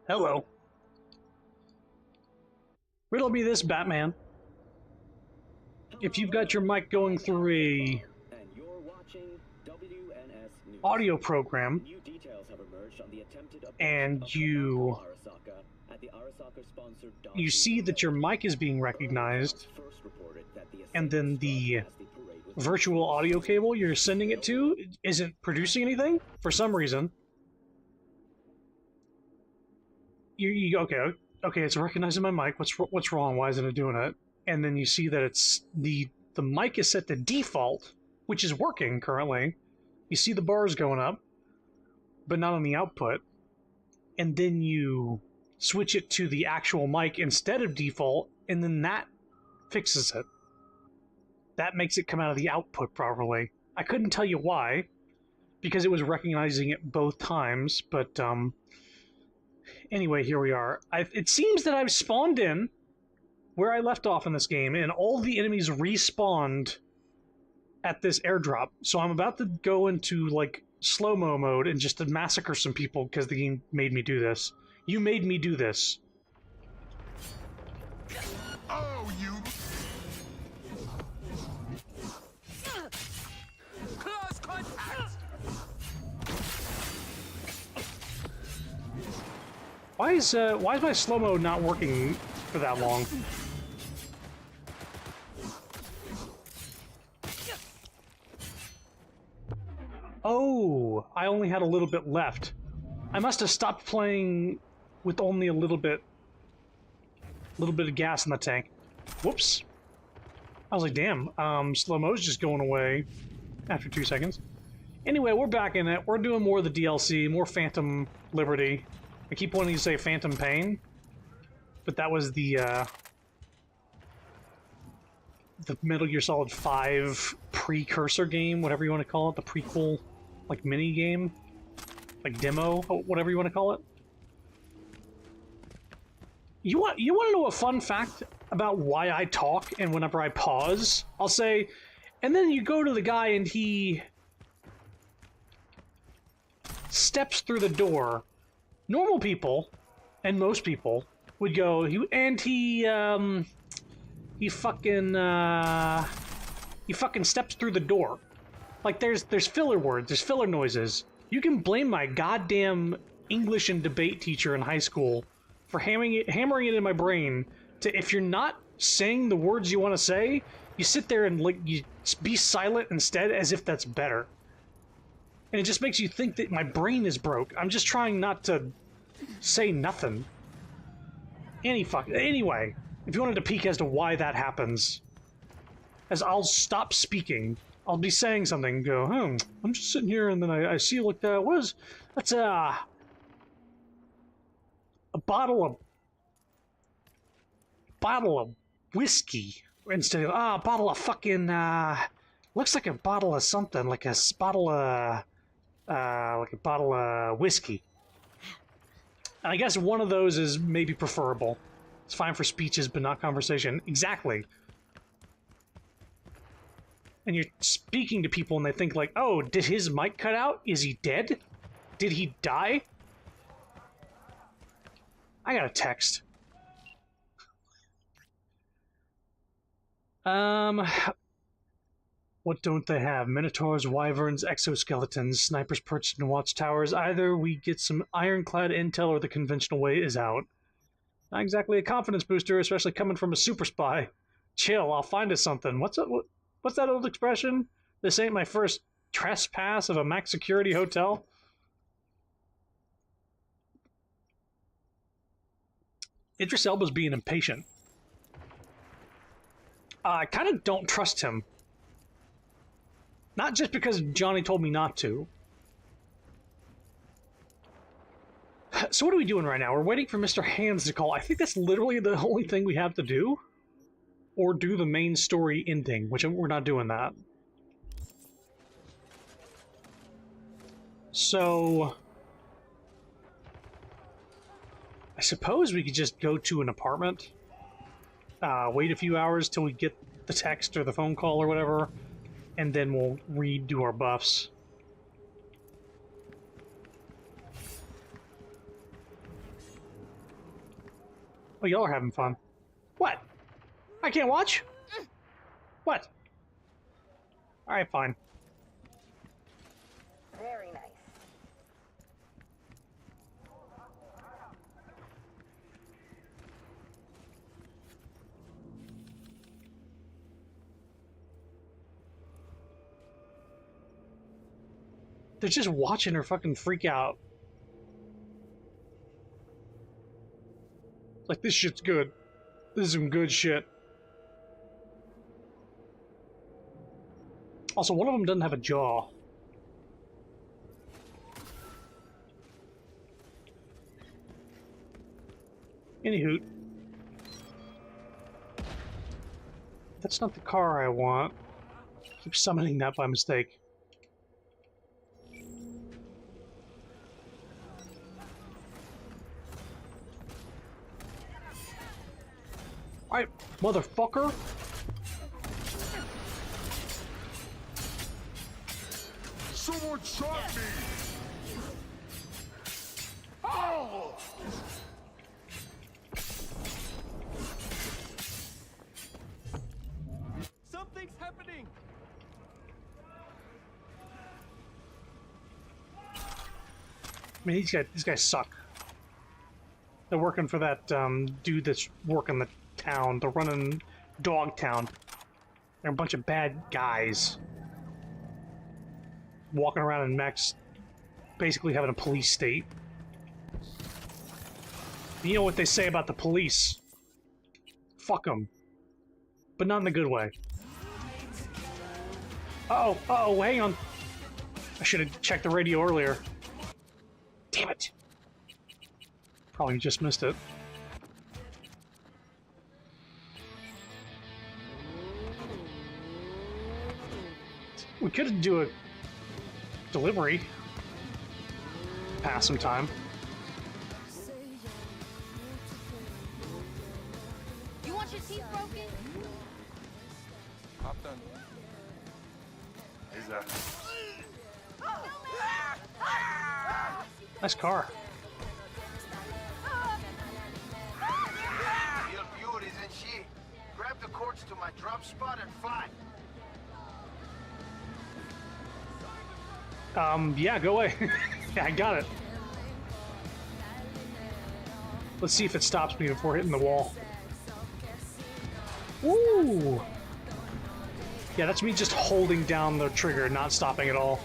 Hello. Riddle me this, Batman. If you've got your mic going through a audio program, and you see that your mic is being recognized, and then the virtual audio cable you're sending it to isn't producing anything for some reason. Okay, it's recognizing my mic. What's wrong? Why isn't it doing it? And then you see that it's the mic is set to default, which is working currently. You see the bars going up, but not on the output. And then you switch it to the actual mic instead of default, and then that fixes it. That makes it come out of the output properly. I couldn't tell you why, because it was recognizing it both times, but anyway, here we are. It seems that I've spawned in where I left off in this game, and all the enemies respawned at this airdrop. So I'm about to go into, like, slow-mo mode and just to massacre some people because the game made me do this. You made me do this. Oh, you... Close contact! Why is my slow-mo not working for that long? Oh, I only had a little bit left. I must have stopped playing with only a little bit of gas in the tank. Whoops. I was like, damn, slow-mo's just going away after 2 seconds. Anyway, we're back in it. We're doing more of the DLC, more Phantom Liberty. I keep wanting to say Phantom Pain, but that was the Metal Gear Solid 5 precursor game, whatever you want to call it, the prequel, like, mini game, like demo, whatever you want to call it. You want to know a fun fact about why I talk and whenever I pause? I'll say, and then you go to the guy and he steps through the door. Normal people, and most people, would go, he fucking steps through the door. Like, there's filler words, there's filler noises. You can blame my goddamn English and debate teacher in high school for hammering it in my brain to, if you're not saying the words you want to say, you sit there and, like, you be silent instead as if that's better. And it just makes you think that my brain is broke. I'm just trying not to say nothing. Anyway, if you wanted to peek as to why that happens, as I'll stop speaking, I'll be saying something, go, I'm just sitting here, and then I see, like, that's a bottle of whiskey, instead of, a bottle of fucking, looks like a bottle of something, like a bottle of whiskey. And I guess one of those is maybe preferable. It's fine for speeches, but not conversation. Exactly. And you're speaking to people and they think like, oh, did his mic cut out? Is he dead? Did he die? I got a text. What don't they have? Minotaurs, wyverns, exoskeletons, snipers perched in watchtowers. Either we get some ironclad intel or the conventional way is out. Not exactly a confidence booster, especially coming from a super spy. Chill, I'll find us something. What's that old expression? This ain't my first trespass of a max security hotel. Idris Elba's being impatient. I kind of don't trust him. Not just because Johnny told me not to. So what are we doing right now? We're waiting for Mr. Hands to call. I think that's literally the only thing we have to do. Or do the main story ending, which we're not doing that. So I suppose we could just go to an apartment, wait a few hours till we get the text or the phone call or whatever, and then we'll redo our buffs. Oh, y'all are having fun. What? I can't watch? What? Alright, fine. Very nice. They're just watching her fucking freak out. Like, this shit's good. This is some good shit. Also, one of them doesn't have a jaw. Anywho. That's not the car I want. I keep summoning that by mistake. Alright, motherfucker! Someone shot me! Oh! Something's happening! I mean, these guys suck. They're working for that dude that's working the town, the running dog town. They're a bunch of bad guys. Walking around in mechs, basically having a police state. You know what they say about the police? Fuck them. But not in a good way. Uh-oh, uh-oh, hang on. I should have checked the radio earlier. Damn it. Probably just missed it. We could do a delivery. Pass some time. You want your teeth broken? Hop done. Is that? Nice car. Real beauty, isn't she? Grab the cords to my drop spot and fly. Yeah, go away. Yeah, I got it. Let's see if it stops me before hitting the wall. Woo! Yeah, that's me just holding down the trigger, not stopping at all.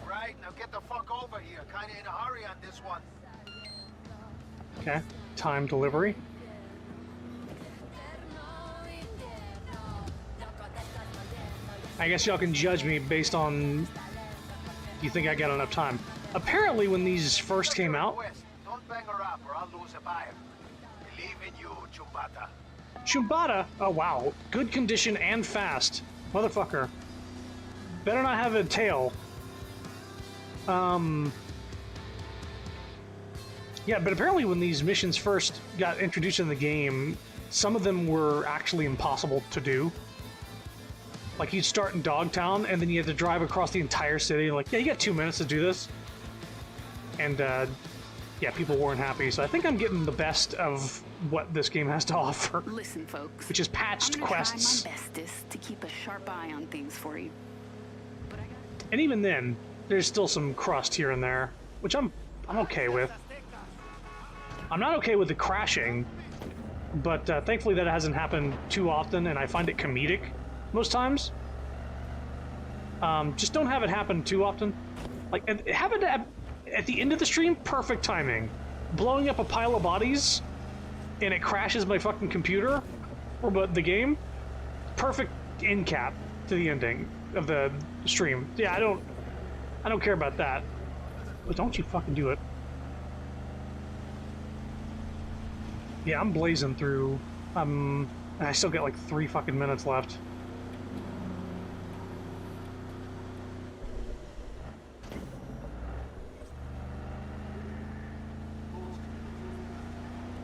Right, now get the fuck over here. Kinda in a hurry on this one. Okay, time delivery. I guess y'all can judge me based on... Do you think I got enough time? Apparently when these first came out... West, don't bang her up or I'll lose a buyer. Believe in you, Chumbata. Chumbata? Oh wow, good condition and fast. Motherfucker. Better not have a tail. Yeah, but apparently when these missions first got introduced in the game, some of them were actually impossible to do. Like, you'd start in Dogtown, and then you had to drive across the entire city, and like, yeah, you got 2 minutes to do this. And, yeah, people weren't happy, so I think I'm getting the best of what this game has to offer. Listen, folks. Which is patched I'm gonna quests. try my bestest to keep a sharp eye on things for you. But I got And even then, there's still some crust here and there, which I'm okay with. I'm not okay with the crashing, but thankfully that hasn't happened too often, and I find it comedic most times. Just don't have it happen too often. Like, have it at the end of the stream, perfect timing. Blowing up a pile of bodies, and it crashes my fucking computer, or the game, perfect end cap to the ending of the stream. Yeah, I don't care about that. But don't you fucking do it. Yeah, I'm blazing through. I still got like 3 fucking minutes left.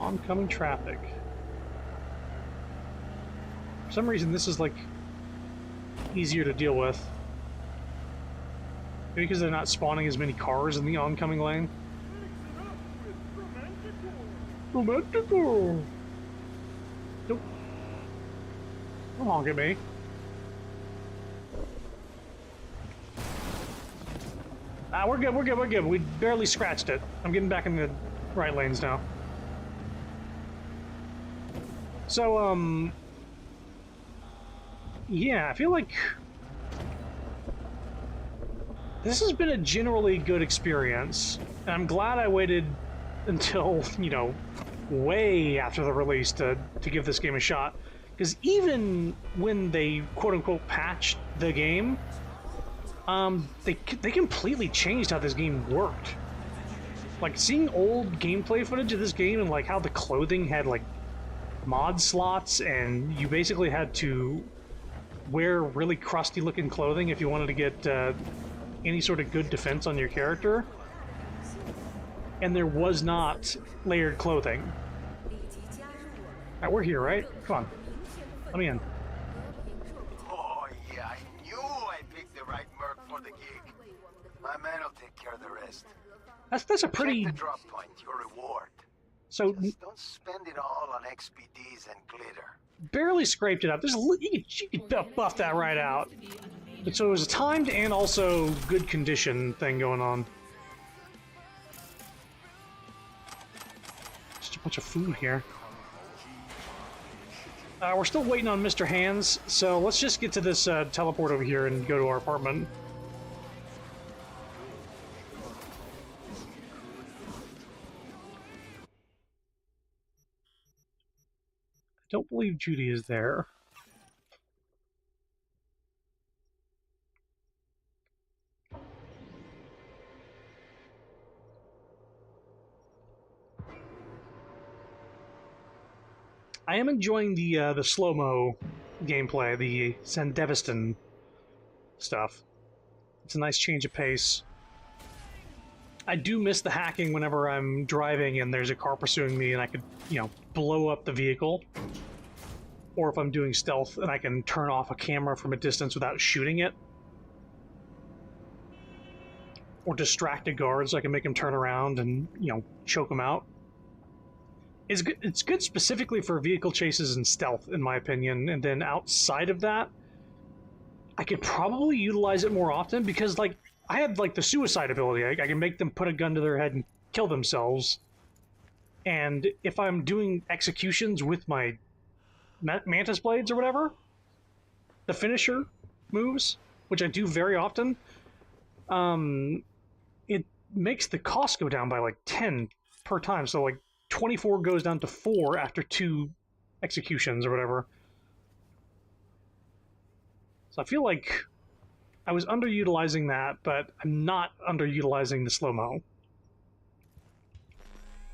Oncoming traffic. For some reason, this is, like, easier to deal with. Maybe because they're not spawning as many cars in the oncoming lane. Romantico! Nope. Don't honk at me. We're good, we're good, we're good. We barely scratched it. I'm getting back in the right lanes now. So, yeah, I feel like this has been a generally good experience. And I'm glad I waited until, you know, way after the release to give this game a shot. Because even when they quote-unquote patched the game, they completely changed how this game worked. Like, seeing old gameplay footage of this game and, like, how the clothing had, like, mod slots, and you basically had to wear really crusty-looking clothing if you wanted to get any sort of good defense on your character. And there was not layered clothing. Alright, we're here, right? Come on. Let me in. Oh, yeah, I knew I picked the right merc for the gig. My man will take care of the rest. That's a pretty... Check the drop point, your reward. So, Just don't spend it all on XPDs and glitter. barely scraped it up. There's you could buff that right out. But so it was a timed and also good condition thing going on. Just a bunch of food here. We're still waiting on Mr. Hands, so let's just get to this teleport over here and go to our apartment. I don't believe Judy is there. I am enjoying the slow-mo gameplay, the Sandevistan stuff. It's a nice change of pace. I do miss the hacking whenever I'm driving and there's a car pursuing me and I could, you know, blow up the vehicle. Or if I'm doing stealth and I can turn off a camera from a distance without shooting it. Or distract a guard so I can make him turn around and, you know, choke him out. It's good specifically for vehicle chases and stealth, in my opinion, and then outside of that, I could probably utilize it more often because, like, I have, like, the suicide ability. I can make them put a gun to their head and kill themselves. And if I'm doing executions with my mantis blades or whatever, the finisher moves, which I do very often, it makes the cost go down by, like, 10 per time. So, like, 24 goes down to 4 after 2 executions or whatever. So I feel like I was underutilizing that, but I'm not underutilizing the slow-mo.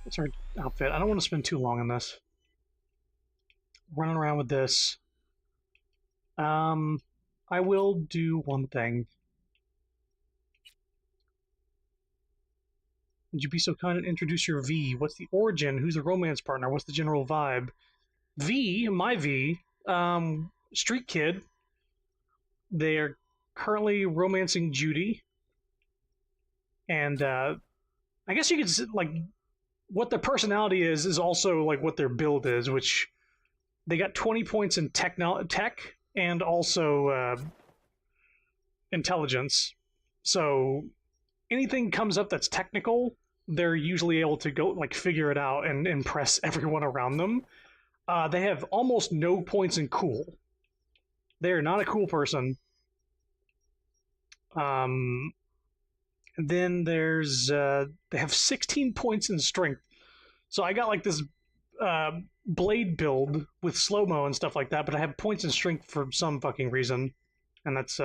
What's our outfit? I don't want to spend too long on this. Running around with this. I will do one thing. Would you be so kind and introduce your V? What's the origin? Who's the romance partner? What's the general vibe? V, my V, street kid. They're currently romancing Judy. And, I guess you could, like, what their personality is also, like, what their build is, which they got 20 points in tech and also, intelligence. So anything comes up that's technical, they're usually able to go, like, figure it out and impress everyone around them. They have almost no points in cool. They're not a cool person. Then there's, they have 16 points in strength. So I got, like, this blade build with slow-mo and stuff like that, but I have points in strength for some fucking reason. And that's,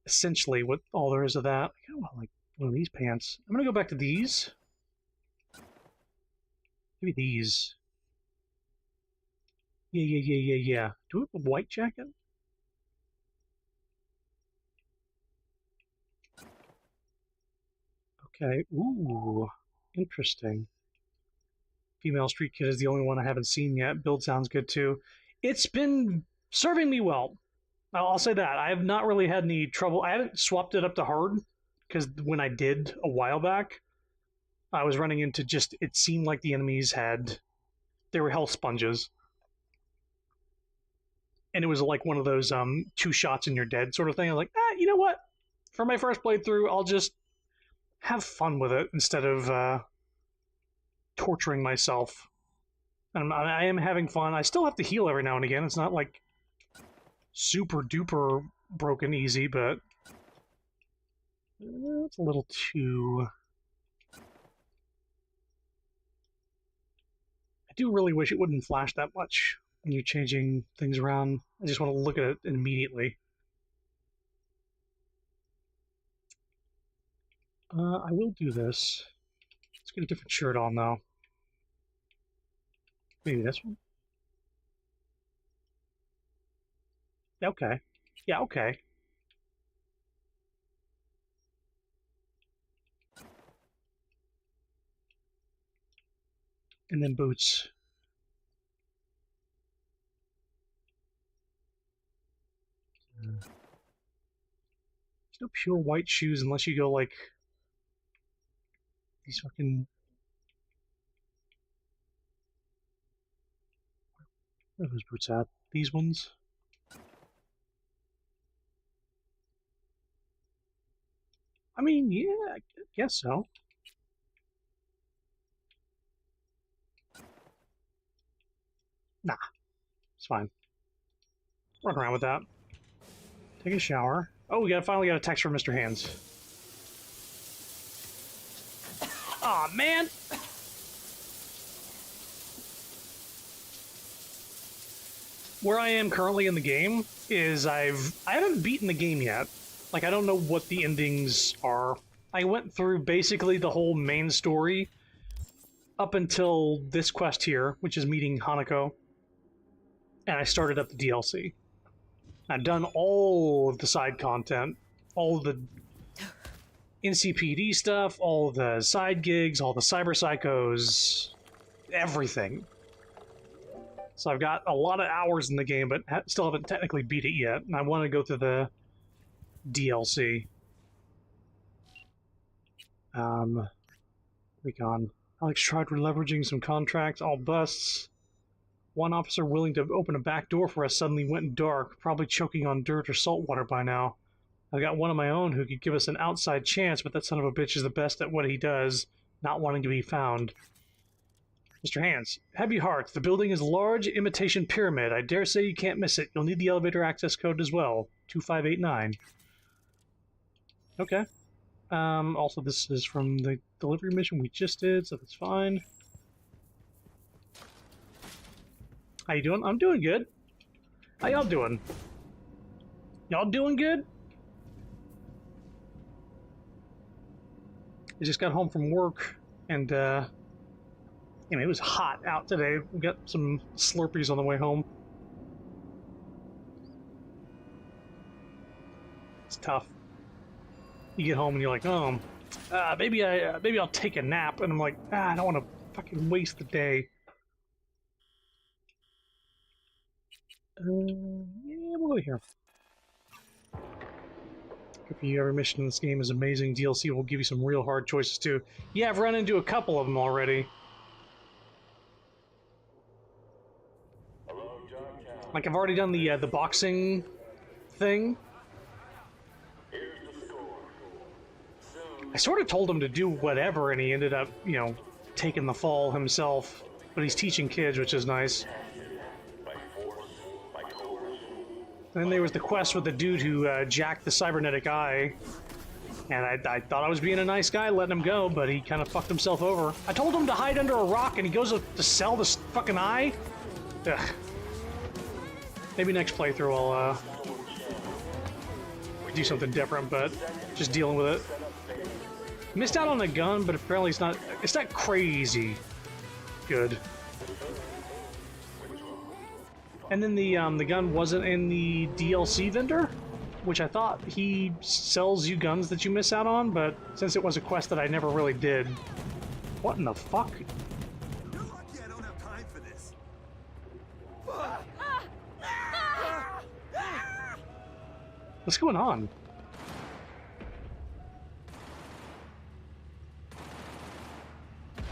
essentially what all there is of that. I kind of want, like, one of these pants. I'm gonna go back to these. Maybe these. Yeah. Do we have a white jacket? Okay. Ooh, interesting. Female Street Kid is the only one I haven't seen yet. Build sounds good too. It's been serving me well. I'll say that. I have not really had any trouble. I haven't swapped it up to hard, because when I did a while back, I was running into just, it seemed like the enemies they were health sponges. And it was like one of those 2 shots and you're dead sort of thing. I was like, you know what? For my first playthrough, I'll just have fun with it instead of torturing myself. And I am having fun. I still have to heal every now and again. It's not like super duper broken easy, but it's a little too... I do really wish it wouldn't flash that much when you're changing things around. I just want to look at it immediately. I will do this. Let's get a different shirt on, though. Maybe this one? Okay. Yeah, okay. And then boots. There's no pure white shoes unless you go like these fucking... Where are those boots at? These ones? I mean, yeah, I guess so. Nah, it's fine. Run around with that. Take a shower. Oh, we finally got a text from Mr. Hands. Aw, man! Where I am currently in the game is I haven't beaten the game yet. Like, I don't know what the endings are. I went through basically the whole main story up until this quest here, which is meeting Hanako. And I started up the DLC. I've done all of the side content, all of the NCPD stuff, all the side gigs, all the cyber psychos, everything. So I've got a lot of hours in the game, but still haven't technically beat it yet. And I want to go through the DLC. Recon. Alex tried leveraging some contracts, all busts. One officer willing to open a back door for us suddenly went dark, probably choking on dirt or salt water by now. I've got one of my own who could give us an outside chance, but that son of a bitch is the best at what he does, not wanting to be found. Mr. Hands, heavy hearts. The building is a large imitation pyramid. I dare say you can't miss it. You'll need the elevator access code as well. 2589. Okay. Also, this is from the delivery mission we just did, so that's fine. How you doing? I'm doing good. How y'all doing? Y'all doing good? I just got home from work, and, it was hot out today. We got some Slurpees on the way home. It's tough. You get home and you're like, oh, maybe I'll take a nap. And I'm like, I don't want to fucking waste the day. Yeah, we'll go here. Good for you. Every mission in this game is amazing. DLC will give you some real hard choices too. Yeah, I've run into a couple of them already. Like, I've already done the boxing thing. I sort of told him to do whatever, and he ended up, taking the fall himself. But he's teaching kids, which is nice. Then there was the quest with the dude who jacked the cybernetic eye. And I thought I was being a nice guy letting him go, but he kind of fucked himself over. I told him to hide under a rock, and he goes to sell this fucking eye? Ugh. Maybe next playthrough I'll do something different, but just dealing with it. Missed out on a gun, but apparently it's not crazy good. And then the gun wasn't in the DLC vendor, which I thought he sells you guns that you miss out on, but since it was a quest that I never really did. What in the fuck? What's going on?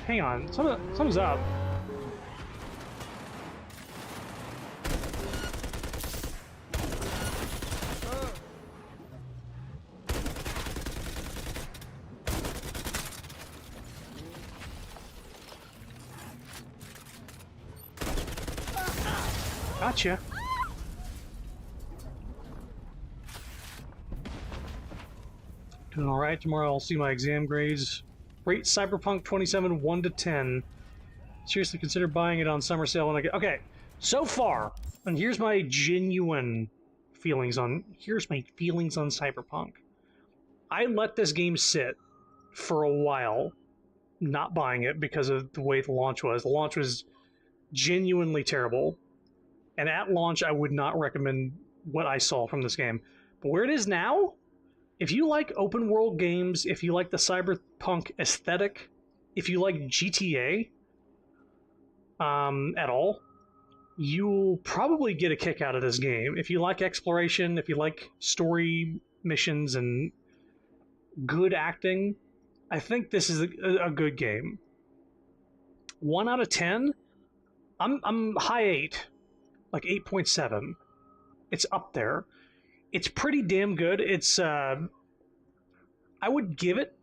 Hang on, something's up. Gotcha. Doing all right. Tomorrow I'll see my exam grades. Rate CYBERPUNK2077 1 to 10. Seriously consider buying it on summer sale when I get. Okay, so far, and here's my genuine feelings on. Here's my feelings on Cyberpunk. I let this game sit for a while, not buying it because of the way the launch was. The launch was genuinely terrible. And at launch, I would not recommend what I saw from this game. But where it is now, if you like open world games, if you like the cyberpunk aesthetic, if you like GTA at all, you'll probably get a kick out of this game. If you like exploration, if you like story missions and good acting, I think this is a good game. 1 out of 10? I'm high 8. Like 8.7. It's up there. It's pretty damn good. It's I would give it.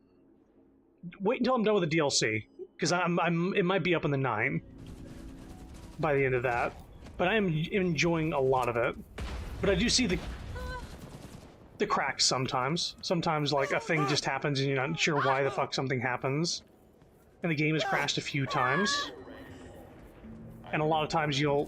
Wait until I'm done with the DLC, because it might be up in the 9 by the end of that. But I am enjoying a lot of it. But I do see the cracks sometimes. Sometimes like a thing just happens and you're not sure why the fuck something happens, and the game has crashed a few times. And a lot of times your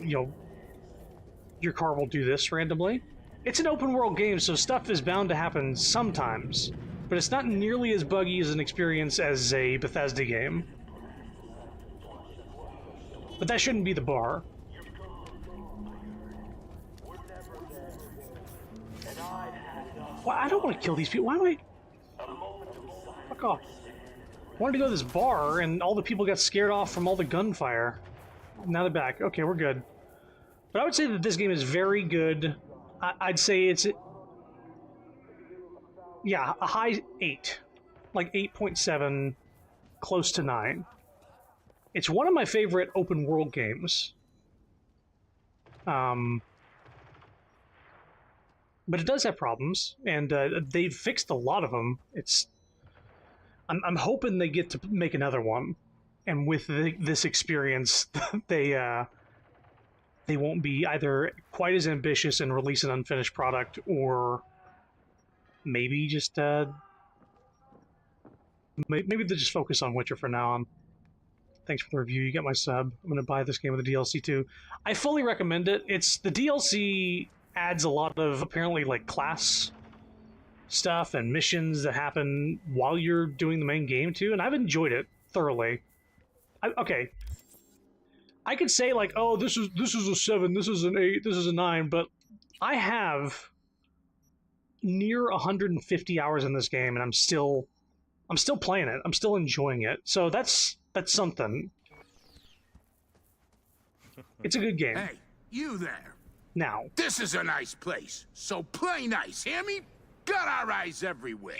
car will do this randomly. It's an open world game, so stuff is bound to happen sometimes, but it's not nearly as buggy as an experience as a Bethesda game. But that shouldn't be the bar. Well, I don't want to kill these people. Why do I... Fuck off. I wanted to go to this bar, and all the people got scared off from all the gunfire. Now they're back. Okay, we're good. But I would say that this game is very good. I'd say it's... Yeah, a high 8. Like 8.7, close to 9. It's one of my favorite open world games. But it does have problems, and they've fixed a lot of them. I'm hoping they get to make another one, and with this experience, they won't be either quite as ambitious and release an unfinished product, or maybe just maybe they just focus on Witcher from now on. Thanks for the review. You got my sub. I'm going to buy this game with the DLC too. I fully recommend it. The DLC adds a lot of apparently like class stuff and missions that happen while you're doing the main game too, and I've enjoyed it thoroughly. Okay, I could say like, oh, this is a 7, this is an 8, this is a 9, but I have near 150 hours in this game, and I'm still playing it. I'm still enjoying it. So that's something. It's a good game. Hey, you there. Now, This is a nice place, so play nice, hear me? Got our eyes everywhere.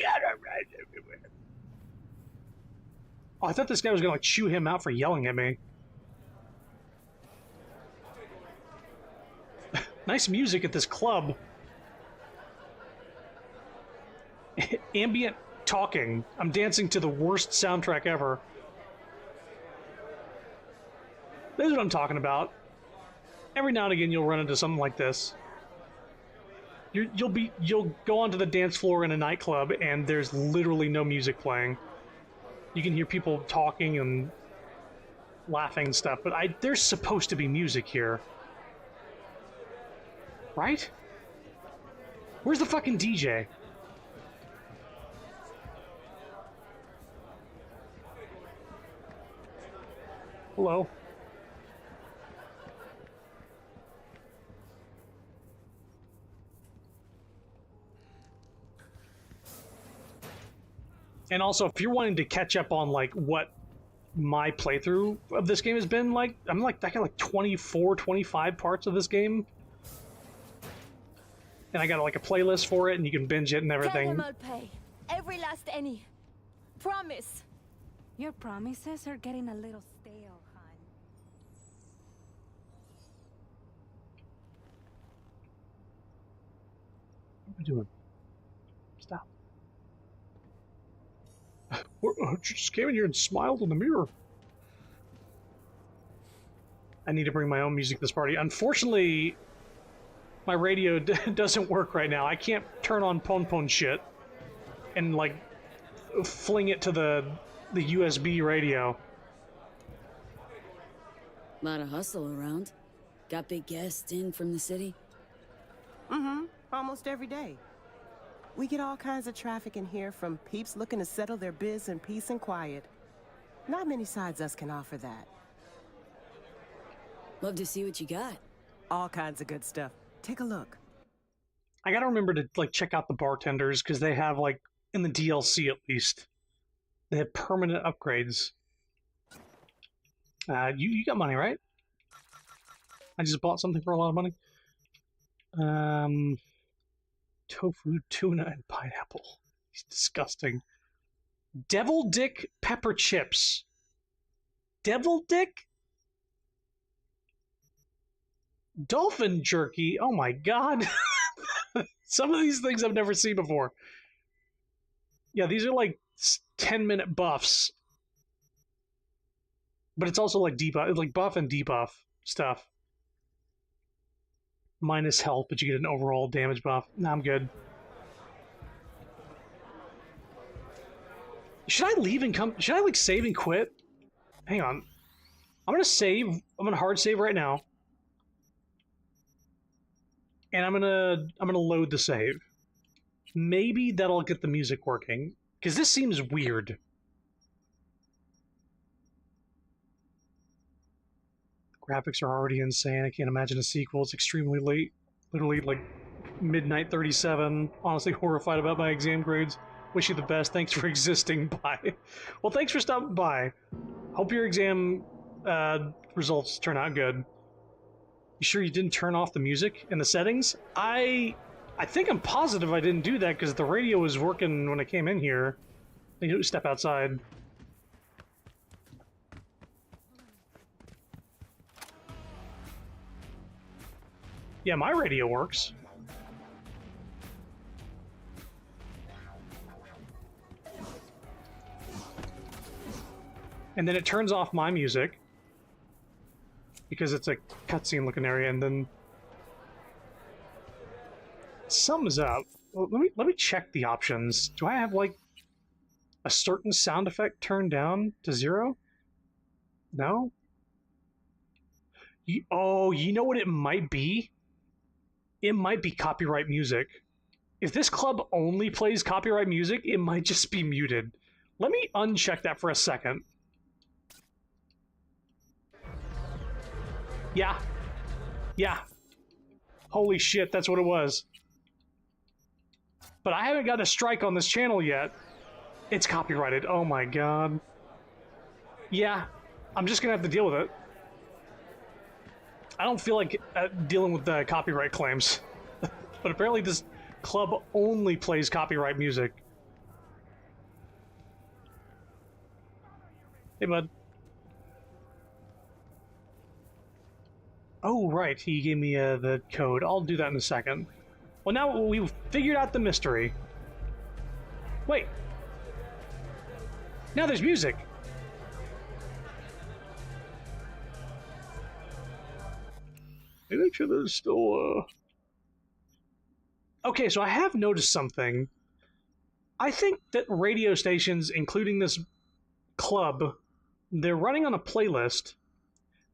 oh, I thought this guy was gonna like chew him out for yelling at me. Nice music at this club. Ambient talking. I'm dancing to the worst soundtrack ever. This is what I'm talking about. Every now and again you'll run into something like this. You'll go onto the dance floor in a nightclub and there's literally no music playing. You can hear people talking and laughing and stuff, but there's supposed to be music here. Right? Where's the fucking DJ? Hello? And also, if you're wanting to catch up on like what my playthrough of this game has been like, I got like 24, 25 parts of this game. and I got like a playlist for it, and you can binge it and Tell everything. him I'll pay. Every last penny. Promise. Your promises are getting a little stale, hon. What are we doing? Stop. She just came in here and smiled in the mirror. I need to bring my own music to this party. Unfortunately, my radio doesn't work right now. I can't turn on pon shit and, like, fling it to the USB radio. Lot of hustle around. Got big guests in from the city? Mm-hmm. Almost every day. We get all kinds of traffic in here, from peeps looking to settle their biz in peace and quiet. Not many sides us can offer that. Love to see what you got. All kinds of good stuff. Take a look. I gotta remember to, like, check out the bartenders, because they have, like, in the DLC at least, they have permanent upgrades. You got money, right? I just bought something for a lot of money. Tofu, tuna, and pineapple. It's disgusting. Devil Dick pepper chips. Devil Dick? Dolphin jerky? Oh my god. Some of these things I've never seen before. Yeah, these are like 10-minute buffs. But it's also like debuff, like buff and debuff stuff. Minus health, but you get an overall damage buff. Nah, I'm good. Should I leave and come? Should I, like, save and quit? Hang on. I'm gonna save. I'm gonna hard save right now. And I'm gonna load the save. Maybe that'll get the music working. Because this seems weird. Graphics are already insane. I can't imagine a sequel. It's extremely late. Literally, like, midnight 37. Honestly horrified about my exam grades. Wish you the best. Thanks for existing. Bye. Well, thanks for stopping by. Hope your exam results turn out good. You sure you didn't turn off the music in the settings? I think I'm positive I didn't do that, because the radio was working when I came in here. I need to step outside. Yeah, my radio works. And then it turns off my music, because it's a cutscene looking area, and then something's up. Well, let me check the options. Do I have, like, a certain sound effect turned down to 0? No? Oh, you know what it might be? It might be copyright music. If this club only plays copyright music, it might just be muted. Let me uncheck that for a second. Yeah. Yeah. Holy shit, that's what it was. But I haven't got a strike on this channel yet. It's copyrighted. Oh my god. Yeah. I'm just gonna have to deal with it. I don't feel like dealing with the copyright claims. But apparently this club only plays copyright music. Hey, bud. Oh, right. He gave me the code. I'll do that in a second. Well, now we've figured out the mystery. Wait. Now there's music. Make sure there's still, Okay, so I have noticed something. I think that radio stations, including this club, they're running on a playlist.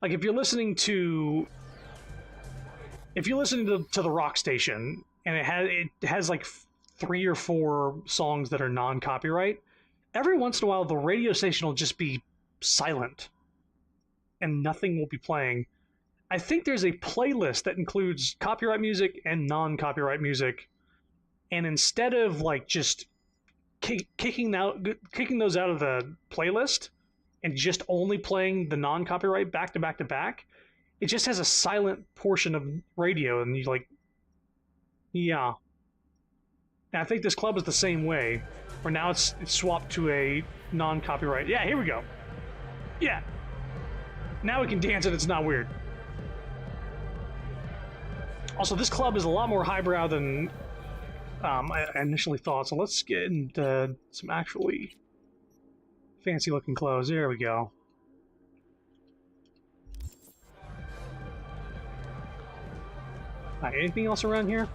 Like, if you're listening to the rock station, and it has like 3 or 4 songs that are non-copyright, every once in a while the radio station will just be silent and nothing will be playing. I think there's a playlist that includes copyright music and non-copyright music, and instead of, like, just kicking those out of the playlist and just only playing the non-copyright back to back to back, it just has a silent portion of radio, and you, like, Yeah. And I think this club is the same way, where now it's swapped to a non-copyright. Yeah, here we go. Yeah. Now we can dance and it's not weird. Also, this club is a lot more highbrow than I initially thought, so let's get into some actually fancy-looking clothes. There we go. Alright, anything else around here?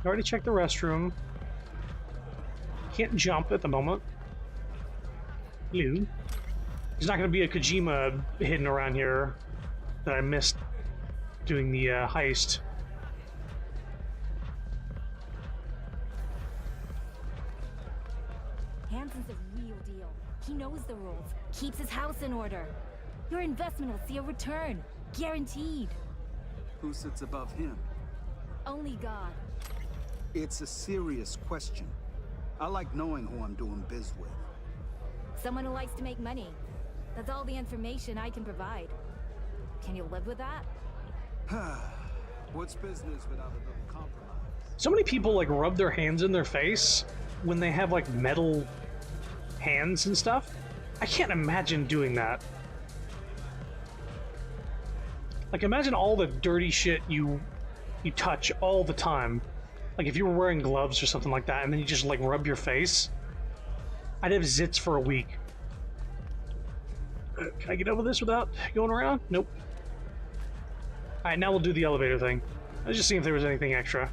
I already checked the restroom. Can't jump at the moment. Hello. There's not going to be a Kojima hidden around here that I missed doing the heist. Hanson's a real deal. He knows the rules, keeps his house in order. Your investment will see a return. Guaranteed. Who sits above him? Only God. It's a serious question. I like knowing who I'm doing biz with. Someone who likes to make money. That's all the information I can provide. Can you live with that? What's business without a little compromise? So many people like rub their hands in their face when they have like metal hands and stuff. I can't imagine doing that. Like imagine all the dirty shit you touch all the time. Like if you were wearing gloves or something like that and then you just like rub your face. I'd have zits for a week. Can I get over this without going around? Nope. Alright, now we'll do the elevator thing. I was just seeing if there was anything extra.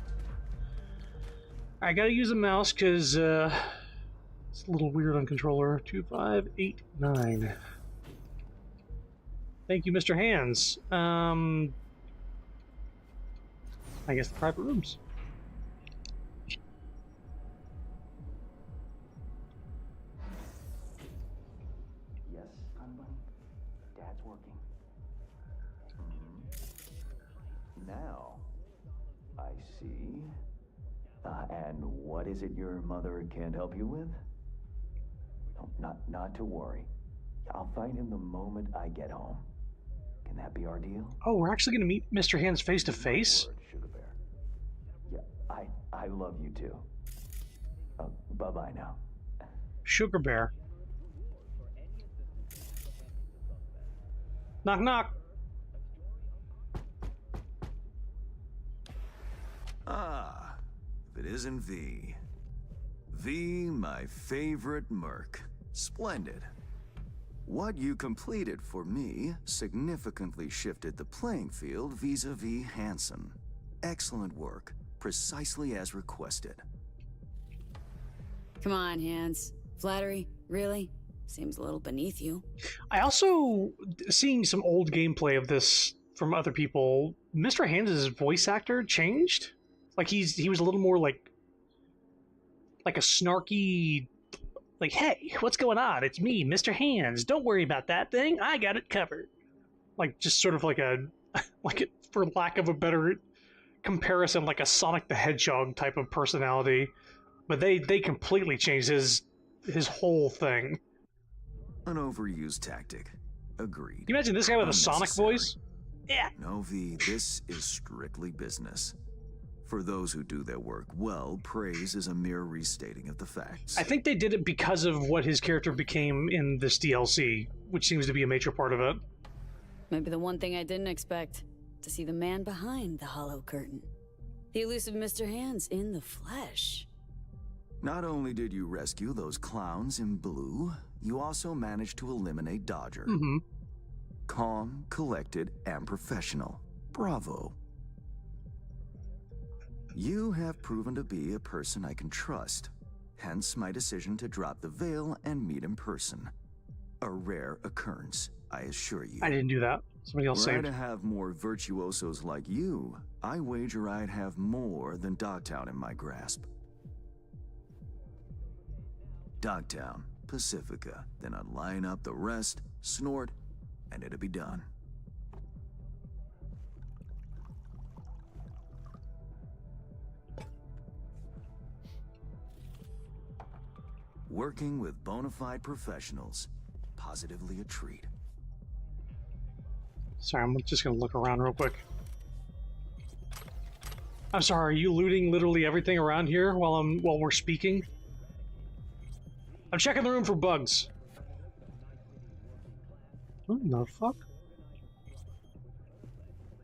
I gotta use a mouse because it's a little weird on controller. 2589. Thank you, Mr. Hands. I guess the private rooms. Yes, honey. Dad's working. Now, I see. And what is it your mother can't help you with? No, not to worry. I'll find him the moment I get home. Can that be our deal? Oh, we're actually gonna meet Mr. Hands face to face? Sugar Bear. Yeah, I love you too. Bye-bye now. Sugar Bear. Knock, knock. Ah, if it isn't V. V, my favorite merc. Splendid. What you completed for me significantly shifted the playing field vis-a-vis Hanson. Excellent work, precisely as requested. Come on, Hans. Flattery? Really? Seems a little beneath you. I also, seeing some old gameplay of this from other people, Mr. Hands' voice actor changed. Like he was a little more like a snarky, like, hey, what's going on? It's me, Mr. Hands. Don't worry about that thing. I got it covered. Like just sort of like for lack of a better comparison, like a Sonic the Hedgehog type of personality. But they completely changed his whole thing. An overused tactic. Agreed. Can you imagine this guy with a Sonic voice? Yeah. No, V, this is strictly business. For those who do their work well, praise is a mere restating of the facts. I think they did it because of what his character became in this DLC, which seems to be a major part of it. Maybe the one thing I didn't expect, to see the man behind the hollow curtain. The elusive Mr. Hands in the flesh. Not only did you rescue those clowns in blue, you also managed to eliminate Dodger. Mm-hmm. Calm, collected, and professional. Bravo. You have proven to be a person I can trust, hence my decision to drop the veil and meet in person. A rare occurrence, I assure you. I didn't do that. Somebody else Were I saved. to have more virtuosos like you, I wager I'd have more than Dogtown in my grasp. Dogtown, Pacifica, then I'd line up the rest, snort, and it'd be done. Working with bona fide professionals, positively a treat. Sorry, I'm just gonna look around real quick. I'm sorry, are you looting literally everything around here while we're speaking? I'm checking the room for bugs. What the fuck?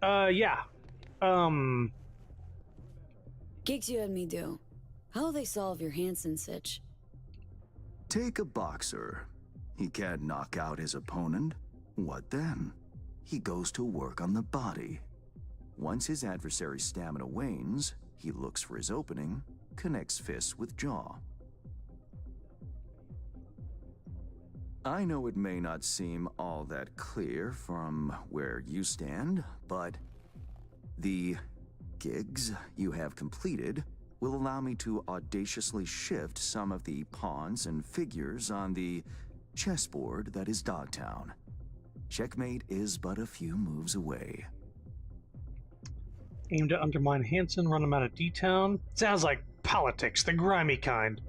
Yeah. Gigs you had me do. How'll they solve your Hansen sitch? Take a boxer. He can't knock out his opponent. What then? He goes to work on the body. Once his adversary's stamina wanes, he looks for his opening, connects fists with jaw. I know it may not seem all that clear from where you stand, but the gigs you have completed will allow me to audaciously shift some of the pawns and figures on the chessboard that is Dogtown. Checkmate is but a few moves away. Aim to undermine Hansen, run him out of D-Town. Sounds like politics, the grimy kind.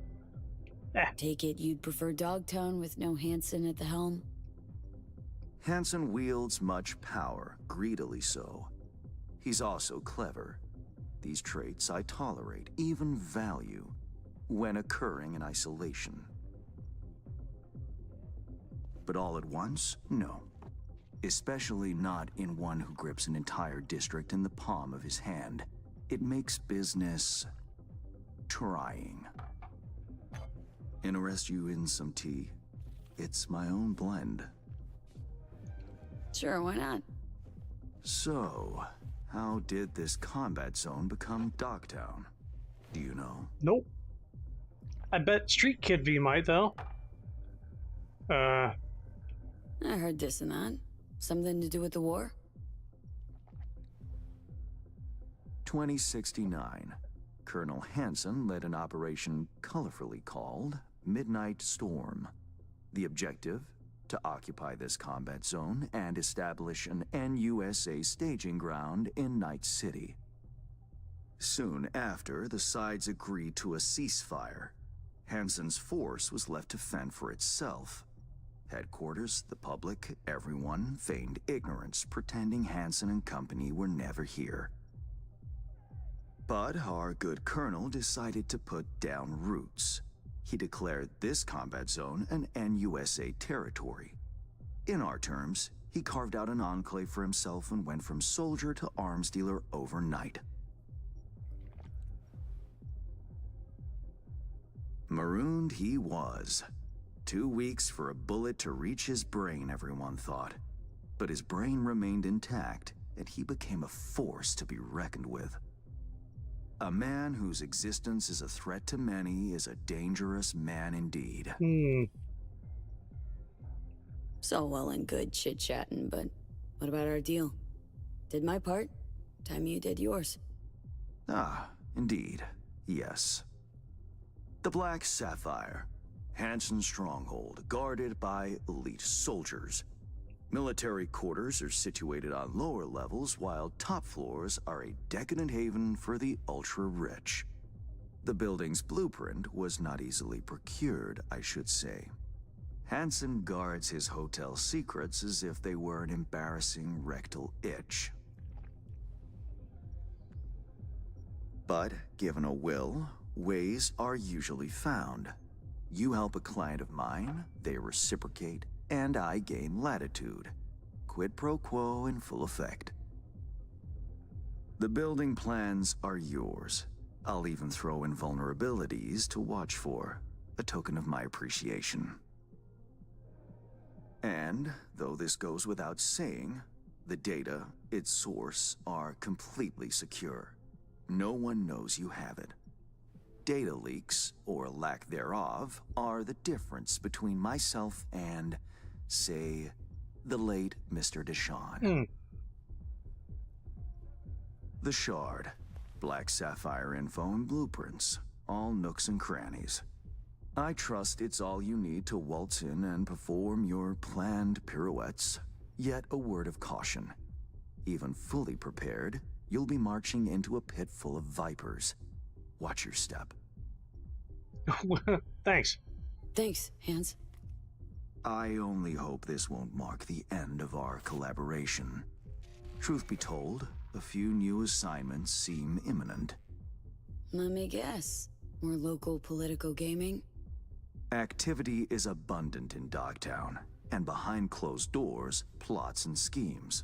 Take it you'd prefer Dogtown with no Hansen at the helm? Hansen wields much power, greedily so. He's also clever. These traits I tolerate, even value, when occurring in isolation. But all at once? No. Especially not in one who grips an entire district in the palm of his hand. It makes business trying. Interest you in some tea? It's my own blend. Sure, why not? So, how did this combat zone become Dogtown? Do you know? Nope. I bet Street Kid V might, though. I heard this and that. Something to do with the war? 2069. Colonel Hansen led an operation colorfully called Midnight Storm. The objective? To occupy this combat zone and establish an NUSA staging ground in Night City. Soon after, the sides agreed to a ceasefire. Hansen's force was left to fend for itself. Headquarters, the public, everyone feigned ignorance, pretending Hansen and company were never here. But our good colonel decided to put down roots. He declared this combat zone an NUSA territory. In our terms, he carved out an enclave for himself and went from soldier to arms dealer overnight. Marooned he was. 2 weeks for a bullet to reach his brain, everyone thought. But his brain remained intact, and he became a force to be reckoned with. A man whose existence is a threat to many is a dangerous man indeed. So well and good chit-chatting, but what about our deal? Did my part, time you did yours. Ah, indeed, yes. The Black Sapphire. Hansen's stronghold, guarded by elite soldiers. Military quarters are situated on lower levels, while top floors are a decadent haven for the ultra-rich. The building's blueprint was not easily procured, I should say. Hansen guards his hotel secrets as if they were an embarrassing rectal itch. But, given a will, ways are usually found. You help a client of mine, they reciprocate, and I gain latitude. Quid pro quo in full effect. The building plans are yours. I'll even throw in vulnerabilities to watch for, a token of my appreciation. And, though this goes without saying, the data, its source, are completely secure. No one knows you have it. Data leaks, or lack thereof, are the difference between myself and, say, the late Mr. Deshawn. The Shard. Black Sapphire info and blueprints. All nooks and crannies. I trust it's all you need to waltz in and perform your planned pirouettes. Yet a word of caution. Even fully prepared, you'll be marching into a pit full of vipers. Watch your step. Thanks. Thanks, Hans. I only hope this won't mark the end of our collaboration. Truth be told, a few new assignments seem imminent. Let me guess. More local political gaming? Activity is abundant in Dogtown, and behind closed doors, plots and schemes.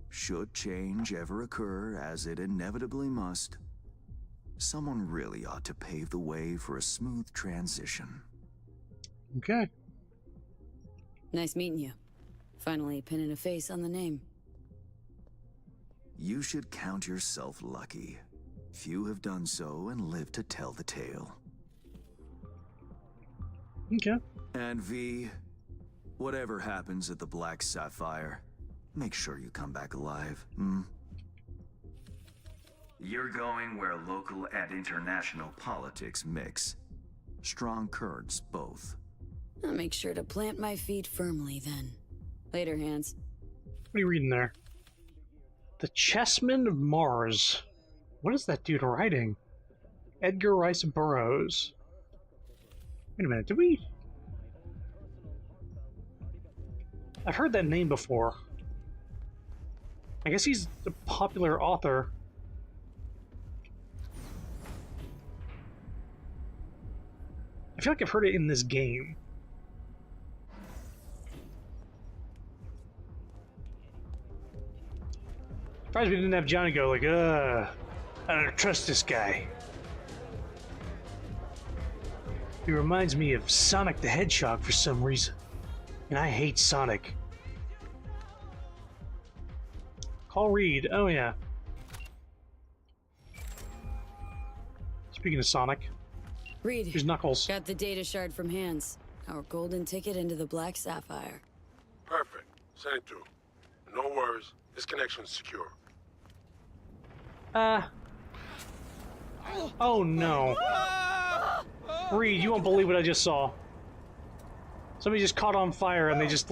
Should change ever occur, as it inevitably must, someone really ought to pave the way for a smooth transition. Okay. Nice meeting you. Finally pinning a face on the name. You should count yourself lucky. Few have done so and lived to tell the tale. Okay. And V, whatever happens at the Black Sapphire, make sure you come back alive, hmm? You're going where local and international politics mix. Strong currents, both. I'll make sure to plant my feet firmly then. Later, Hands. What are you reading there? The Chessmen of Mars. What is that dude writing? Edgar Rice Burroughs. Wait a minute, did we... I've heard that name before. I guess he's a popular author. I feel like I've heard it in this game. Surprised we didn't have Johnny go like, I don't trust this guy. He reminds me of Sonic the Hedgehog for some reason. And I hate Sonic. Call Reed. Oh, yeah. Speaking of Sonic. Reed. Here's Knuckles. Got the data shard from Hands. Our golden ticket into the Black Sapphire. Perfect. Send it through. No worries. This connection's secure. Oh no. Reed, you won't believe what I just saw. Somebody just caught on fire and they just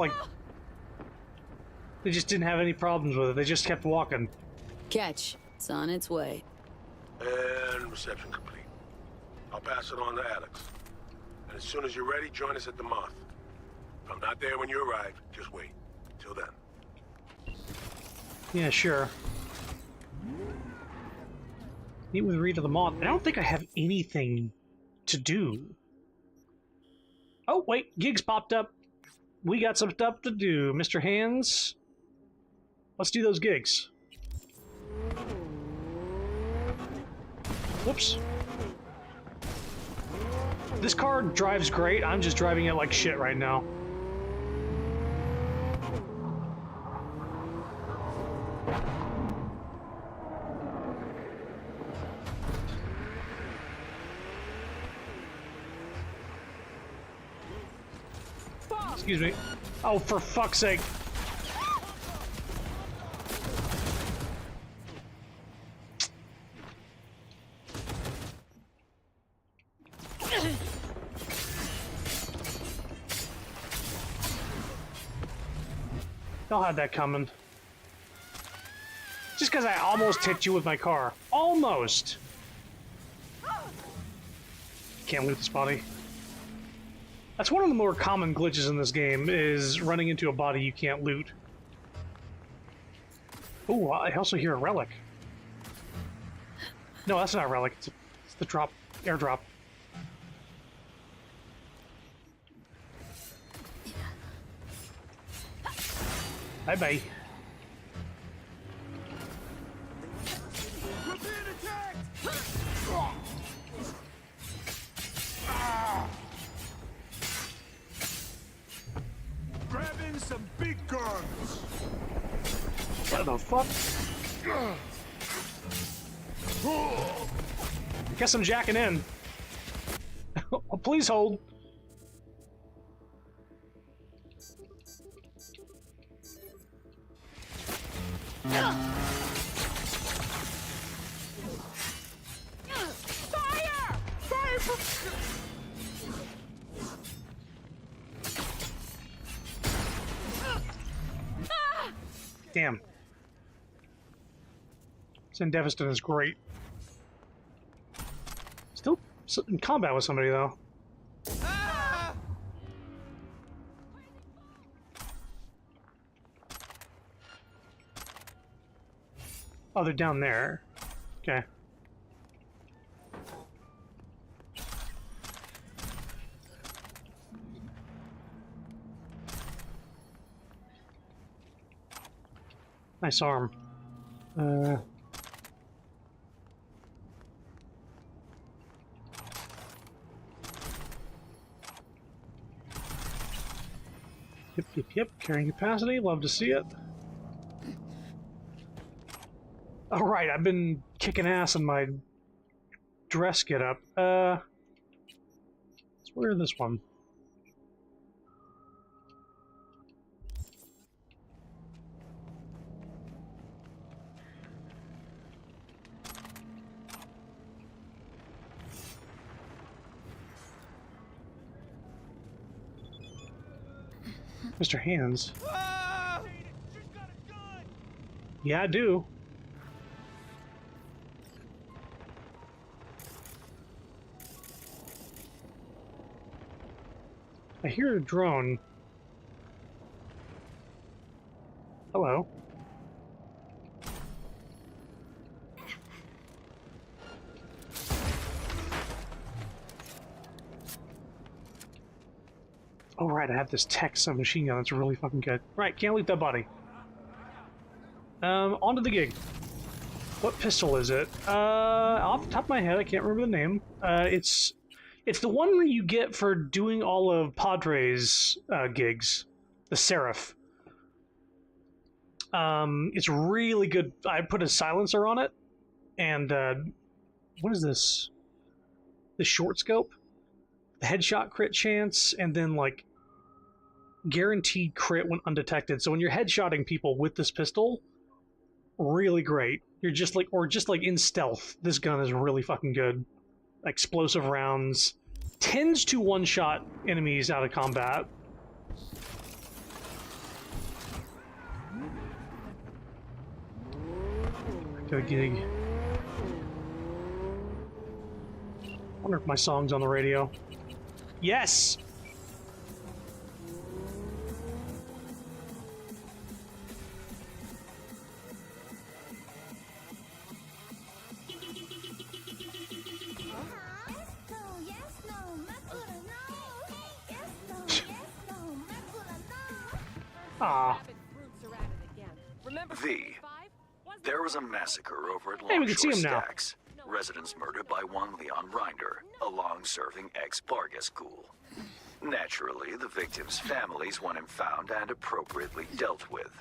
didn't have any problems with it. They just kept walking. Catch. It's on its way. And reception complete. I'll pass it on to Alex. And as soon as you're ready, join us at the Moth. If I'm not there when you arrive, just wait. Till then. Yeah, sure. Meet with Reed of the Moth. I don't think I have anything to do. Oh, wait. Gigs popped up. We got some stuff to do. Mr. Hands. Let's do those gigs. Whoops. This car drives great. I'm just driving it like shit right now. Excuse me. Oh, for fuck's sake. Y'all had that coming. Just because I almost hit you with my car. Almost! Can't loot this body. That's one of the more common glitches in this game, is running into a body you can't loot. Oh, I also hear a relic. No, that's not a relic. It's the drop, airdrop. Bye-bye. Grabbing some big guns. What the fuck? Guess I'm jacking in. Oh, please hold. Damn. Devastating is great. Still in combat with somebody, though. Oh, they're down there. Okay. Nice arm. Yep. Carrying capacity. Love to see it. All right, I've been kicking ass in my dress getup. Let's wear this one. Mr. Hands. Ah! Yeah, I do. I hear a drone. Hello. Oh, right, I have this tech submachine gun that's really fucking good. Right, can't leave that body. Onto the gig. What pistol is it? Off the top of my head, I can't remember the name. It's the one that you get for doing all of Padre's gigs. The Seraph. It's really good. I put a silencer on it, and what is this? The short scope? The headshot crit chance, and then like guaranteed crit when undetected. So when you're headshotting people with this pistol, really great. You're just like, or just like in stealth, this gun is really fucking good. Explosive rounds. Tends to one-shot enemies out of combat. Go gig. Wonder if my song's on the radio. Yes! Ah. V. There was a massacre over at Hey, we can see Longshore him now. Stacks. Residents murdered by one Leon Rinder, a long-serving ex-Vargas ghoul. Naturally, the victims' families want him found and appropriately dealt with.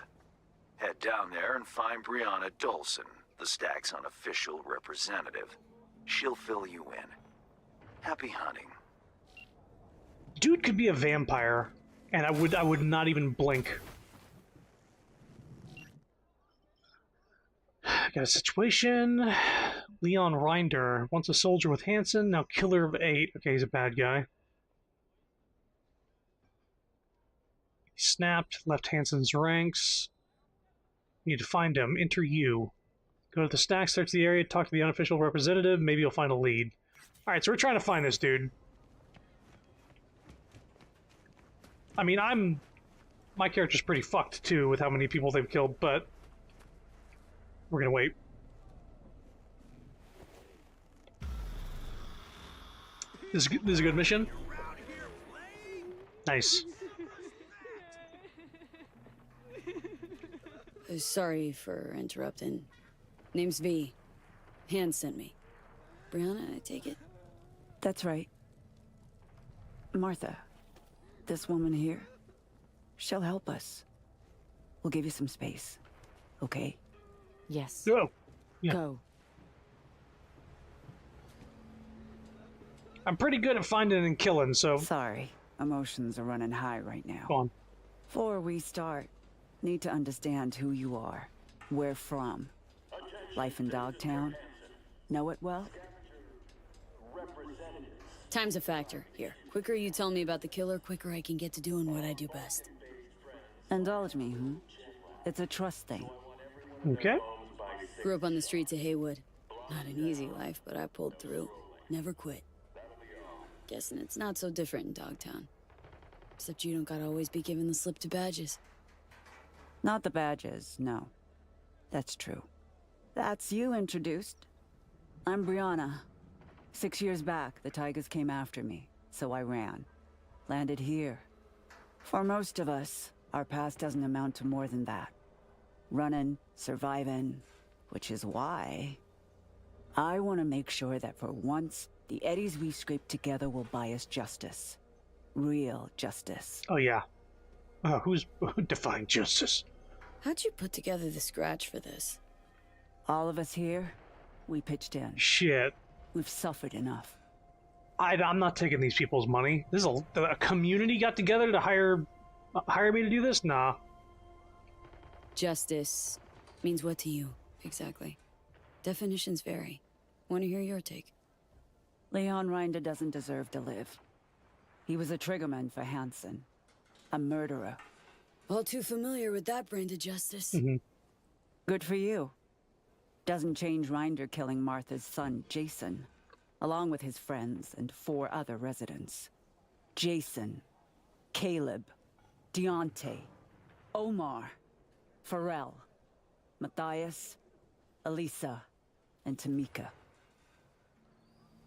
Head down there and find Brianna Dolson, the Stacks' unofficial representative. She'll fill you in. Happy hunting. Dude could be a vampire, and I would not even blink. Got a situation. Leon Rinder, once a soldier with Hansen, now killer of 8. Okay, he's a bad guy. He snapped, left Hansen's ranks. Need to find him. Enter U. Go to the stack, search the area, talk to the unofficial representative, maybe you'll find a lead. Alright, so we're trying to find this dude. I mean, my character's pretty fucked, too, with how many people they've killed, but we're gonna wait. This is a good mission. Nice. Sorry for interrupting. Name's V. Hand sent me. Brianna, I take it? That's right. Martha, this woman here, she'll help us. We'll give you some space, okay? Yes. Go. Yeah. Go. I'm pretty good at finding and killing, so... Sorry, emotions are running high right now. Go on. Before we start, need to understand who you are, where from. Life in Dogtown? Know it well? Time's a factor. Here, quicker you tell me about the killer, quicker I can get to doing what I do best. Indulge me, It's a trust thing. Okay. Grew up on the streets of Haywood. Not an easy life, but I pulled through. Never quit. Guessing it's not so different in Dogtown. Except you don't gotta always be given the slip to badges. Not the badges, no. That's true. That's you introduced. I'm Brianna. 6 years back, the Tigers came after me, so I ran. Landed here. For most of us, our past doesn't amount to more than that. Running, surviving, which is why I want to make sure that for once, the eddies we've scraped together will buy us justice. Real justice. Oh, yeah. Who defined justice? How'd you put together the scratch for this? All of us here, we pitched in. Shit. We've suffered enough. I'm not taking these people's money. This is a community got together to hire me to do this? Nah. Justice means what to you, exactly? Definitions vary. Want to hear your take? Leon Rinder doesn't deserve to live. He was a triggerman for Hansen. A murderer. All too familiar with that brand of justice. Good for you. Doesn't change Rinder killing Martha's son, Jason, along with his friends and 4 other residents. Jason, Caleb, Deontay, Omar, Pharrell, Matthias, Elisa, and Tamika.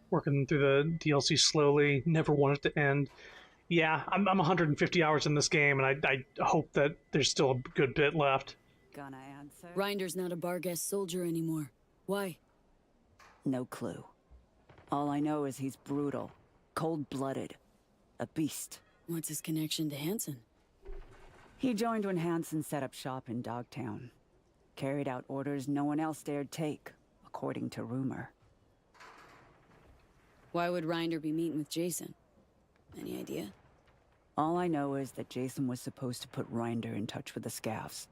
Working through the DLC slowly, never want it to end. Yeah, I'm 150 hours in this game, and I hope that there's still a good bit left. Gonna answer? Rinder's not a Barghest soldier anymore. Why? No clue. All I know is he's brutal, cold-blooded, a beast. What's his connection to Hansen? He joined when Hansen set up shop in Dogtown. Carried out orders no one else dared take, according to rumor. Why would Rinder be meeting with Jason? Any idea? All I know is that Jason was supposed to put Rinder in touch with the Scavs.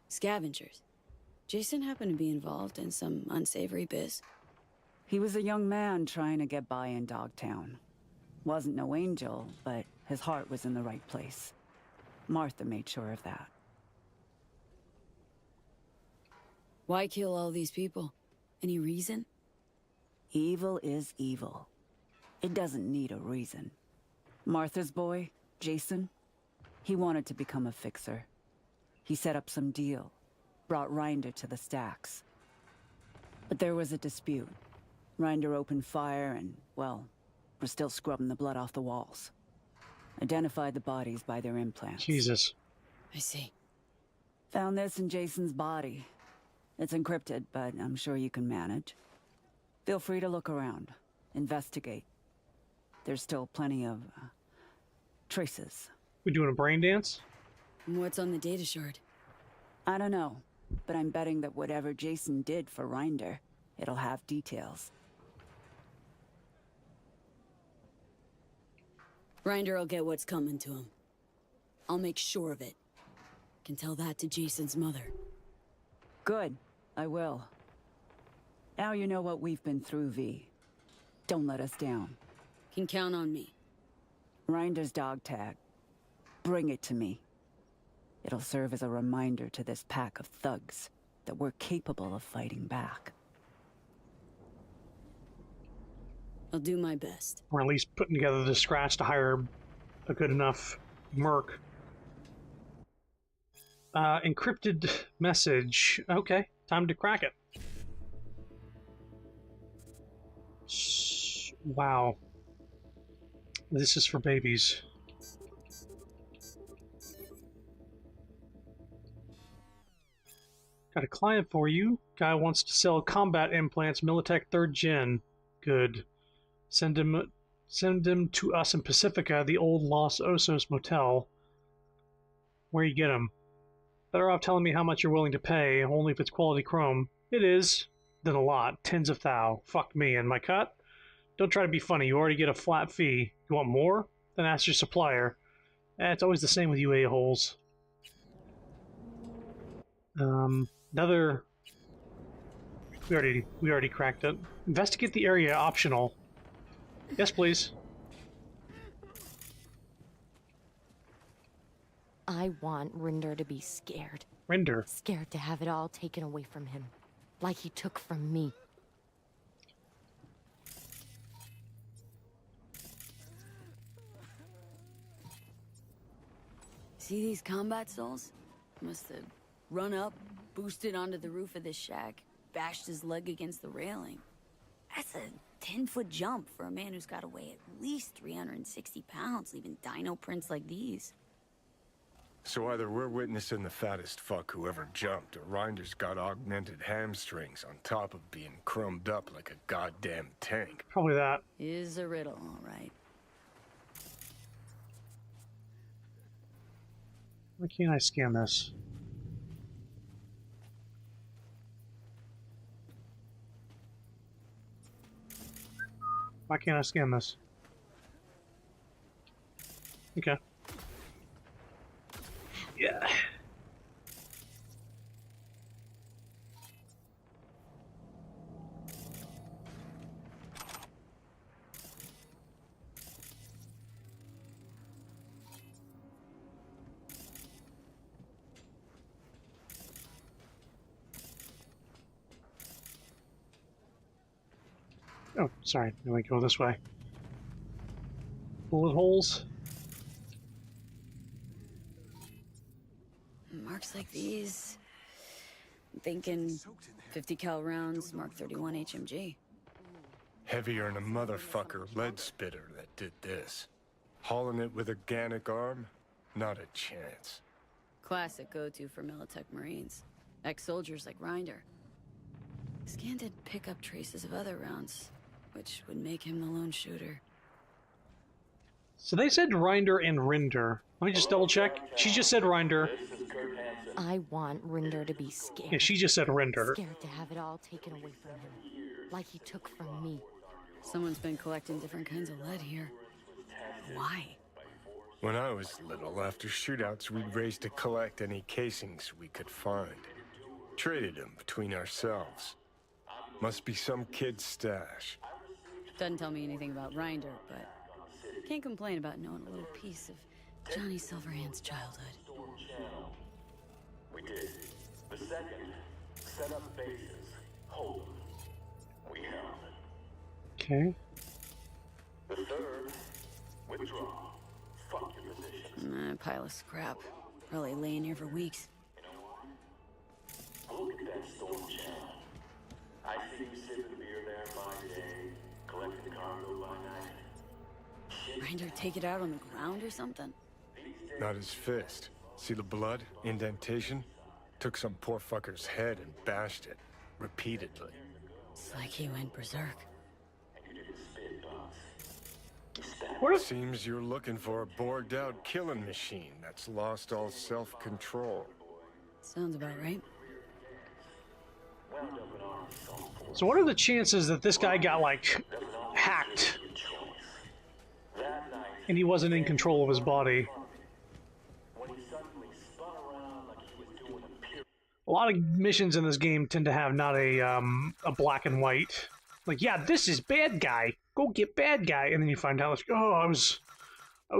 Scavengers. Jason happened to be involved in some unsavory biz. He was a young man trying to get by in Dogtown. Wasn't no angel, but his heart was in the right place. Martha made sure of that. Why kill all these people? Any reason? Evil is evil. It doesn't need a reason. Martha's boy, Jason, he wanted to become a fixer. He set up some deal, brought Rinder to the stacks. But there was a dispute. Rinder opened fire and, well, we're still scrubbing the blood off the walls. Identified the bodies by their implants. Jesus. I see. Found this in Jason's body. It's encrypted, but I'm sure you can manage. Feel free to look around. Investigate. There's still plenty of traces. We doing a brain dance? What's on the data shard? I don't know, but I'm betting that whatever Jason did for Rinder, it'll have details. Rinder will get what's coming to him. I'll make sure of it. Can tell that to Jason's mother. Good, I will. Now you know what we've been through, V. Don't let us down. Can count on me. Rinder's dog tag. Bring it to me. It'll serve as a reminder to this pack of thugs that we're capable of fighting back. I'll do my best. Or at least putting together the scratch to hire a good enough merc. Encrypted message. Okay, time to crack it. Wow. This is for babies. Got a client for you. Guy wants to sell combat implants, Militech 3rd Gen. Good. Send him to us in Pacifica, the old Los Osos motel. Where you get him? Better off telling me how much you're willing to pay, only if it's quality chrome. It is. Then a lot. Tens of thou. Fuck me. And my cut? Don't try to be funny. You already get a flat fee. You want more? Then ask your supplier. It's always the same with you a-holes. Another... We already cracked it. Investigate the area, optional. Yes, please. I want Rinder to be scared. Rinder? Scared to have it all taken away from him. Like he took from me. See these combat souls? Must have run up, boosted onto the roof of this shack, bashed his leg against the railing. That's a 10-foot jump for a man who's got to weigh at least 360 pounds, leaving dino prints like these. So either we're witnessing the fattest fuck who ever jumped, or Rinder's got augmented hamstrings on top of being crumbed up like a goddamn tank. Probably that. Is a riddle, all right. Why can't I scan this? Why can't I scan this? Okay. Yeah. Oh, sorry. Let me go this way. Bullet holes. Marks like these. I'm thinking 50 cal rounds, Mark 31 HMG. Heavier than a motherfucker lead spitter that did this. Hauling it with a Ganic arm? Not a chance. Classic go-to for Militech Marines. Ex-soldiers like Rinder. Scan did pick up traces of other rounds, which would make him the lone shooter. So they said Rinder and Rinder. Let me just double check. She just said Rinder. I want Rinder to be scared. Yeah, she just said Rinder. Scared to have it all taken away from him. Like he took from me. Someone's been collecting different kinds of lead here. Why? When I was little, after shootouts, we'd race to collect any casings we could find. Traded them between ourselves. Must be some kid's stash. Doesn't tell me anything about Rinder, but can't complain about knowing a little piece of Johnny Silverhand's childhood. We did. The second, set up bases. Hold them. We held. Okay. The third, withdraw. Fuck your position. Pile of scrap. Probably laying here for weeks. Look at that storm channel. I see you sipping beer there by day, collecting cargo by night. Rinder take it out on the ground or something? Not his fist. See the blood? Indentation? Took some poor fucker's head and bashed it. Repeatedly. It's like he went berserk. Seems you're looking for a bored-out killing machine that's lost all self-control. Sounds about right. So what are the chances that this guy got, like, hacked and he wasn't in control of his body? A lot of missions in this game tend to have not a black and white. Like, yeah, this is bad guy. Go get bad guy. And then you find out, like, oh, I was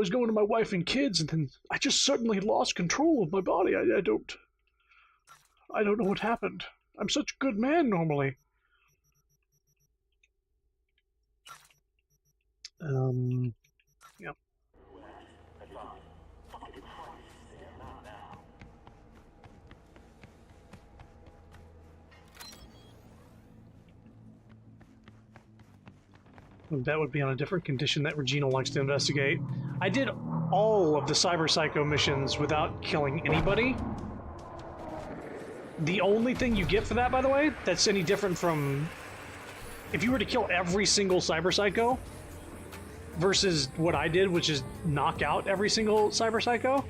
going to my wife and kids, and then I just suddenly lost control of my body. I don't know what happened. I'm such a good man normally. Yeah. That would be on a different condition that Regina likes to investigate. I did all of the Cyber Psycho missions without killing anybody. The only thing you get for that, by the way, that's any different from if you were to kill every single Cyber Psycho versus what I did, which is knock out every single Cyber Psycho,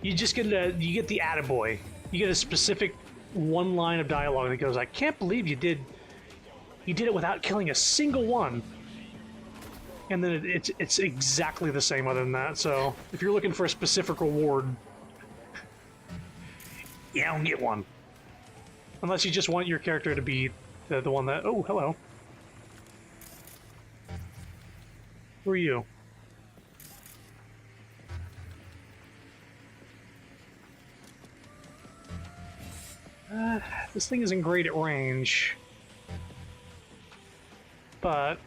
you just get you get the attaboy. You get a specific one line of dialogue that goes, "I can't believe you did it without killing a single one." And then it's exactly the same other than that. So if you're looking for a specific reward, you don't get one. Unless you just want your character to be the one that... Oh, hello. Who are you? This thing isn't great at range. But...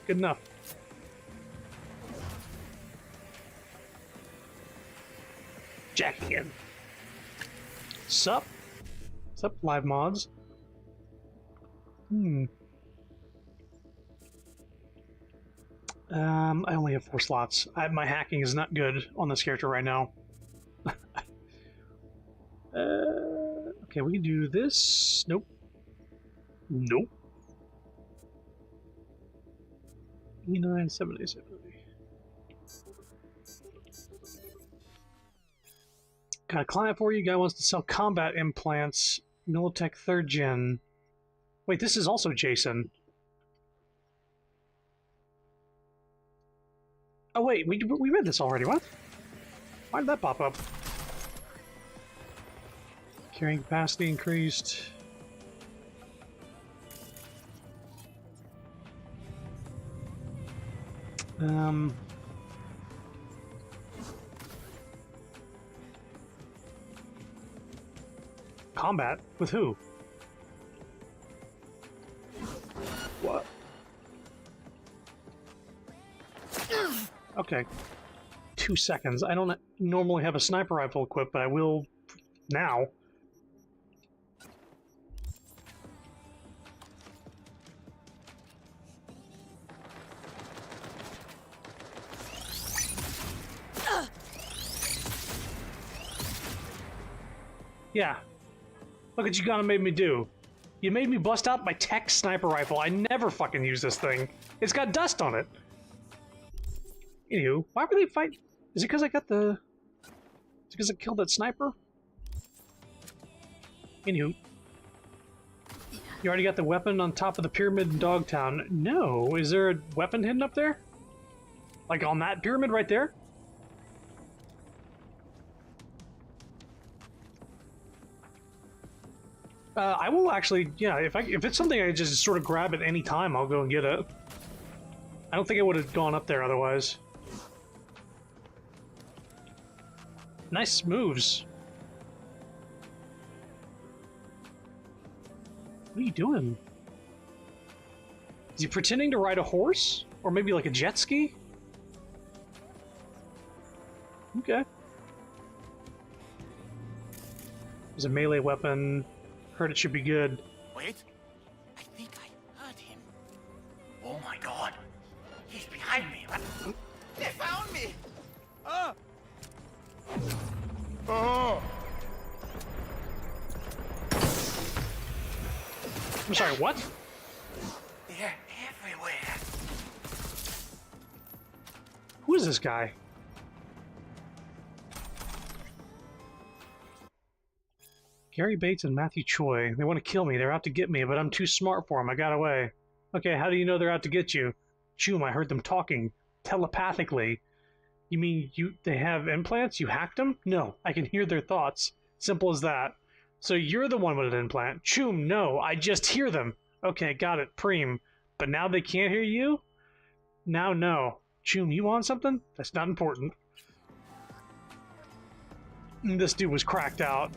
good enough. Jack again. Sup? Sup, live mods? I only have 4 slots. My hacking is not good on this character right now. Okay, we can do this. Nope. Nope. E9787. Got a client for you. Guy wants to sell combat implants. Militech 3rd gen. Wait, this is also Jason. Oh wait, we read this already. What? Why did that pop up? Carrying capacity increased. Combat? With who? What? Okay. 2 seconds. I don't normally have a sniper rifle equipped, but I will now. Yeah. Look what you gonna made me do. You made me bust out my tech sniper rifle. I never fucking use this thing. It's got dust on it. Anywho, why were they fighting? Is it because I got the... Is it because I killed that sniper? Anywho. You already got the weapon on top of the pyramid in Dogtown. No, is there a weapon hidden up there? Like on that pyramid right there? I will actually, yeah, if it's something I just sort of grab at any time, I'll go and get it. I don't think I would have gone up there otherwise. Nice moves. What are you doing? Is he pretending to ride a horse? Or maybe like a jet ski? Okay. There's a melee weapon. Heard it should be good. Wait. I think I heard him. Oh my god. He's behind me. They found me! Oh! Oh! I'm sorry, what? They're everywhere. Who is this guy? Gary Bates and Matthew Choi. They want to kill me. They're out to get me, but I'm too smart for them. I got away. Okay, how do you know they're out to get you? Choom, I heard them talking. Telepathically. You mean they have implants? You hacked them? No, I can hear their thoughts. Simple as that. So you're the one with an implant. Choom, no, I just hear them. Okay, got it, Preem. But now they can't hear you? Now, no. Choom, you want something? That's not important. This dude was cracked out.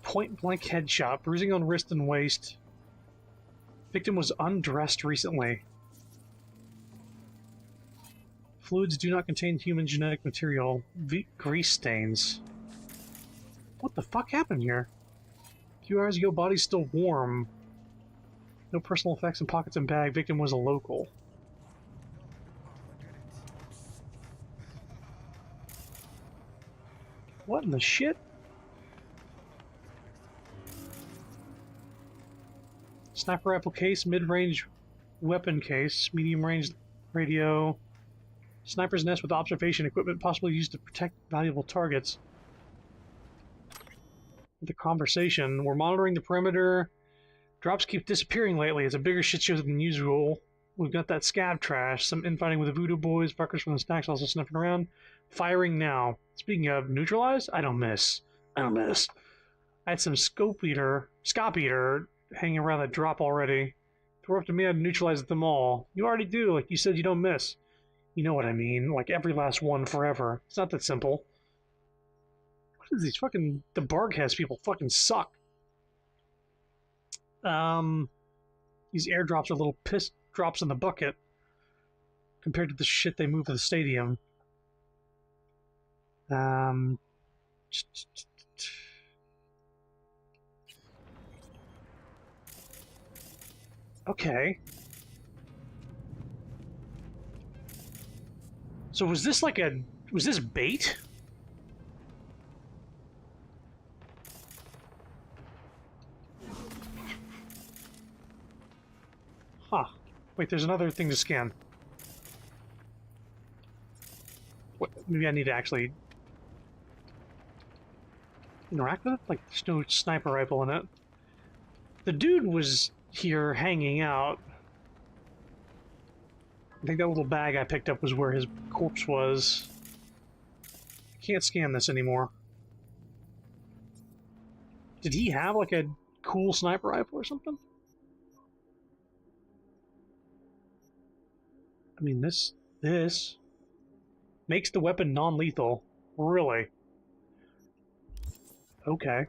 Point-blank headshot, bruising on wrist and waist. Victim was undressed recently. Fluids do not contain human genetic material. Grease stains. What the fuck happened here? A few hours ago, body's still warm. No personal effects in pockets and bag. Victim was a local. What in the shit? Sniper rifle case, mid-range weapon case, medium-range radio, sniper's nest with observation equipment possibly used to protect valuable targets. The conversation. We're monitoring the perimeter. Drops keep disappearing lately. It's a bigger shit show than usual. We've got that scab trash, some infighting with the voodoo boys, fuckers from the stacks also sniffing around. Firing now. Speaking of, neutralized? I don't miss. I don't miss. I had some scop eater hanging around that drop already. If it were up to me, I'd neutralize them all. You already do, like you said you don't miss. You know what I mean, like every last one forever. It's not that simple. What is these fucking... The Barghest people fucking suck. These airdrops are little piss drops in the bucket compared to the shit they move to the stadium. Um... Okay. So was this like a... was this bait? Huh. Wait, there's another thing to scan. What, maybe I need to actually... interact with it? Like, there's no sniper rifle in it. The dude was here hanging out. I think that little bag I picked up was where his corpse was. Can't scan this anymore. Did he have like a cool sniper rifle or something? I mean, this makes the weapon non-lethal. Really? Okay.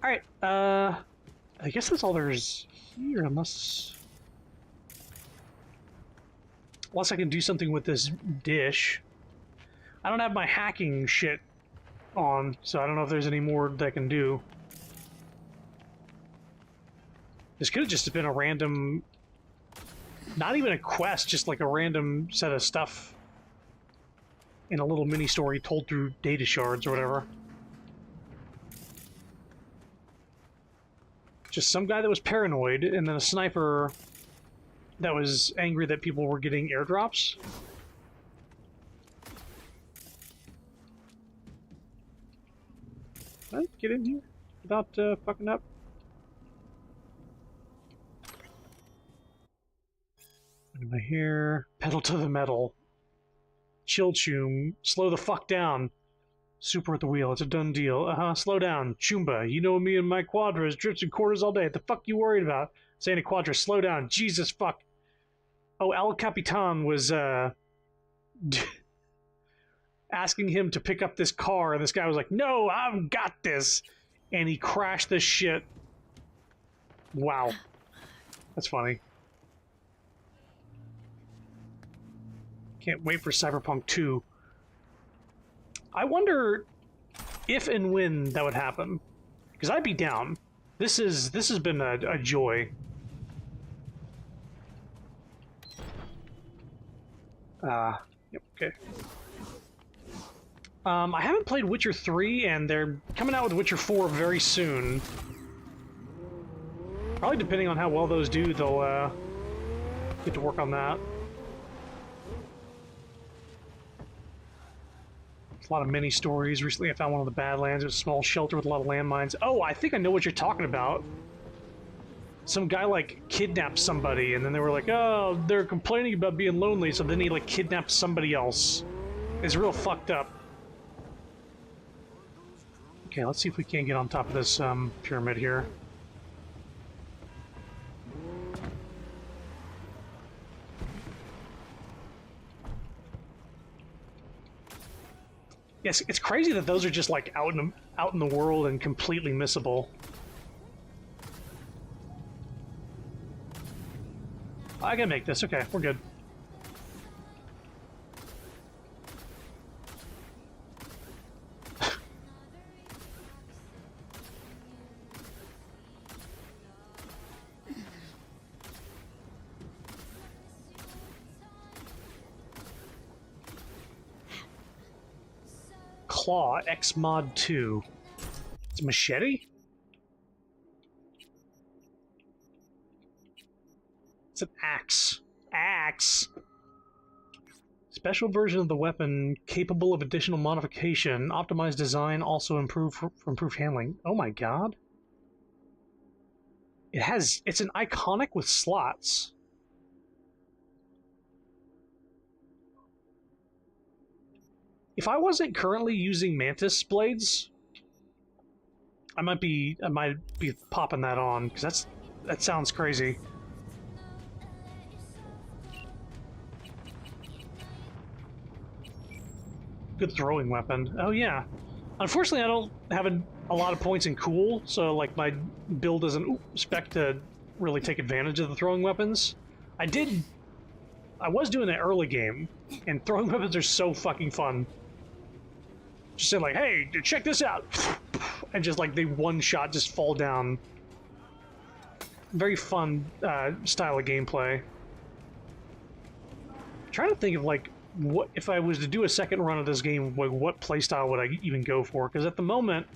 Alright, I guess that's all there's here, unless I can do something with this dish. I don't have my hacking shit on, so I don't know if there's any more that I can do. This could have just been a random... not even a quest, just like a random set of stuff in a little mini-story told through data shards or whatever. Just some guy that was paranoid, and then a sniper that was angry that people were getting airdrops. Can I get in here without fucking up? What am I here? Pedal to the metal. Chill Choom. Slow the fuck down. Super at the wheel. It's a done deal. Slow down. Choomba. You know me and my quadras. Drips and quarters all day. What the fuck you worried about? Saying a quadra. Slow down. Jesus fuck. Oh, El Capitan was, asking him to pick up this car, and this guy was like, no, I've got this. And he crashed this shit. Wow. That's funny. Can't wait for Cyberpunk 2. I wonder if and when that would happen. Because I'd be down. This has been a joy. Yep, okay. I haven't played Witcher 3, and they're coming out with Witcher 4 very soon. Probably depending on how well those do, they'll get to work on that. A lot of mini stories. Recently I found one of the Badlands. It was a small shelter with a lot of landmines. Oh, I think I know what you're talking about. Some guy, like, kidnapped somebody, and then they were like, oh, they're complaining about being lonely, so then he, like, kidnapped somebody else. It's real fucked up. Okay, let's see if we can't get on top of this, pyramid here. Yes, it's crazy that those are just like out in the world and completely missable. I can make this. Okay, we're good. Claw X Mod 2. It's a machete? It's an axe. Axe! Special version of the weapon capable of additional modification. Optimized design, also improved for improved handling. Oh my god. It's an iconic with slots. If I wasn't currently using mantis blades, I might be popping that on, because that sounds crazy. Good throwing weapon. Oh yeah. Unfortunately, I don't have a lot of points in cool, so like my build doesn't spec to really take advantage of the throwing weapons. I did I was doing that early game, and throwing weapons are so fucking fun. Just say like, hey, check this out, and just like they one shot just fall down. Very fun style of gameplay. Trying to think of like what if I was to do a second run of this game, like what playstyle would I even go for? Because at the moment,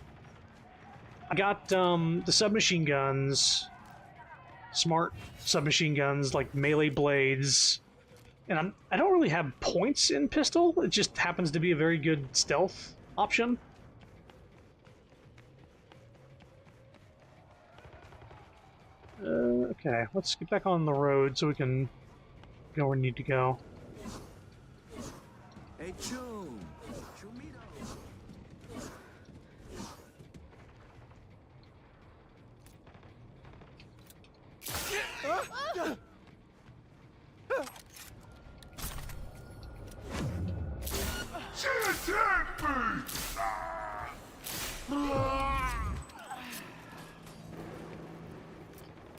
I got the submachine guns, smart submachine guns like melee blades, and I don't really have points in pistol. It just happens to be a very good stealth option. Okay, let's get back on the road so we can go where we need to go. Hey, Chum. Chumito.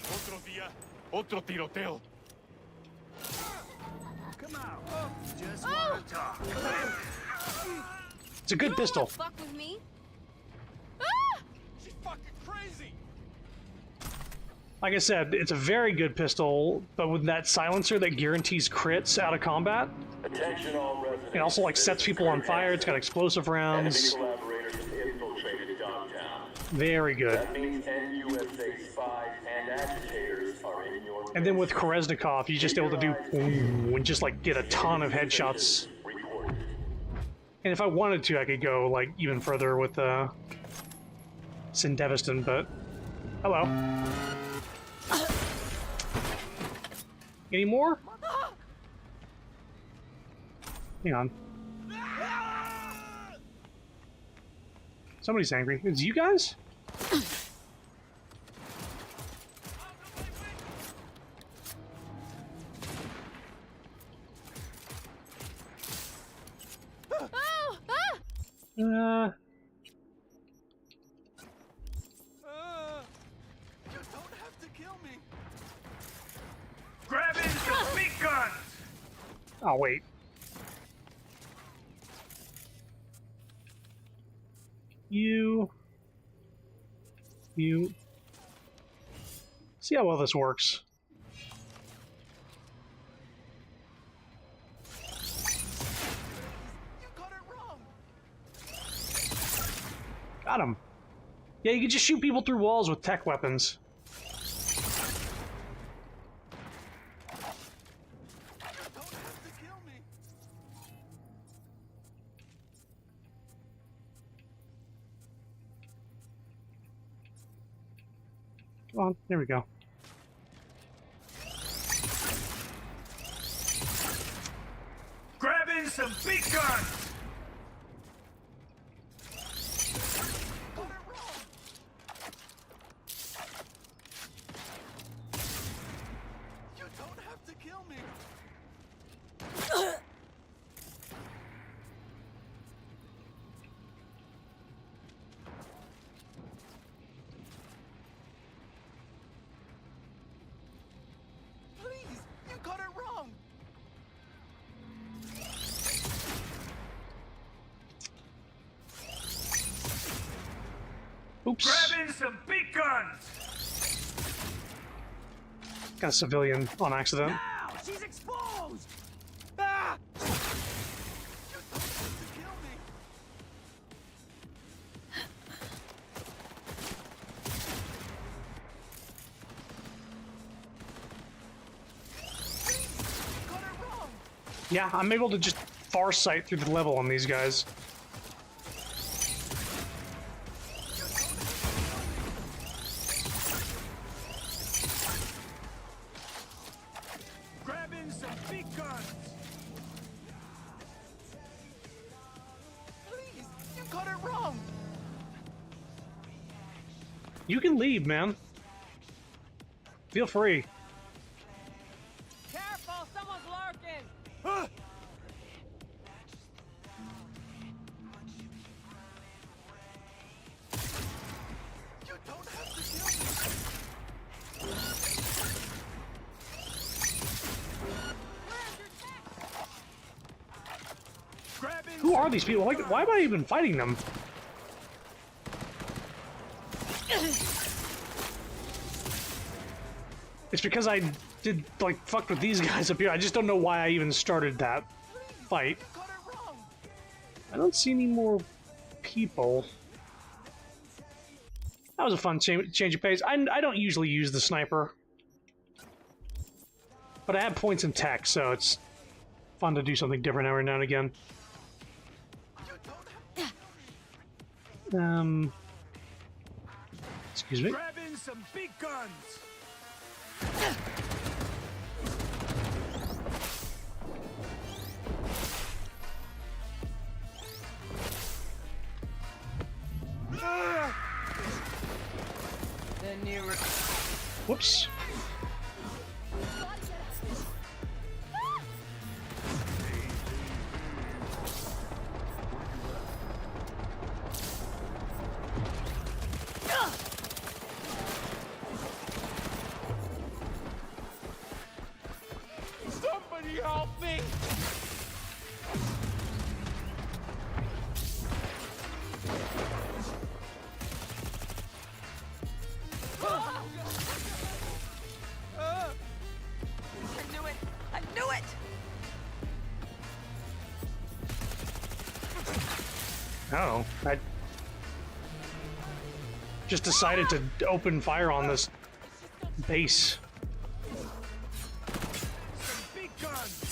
Otro día, otro tiroteo. Come out. Just wanna talk. It's a good pistol. Fuck with me. She's fucking crazy. Like I said, it's a very good pistol, but with that silencer that guarantees crits out of combat. Attention all residents. It also like sets people on fire. It's got explosive rounds. Enemy collaborators have infiltrated Dogtown. Very good. That means NUSA spies and agitators are in your And then with Koreznikov, you're just able to do boom and just like get a ton of headshots. And if I wanted to, I could go like even further with Sindevistan, but hello. Any more? Hang on. Somebody's angry. It's you guys? You don't have to kill me. Grab in some big guns! Oh, wait. You. See how well this works. You got it wrong. Got him. Yeah, you can just shoot people through walls with tech weapons. Come on, there we go. Grab in some big guns! You don't have to kill me. Please, you got it wrong. Oops. Grab in some big guns! Got a civilian on accident. Now! She's exposed! Ah! Yeah, I'm able to just far sight through the level on these guys. Grab in some big guns! Please, you got it wrong. You can leave, man. Feel free. Careful, someone's lurking. Ah! You don't have to kill me. Where's your are these people? Like, why am I even fighting them? It's because I did, like, fucked with these guys up here. I just don't know why I even started that fight. I don't see any more people. That was a fun change of pace. I don't usually use the sniper. But I have points in tech, so it's fun to do something different every now and again. Excuse me. Grab in some big guns. Whoops. Somebody help me! I knew it! Oh, I just decided to open fire on this base. Big guns!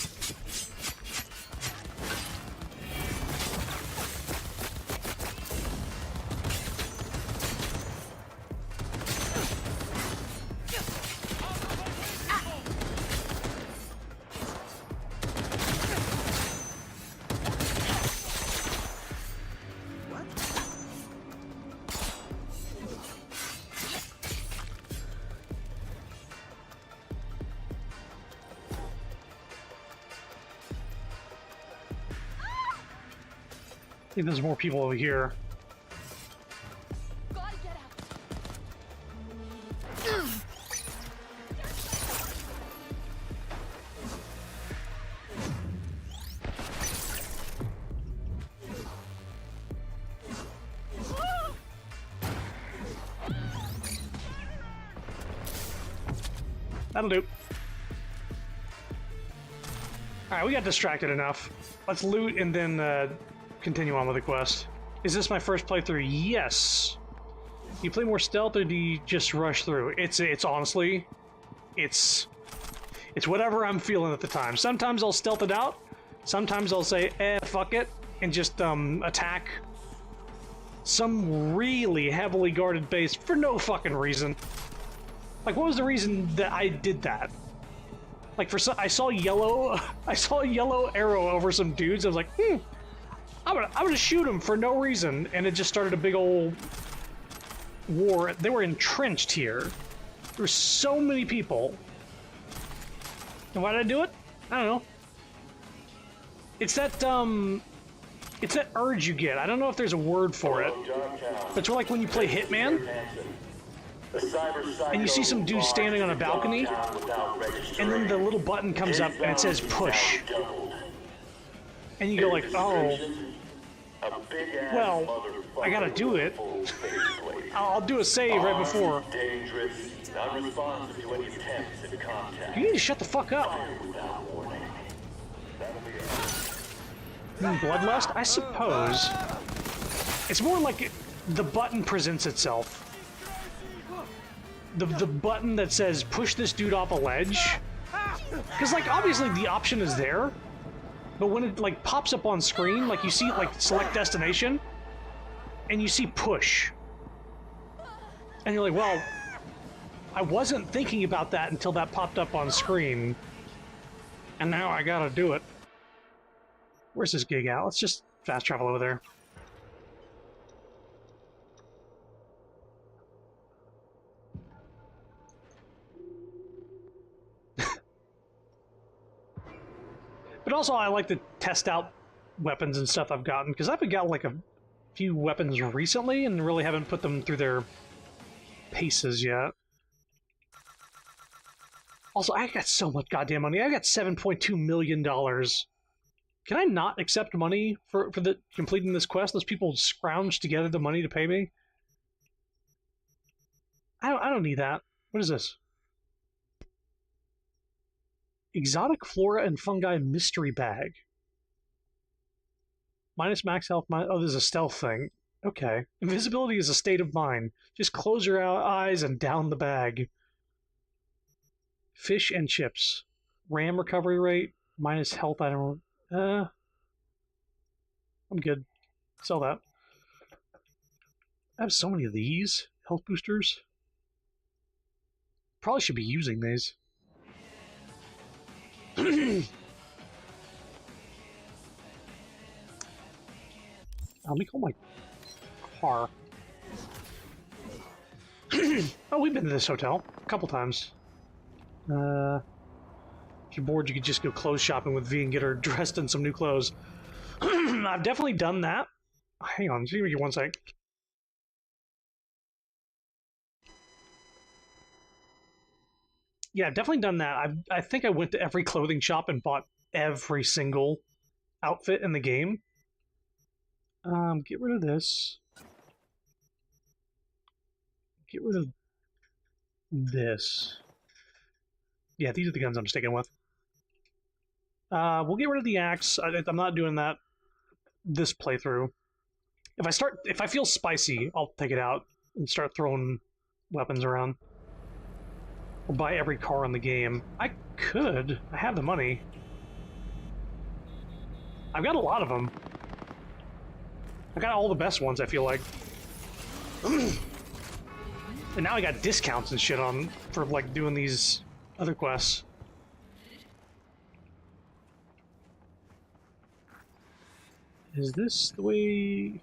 I think there's more people over here. Gotta get out. That'll do. Alright, we got distracted enough. Let's loot and then continue on with the quest. Is this my first playthrough? Yes. Do you play more stealth or do you just rush through? It's honestly, it's whatever I'm feeling at the time. Sometimes I'll stealth it out. Sometimes I'll say, fuck it, and just attack some really heavily guarded base for no fucking reason. Like, what was the reason that I did that? Like, I saw yellow, I saw a yellow arrow over some dudes. I was like, I'm gonna shoot him for no reason, and it just started a big old war. They were entrenched here. There were so many people. And why did I do it? I don't know. It's that urge you get. I don't know if there's a word for it. It's like when you play Hitman, and you see some dude standing on a balcony, and then the little button comes up and it says push. And you go like, oh, well, I gotta do it. I'll do a save right before. You need to shut the fuck up. Bloodlust? I suppose. It's more like the button presents itself. The button that says push this dude off a ledge. Because, like, obviously the option is there. But when it, like, pops up on screen, like, you see, like, select destination, and you see push. And you're like, well, I wasn't thinking about that until that popped up on screen. And now I gotta do it. Where's this gig at? Let's just fast travel over there. But also, I like to test out weapons and stuff I've gotten, because I've got like a few weapons recently and really haven't put them through their paces yet. Also, I got so much goddamn money. I got $7.2 million. Can I not accept money for the completing this quest? Those people scrounged together the money to pay me. I don't need that. What is this? Exotic flora and fungi mystery bag. Minus max health. Oh, there's a stealth thing. Okay. Invisibility is a state of mind. Just close your eyes and down the bag. Fish and chips. RAM recovery rate. Minus health item. I'm good. Sell that. I have so many of these health boosters. Probably should be using these. Let me call my car. Oh, we've been to this hotel a couple times. If you're bored, you could just go clothes shopping with V and get her dressed in some new clothes. I've definitely done that. Hang on, just give me one sec. Yeah, I've definitely done that. I think I went to every clothing shop and bought every single outfit in the game. Get rid of this. Get rid of this. Yeah, these are the guns I'm sticking with. We'll get rid of the axe. I'm not doing that this playthrough. If I feel spicy, I'll take it out and start throwing weapons around. Or buy every car in the game. I could. I have the money. I've got a lot of them. I got all the best ones, I feel like. And now I got discounts and shit on for like doing these other quests. Is this the way?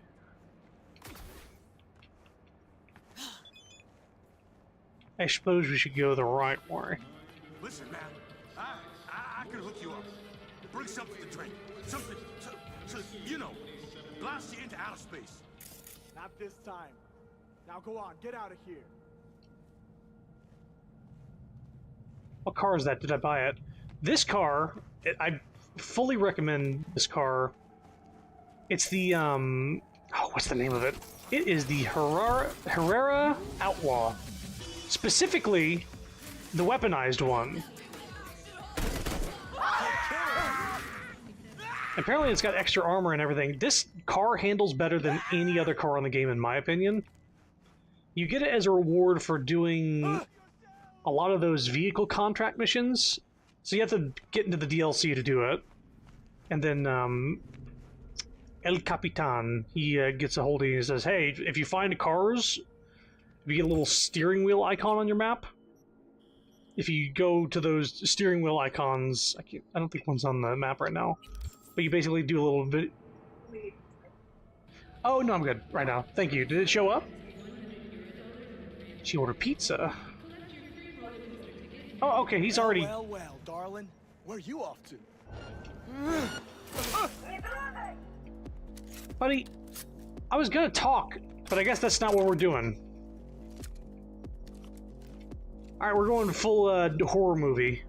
I suppose we should go the right way. Listen, man, I can hook you up. Bring something to drink. Something, so you know, blast you into outer space. Not this time. Now go on, get out of here. What car is that? Did I buy it? This car, I fully recommend this car. It's the, oh, what's the name of it? It is the Herrera Outlaw. Specifically, the weaponized one. Apparently it's got extra armor and everything. This car handles better than any other car in the game, in my opinion. You get it as a reward for doing a lot of those vehicle contract missions. So you have to get into the DLC to do it. And then, El Capitan, he gets a hold of you and says, hey, if you find cars, if you get a little steering wheel icon on your map, if you go to those steering wheel icons, I don't think one's on the map right now, but you basically do a little bit. Oh, no, I'm good right now. Thank you. Did it show up? She ordered pizza. Oh, okay, he's already... Well, darling. Where are you off to? Buddy, I was gonna talk, but I guess that's not what we're doing. Alright, we're going full horror movie.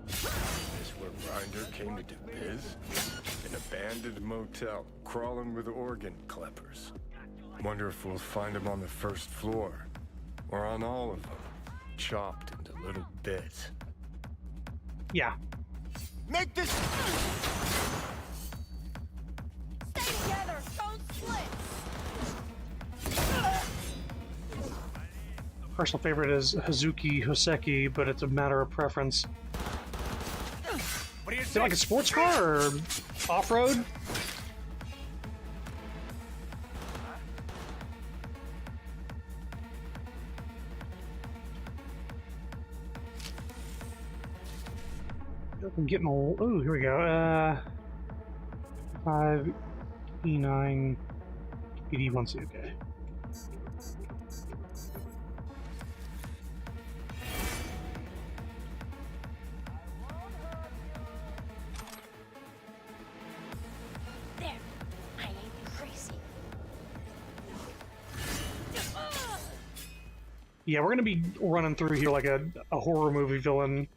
Is where Grinder came to do biz? An abandoned motel, crawling with organ clippers. Wonder if we'll find him on the first floor, or on all of them, chopped into little bits. Yeah. Make this... Stay together, don't split. Personal favorite is Hazuki Hoseki, but it's a matter of preference. Is it like a sports car or off-road? I'm getting old. Oh, here we go. 5 E9 PD1C. Okay. There, I ain't crazy. Yeah, we're gonna be running through here like a horror movie villain.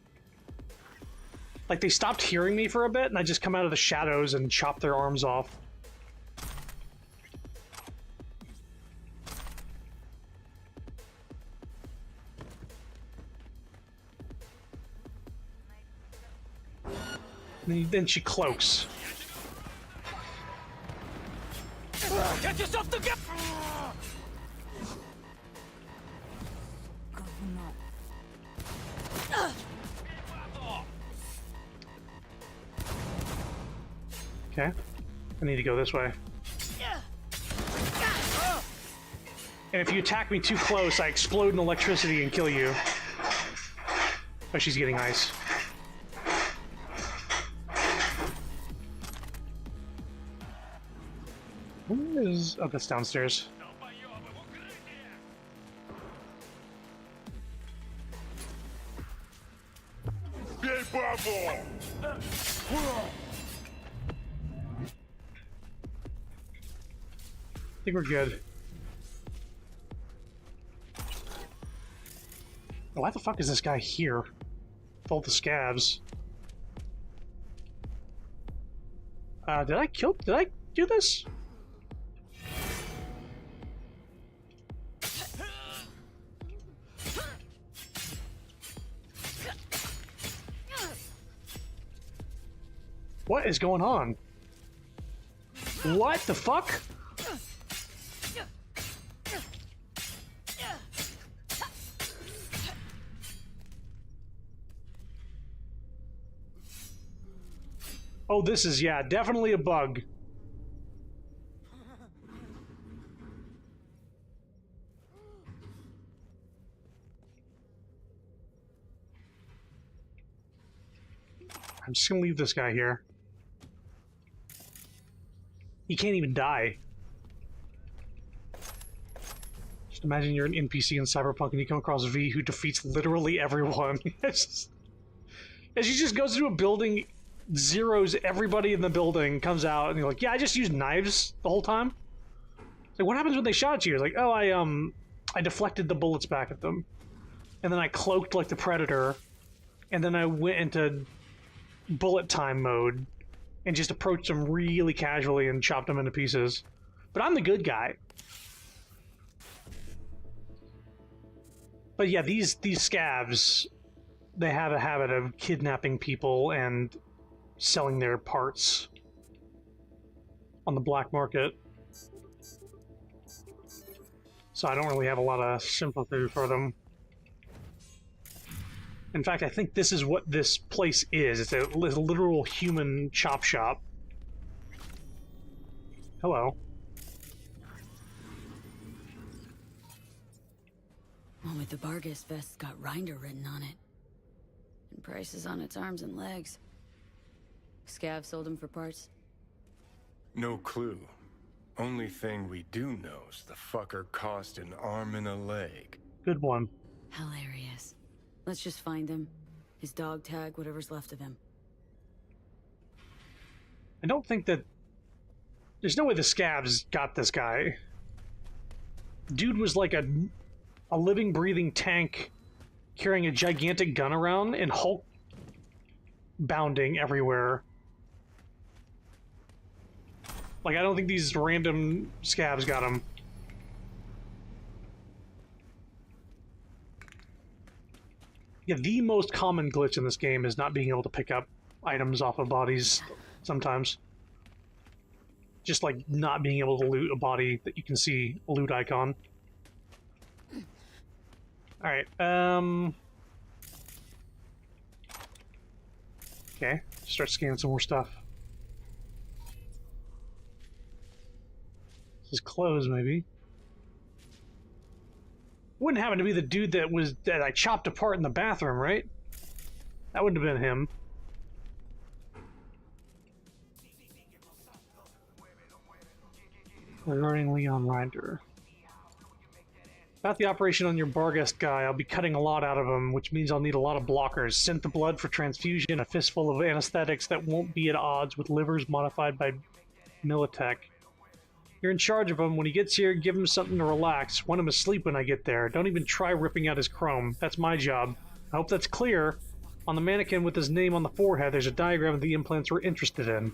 Like, they stopped hearing me for a bit, and I just come out of the shadows and chop their arms off. And then she cloaks. Get yourself together! Okay. I need to go this way. And if you attack me too close, I explode in electricity and kill you. Oh, she's getting ice. Where is... Oh, that's downstairs. I think we're good. Why the fuck is this guy here? With all the scabs. Did I do this? What is going on? What the fuck? Oh, this is, yeah, definitely a bug. I'm just gonna leave this guy here. He can't even die. Just imagine you're an NPC in Cyberpunk and you come across V who defeats literally everyone. As he just goes through a building, zeroes everybody in the building, comes out, and you're like, yeah, I just used knives the whole time. Like, what happens when they shot at you? It's like, oh, I deflected the bullets back at them. And then I cloaked like the Predator. And then I went into bullet time mode and just approached them really casually and chopped them into pieces. But I'm the good guy. But yeah, these scabs, they have a habit of kidnapping people and selling their parts on the black market. So I don't really have a lot of sympathy for them. In fact, I think this is what this place is. It's a literal human chop shop. Hello. One with the Vargas vest's got Rinder written on it. And prices on its arms and legs. Scav sold them for parts? No clue. Only thing we do know is the fucker cost an arm and a leg. Good one. Hilarious. Let's just find him. His dog tag, whatever's left of him. I don't think that... There's no way the scabs got this guy. Dude was like a living, breathing tank carrying a gigantic gun around and Hulk bounding everywhere. Like, I don't think these random scabs got him. Yeah, the most common glitch in this game is not being able to pick up items off of bodies sometimes. Just like not being able to loot a body that you can see a loot icon. Alright, okay, start scanning some more stuff. This is clothes, maybe. Wouldn't happen to be the dude that I chopped apart in the bathroom, right? That wouldn't have been him. Regarding Leon Rinder. About the operation on your Barghest guy, I'll be cutting a lot out of him, which means I'll need a lot of blockers. Sent the blood for transfusion, a fistful of anesthetics that won't be at odds with livers modified by Militech. You're in charge of him. When he gets here, give him something to relax. Want him asleep when I get there. Don't even try ripping out his chrome. That's my job. I hope that's clear. On the mannequin with his name on the forehead, there's a diagram of the implants we're interested in.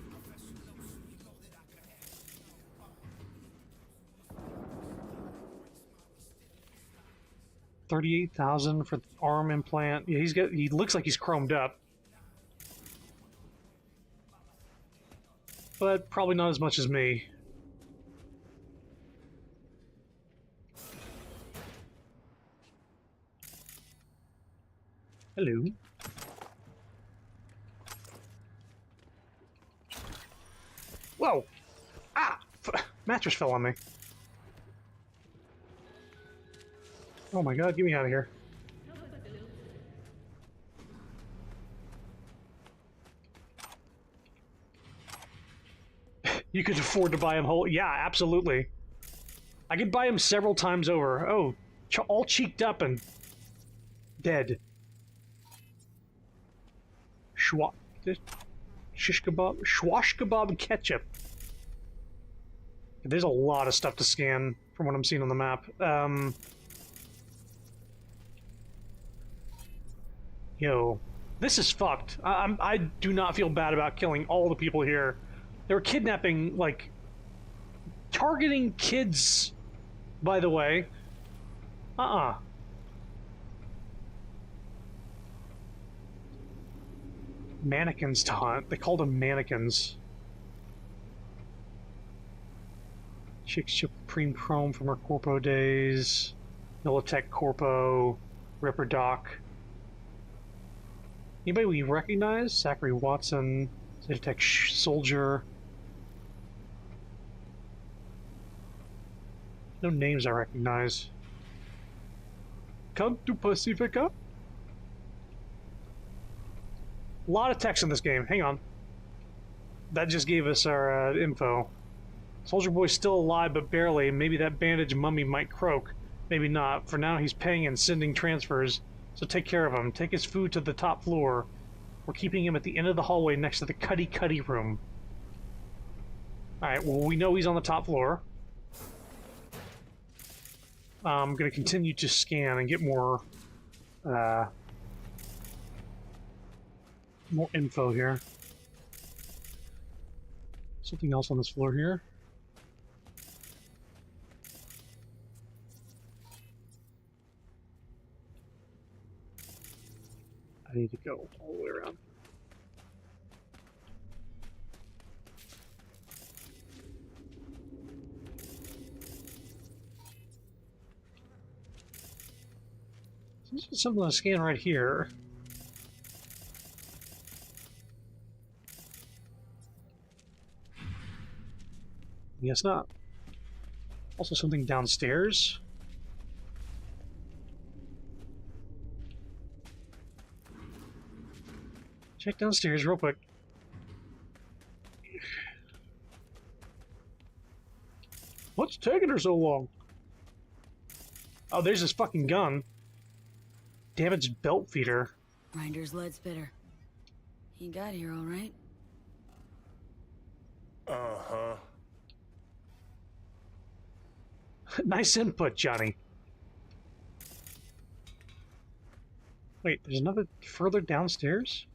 $38,000 for the arm implant. Yeah, he looks like he's chromed up. But probably not as much as me. Hello. Whoa! Ah! Mattress fell on me. Oh my god, get me out of here. You could afford to buy him whole. Yeah, absolutely. I could buy him several times over. Oh, all cheeked up and dead. Shish kebab, schwash kebab ketchup. There's a lot of stuff to scan from what I'm seeing on the map. Yo, this is fucked. I do not feel bad about killing all the people here. They were kidnapping, like, targeting kids, by the way. Mannequins to hunt. They called them mannequins. Chick Supreme Chrome from her Corpo days. Militech Corpo. Ripper Doc. Anybody we recognize? Zachary Watson. Tech Soldier. No names I recognize. Come to Pacifica? A lot of text in this game. Hang on. That just gave us our info. Soldier Boy's still alive, but barely. Maybe that bandage mummy might croak. Maybe not. For now, he's paying and sending transfers. So take care of him. Take his food to the top floor. We're keeping him at the end of the hallway next to the Cuddy room. Alright, well, we know he's on the top floor. I'm going to continue to scan and get more info here. Something else on this floor here. I need to go all the way around. This is something to scan right here. Guess not. Also something downstairs. Check downstairs real quick. What's taking her so long? Oh, there's this fucking gun. Damaged belt feeder. Grinder's lead spitter. He got here all right. Uh-huh. Nice input, Johnny. Wait, there's another further downstairs?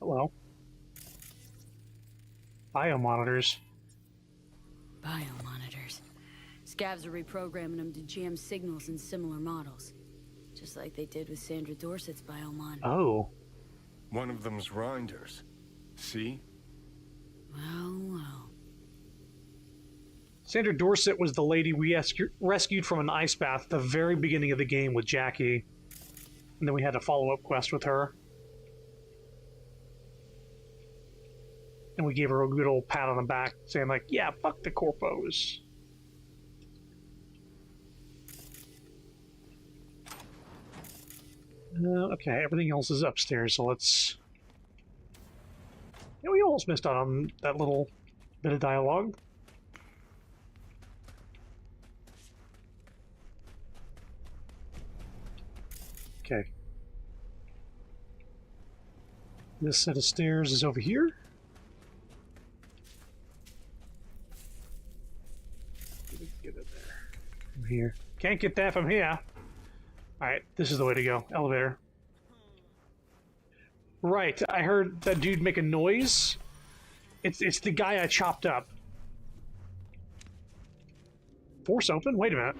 Hello. Biomonitors. Biomonitors. Scavs are reprogramming them to jam signals in similar models. Just like they did with Sandra Dorsett's biomon. Oh. One of them's Reinders. See? Well. Sandra Dorsett was the lady we rescued from an ice bath at the very beginning of the game with Jackie. And then we had a follow-up quest with her. And we gave her a good old pat on the back, saying like, yeah, fuck the corpos. Okay, everything else is upstairs, so let's... Yeah, we almost missed out on that little bit of dialogue. Okay. This set of stairs is over here. Get it there. here. Can't get that from here. Alright, this is the way to go. Elevator. Right, I heard that dude make a noise. It's the guy I chopped up. Force open? Wait a minute.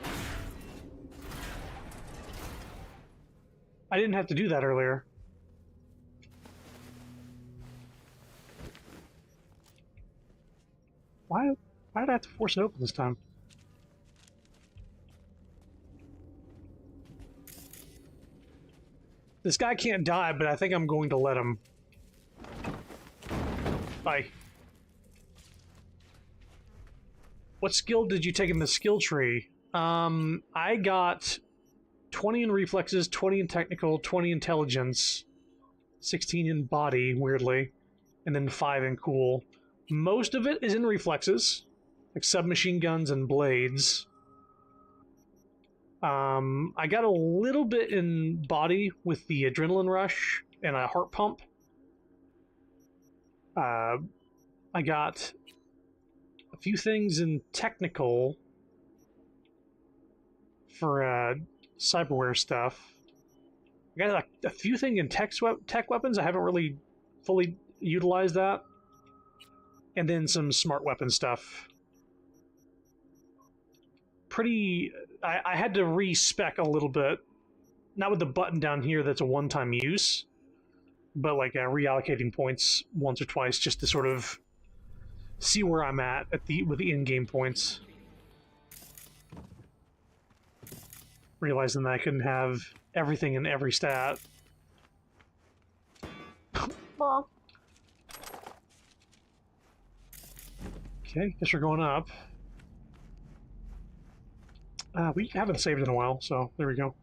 I didn't have to do that earlier. Why did I have to force it open this time? This guy can't die, but I think I'm going to let him. Bye. What skill did you take in the skill tree? I got 20 in reflexes, 20 in technical, 20 intelligence, 16 in body, weirdly, and then 5 in cool. Most of it is in reflexes, like submachine guns and blades. I got a little bit in body with the adrenaline rush and a heart pump. I got a few things in technical for cyberware stuff. I got a few things in tech weapons. I haven't really fully utilized that. And then some smart weapon stuff. I had to respec a little bit. Not with the button down here that's a one-time use, but like reallocating points once or twice just to sort of see where I'm at with the in-game points. Realizing that I couldn't have everything in every stat. Okay, guess we're going up. We haven't saved in a while, so there we go.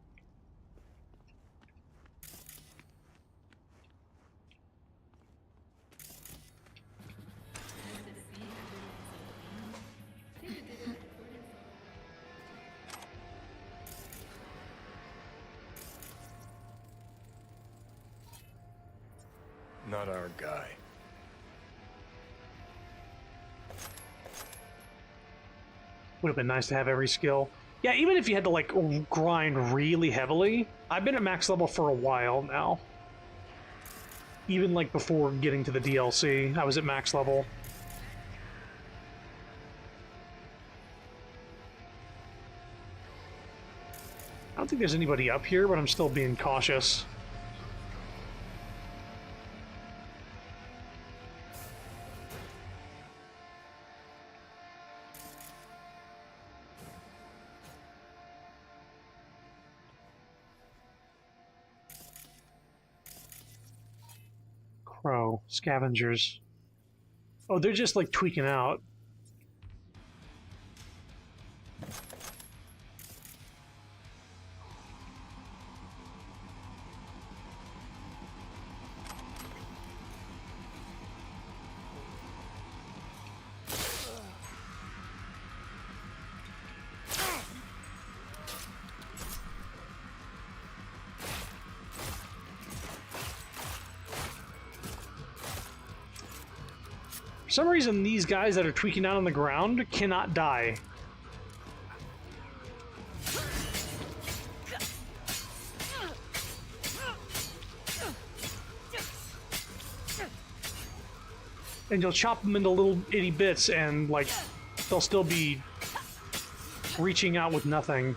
Not our guy. Would have been nice to have every skill. Yeah, even if you had to, like, grind really heavily. I've been at max level for a while now. Even, like, before getting to the DLC, I was at max level. I don't think there's anybody up here, but I'm still being cautious. Crow. Scavengers. Oh, they're just, like, tweaking out. For some reason, these guys that are tweaking out on the ground cannot die. And you'll chop them into little itty bits and, like, they'll still be reaching out with nothing.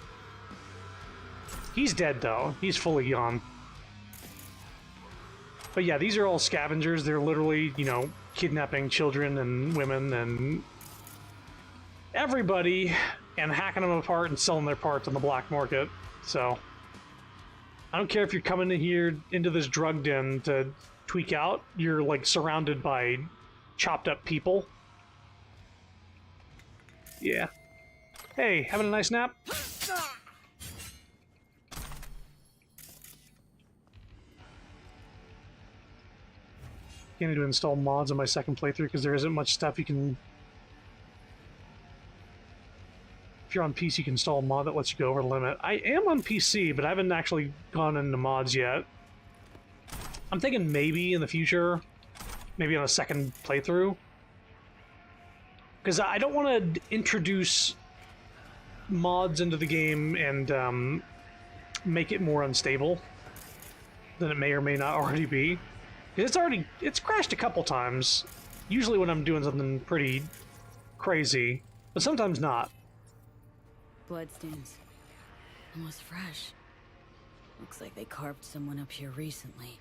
He's dead, though. He's fully gone. But yeah, these are all scavengers. They're literally, you know, kidnapping children and women and everybody and hacking them apart and selling their parts on the black market. So I don't care if you're coming in here into this drug den to tweak out. You're, like, surrounded by chopped up people. Yeah. Hey, having a nice nap? I need to install mods on my second playthrough because there isn't much stuff you can... If you're on PC, you can install a mod that lets you go over the limit. I am on PC, but I haven't actually gone into mods yet. I'm thinking maybe in the future, maybe on a second playthrough. Because I don't want to introduce mods into the game and make it more unstable than it may or may not already be. It's crashed a couple times, usually when I'm doing something pretty crazy, but sometimes not. Bloodstains. Almost fresh. Looks like they carved someone up here recently.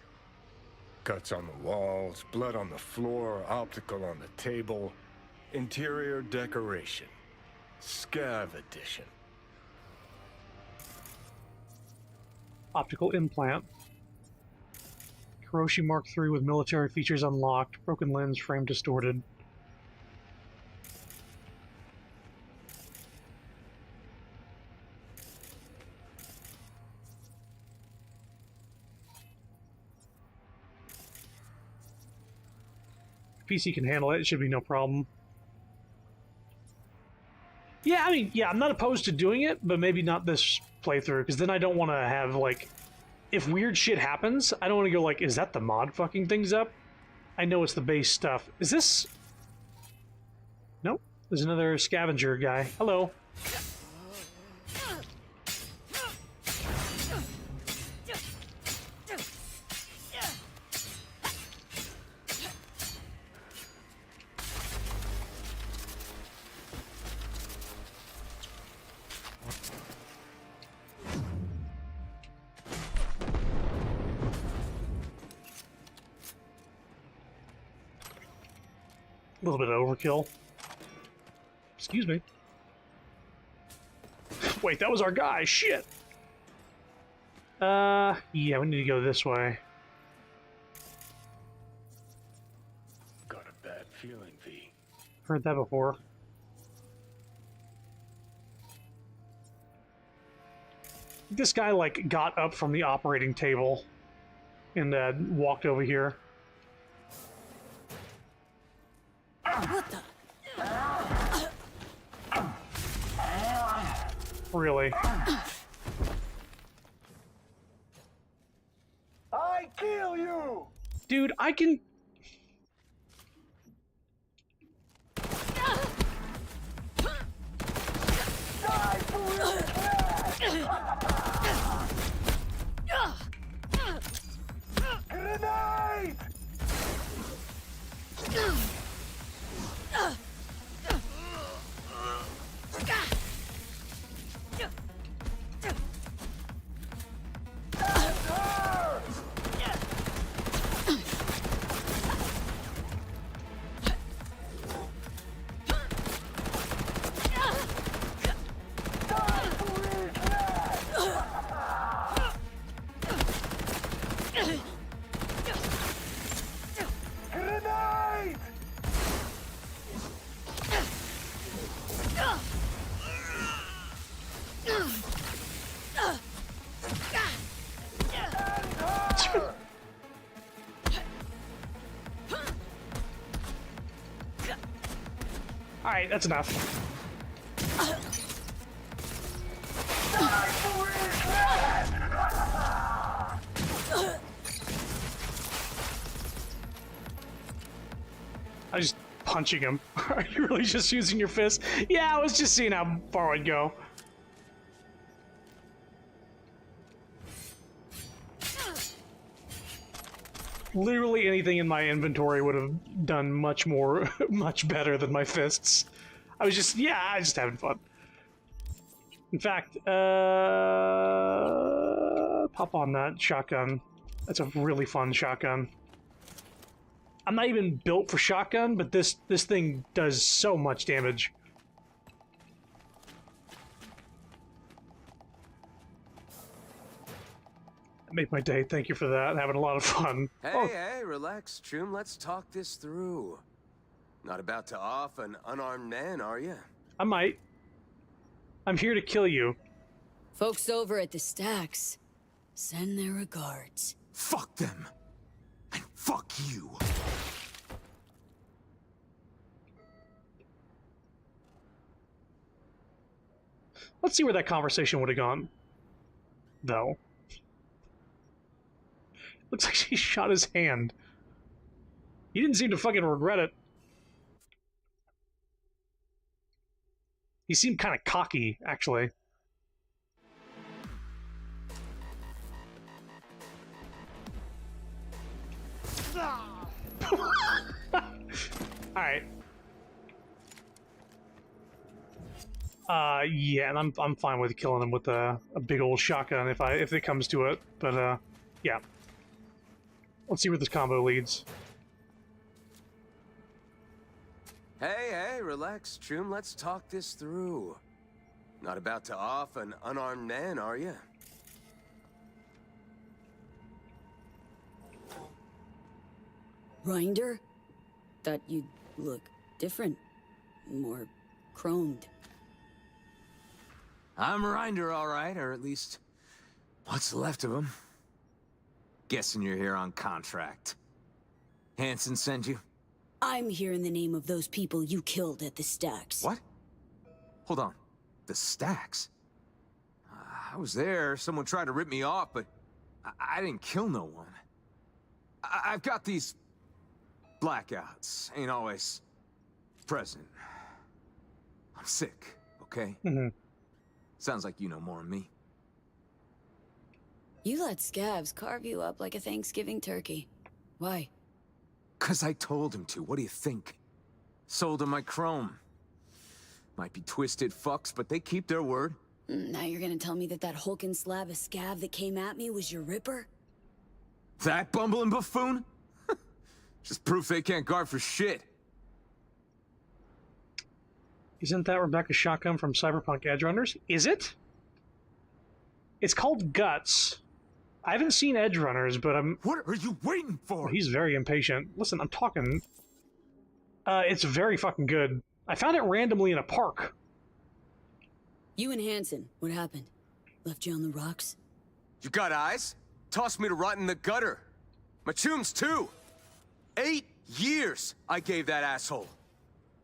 Cuts on the walls, blood on the floor, optical on the table. Interior decoration. Scav edition. Optical implant. Hiroshi Mark III with military features unlocked. Broken lens, frame distorted. PC can handle it, it should be no problem. Yeah, I mean, yeah, I'm not opposed to doing it, but maybe not this playthrough, because then I don't want to have, like, if weird shit happens, I don't want to go like, is that the mod fucking things up? I know it's the base stuff. Is this... Nope, there's another scavenger guy. Hello. A little bit of overkill. Excuse me. Wait, that was our guy. Shit. Yeah, we need to go this way. Got a bad feeling, V. Heard that before. This guy, like, got up from the operating table and walked over here. What the? Really? I kill you! Dude, I can... Grenade! Alright, that's enough. I was just punching him. Are you really just using your fist? Yeah, I was just seeing how far I'd go. Literally anything in my inventory would have done much more, much better than my fists. I was just, yeah, I was just having fun. In fact, pop on that shotgun. That's a really fun shotgun. I'm not even built for shotgun, but this thing does so much damage. Make my day. Thank you for that. Having a lot of fun. Hey, relax, Chum. Let's talk this through. Not about to off an unarmed man, are you? I might. I'm here to kill you. Folks over at the stacks send their regards. Fuck them. And fuck you. Let's see where that conversation would have gone, though. Looks like she shot his hand. He didn't seem to fucking regret it. He seemed kind of cocky, actually. Alright. Yeah, and I'm fine with killing him with a big old shotgun if it comes to it. But yeah. Let's see where this combo leads. Hey, relax, Troom. Let's talk this through. Not about to off an unarmed man, are you? Rinder? Thought you'd look different. More chromed. I'm Rinder, all right, or at least what's left of him. Guessing you're here on contract. Hanson sent you? I'm here in the name of those people you killed at the stacks. What? Hold on. The stacks? I was there. Someone tried to rip me off, but I didn't kill no one. I've got these blackouts. Ain't always present. I'm sick, okay? Sounds like you know more than me. You let scabs carve you up like a Thanksgiving turkey. Why? 'Cause I told him to. What do you think? Sold him my chrome. Might be twisted fucks, but they keep their word. Now you're gonna tell me that hulking slab of scab that came at me was your ripper? That bumbling buffoon? Just proof they can't guard for shit. Isn't that Rebecca's shotgun from Cyberpunk Edge Runners? Is it? It's called Guts. I haven't seen Edge Runners, but I'm... What are you waiting for? He's very impatient. Listen, I'm talking... it's very fucking good. I found it randomly in a park. You and Hanson, what happened? Left you on the rocks? You got eyes? Tossed me to rot in the gutter. My chooms, too. 8 years I gave that asshole.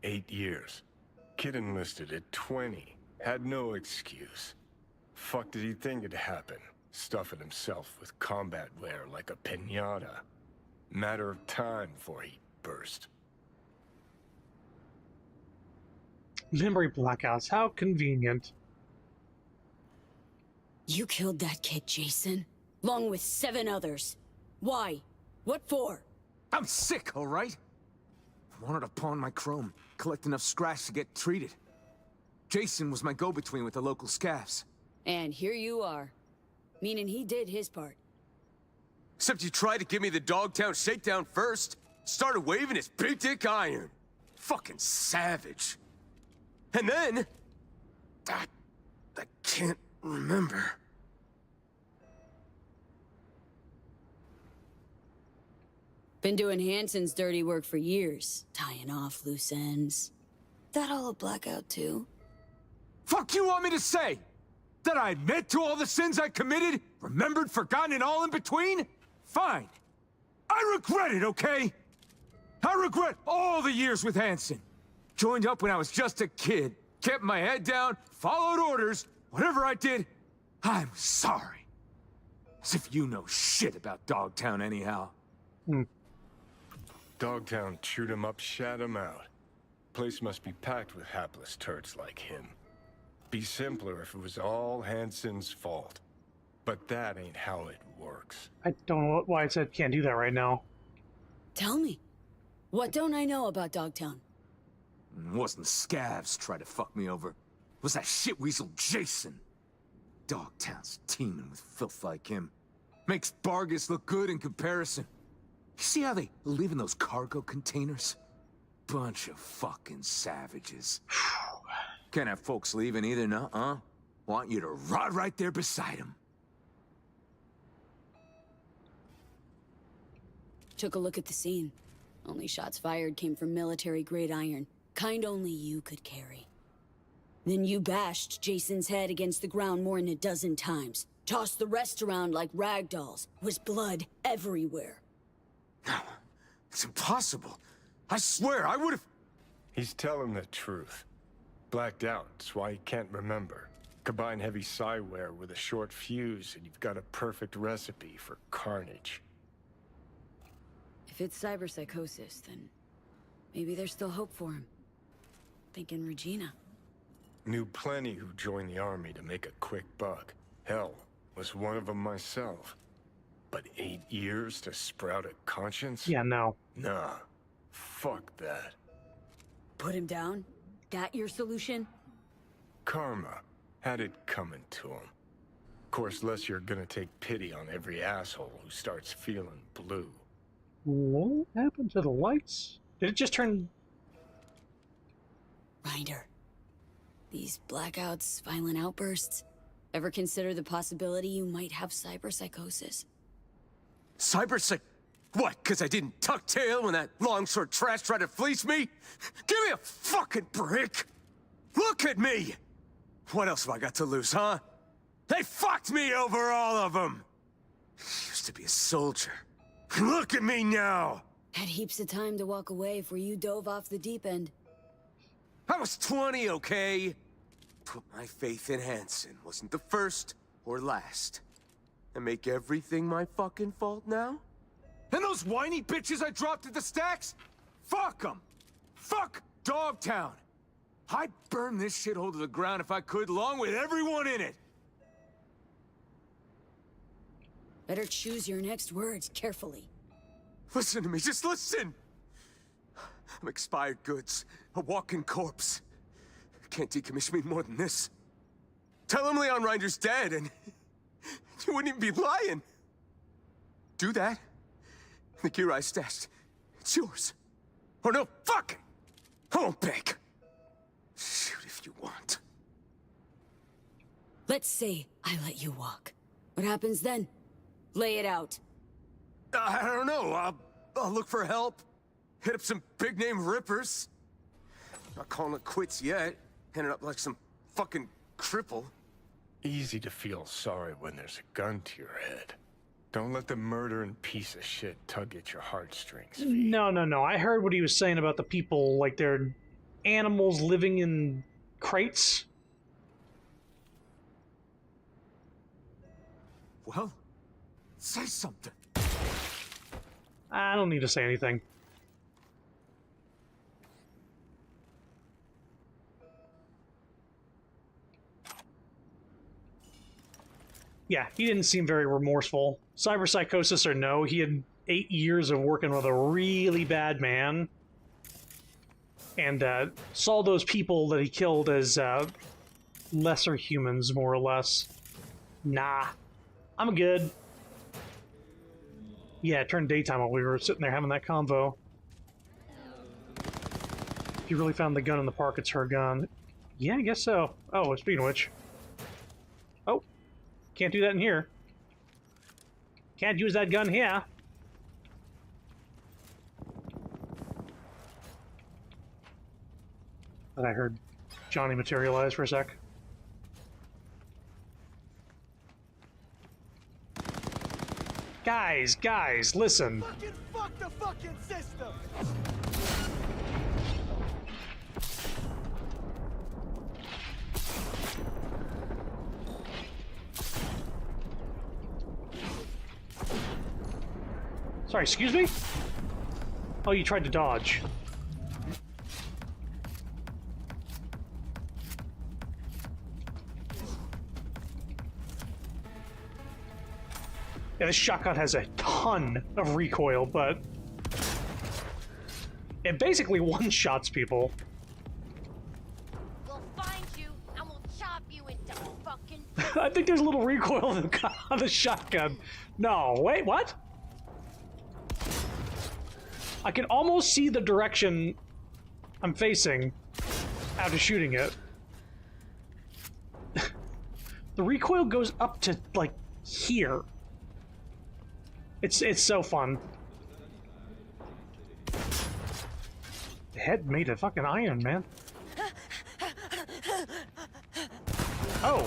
8 years. Kid enlisted at 20. Had no excuse. Fuck did he think it'd happen? Stuffing himself with combat wear like a piñata. Matter of time before he burst. Memory blackouts, how convenient. You killed that kid, Jason, along with 7 others. Why? What for? I'm sick, all right? I wanted to pawn my chrome, collect enough scratch to get treated. Jason was my go-between with the local scavs. And here you are. Meaning he did his part. Except you tried to give me the Dogtown shakedown first. Started waving his big dick iron. Fucking savage. And then... I can't remember. Been doing Hanson's dirty work for years. Tying off loose ends. That all a blackout too? Fuck you want me to say? That I admit to all the sins I committed? Remembered, forgotten, and all in between? Fine. I regret it, okay? I regret all the years with Hanson. Joined up when I was just a kid. Kept my head down, followed orders. Whatever I did, I'm sorry. As if you know shit about Dogtown anyhow. Dogtown chewed him up, shat him out. Place must be packed with hapless turds like him. Be simpler if it was all Hanson's fault. But that ain't how it works. I don't know why I said can't do that right now. Tell me. What don't I know about Dogtown? It wasn't scavs try to fuck me over. It was that shitweasel Jason. Dogtown's teeming with filth like him. Makes Bargus look good in comparison. You see how they live in those cargo containers? Bunch of fucking savages. Can't have folks leaving either, no? Want you to rot right there beside them. Took a look at the scene. Only shots fired came from military-grade iron. Kind only you could carry. Then you bashed Jason's head against the ground more than a dozen times. Tossed the rest around like rag dolls. Was blood everywhere. No, it's impossible. I swear, I would've... He's telling the truth. Blacked out, that's why he can't remember. Combine heavy psi-wear with a short fuse and you've got a perfect recipe for carnage. If it's cyberpsychosis, then maybe there's still hope for him. Thinking Regina. Knew plenty who joined the army to make a quick buck. Hell, was one of them myself. But 8 years to sprout a conscience? Yeah, no. Nah. Fuck that. Put him down? That your solution? Karma. Had it coming to him. Of course, less you're gonna take pity on every asshole who starts feeling blue. What happened to the lights? Did it just turn... Ryder. These blackouts, violent outbursts. Ever consider the possibility you might have cyberpsychosis? What, because I didn't tuck tail when that longsword trash tried to fleece me? Give me a fucking break! Look at me! What else have I got to lose, huh? They fucked me over, all of them! Used to be a soldier. Look at me now! Had heaps of time to walk away before you dove off the deep end. I was 20, okay? Put my faith in Hansen. Wasn't the first or last. And make everything my fucking fault now? And those whiny bitches I dropped at the stacks? Fuck them! Fuck Dogtown! I'd burn this shithole to the ground if I could, along with everyone in it! Better choose your next words carefully. Listen to me, just listen! I'm expired goods, a walking corpse. Can't decommission me more than this. Tell him Leon Rinder's dead and you wouldn't even be lying. Do that. The gear I stashed, it's yours. Or no, fuck it! I won't beg. Shoot if you want. Let's say I let you walk. What happens then? Lay it out. I don't know. I'll look for help. Hit up some big-name rippers. Not calling it quits yet. Ended up like some fucking cripple. Easy to feel sorry when there's a gun to your head. Don't let the murdering piece of shit tug at your heartstrings. No. I heard what he was saying about the people, like they're animals living in crates. Well, say something. I don't need to say anything. Yeah, he didn't seem very remorseful. Cyberpsychosis or no, he had 8 years of working with a really bad man. And saw those people that he killed as lesser humans, more or less. Nah, I'm good. Yeah, it turned daytime while we were sitting there having that convo. If you really found the gun in the park, it's her gun. Yeah, I guess so. Oh, speaking of which. Oh, can't do that in here. Can't use that gun here. And I heard Johnny materialize for a sec. Guys, listen. Fucking fuck the fucking system! Sorry, excuse me? Oh, you tried to dodge. Yeah, this shotgun has a ton of recoil, but it basically one-shots people. We'll find you and we'll chop you into fucking... I think there's a little recoil on the shotgun. No, wait, what? I can almost see the direction I'm facing after shooting it. The recoil goes up to, like, here. It's so fun. The head made of fucking iron, man. Oh.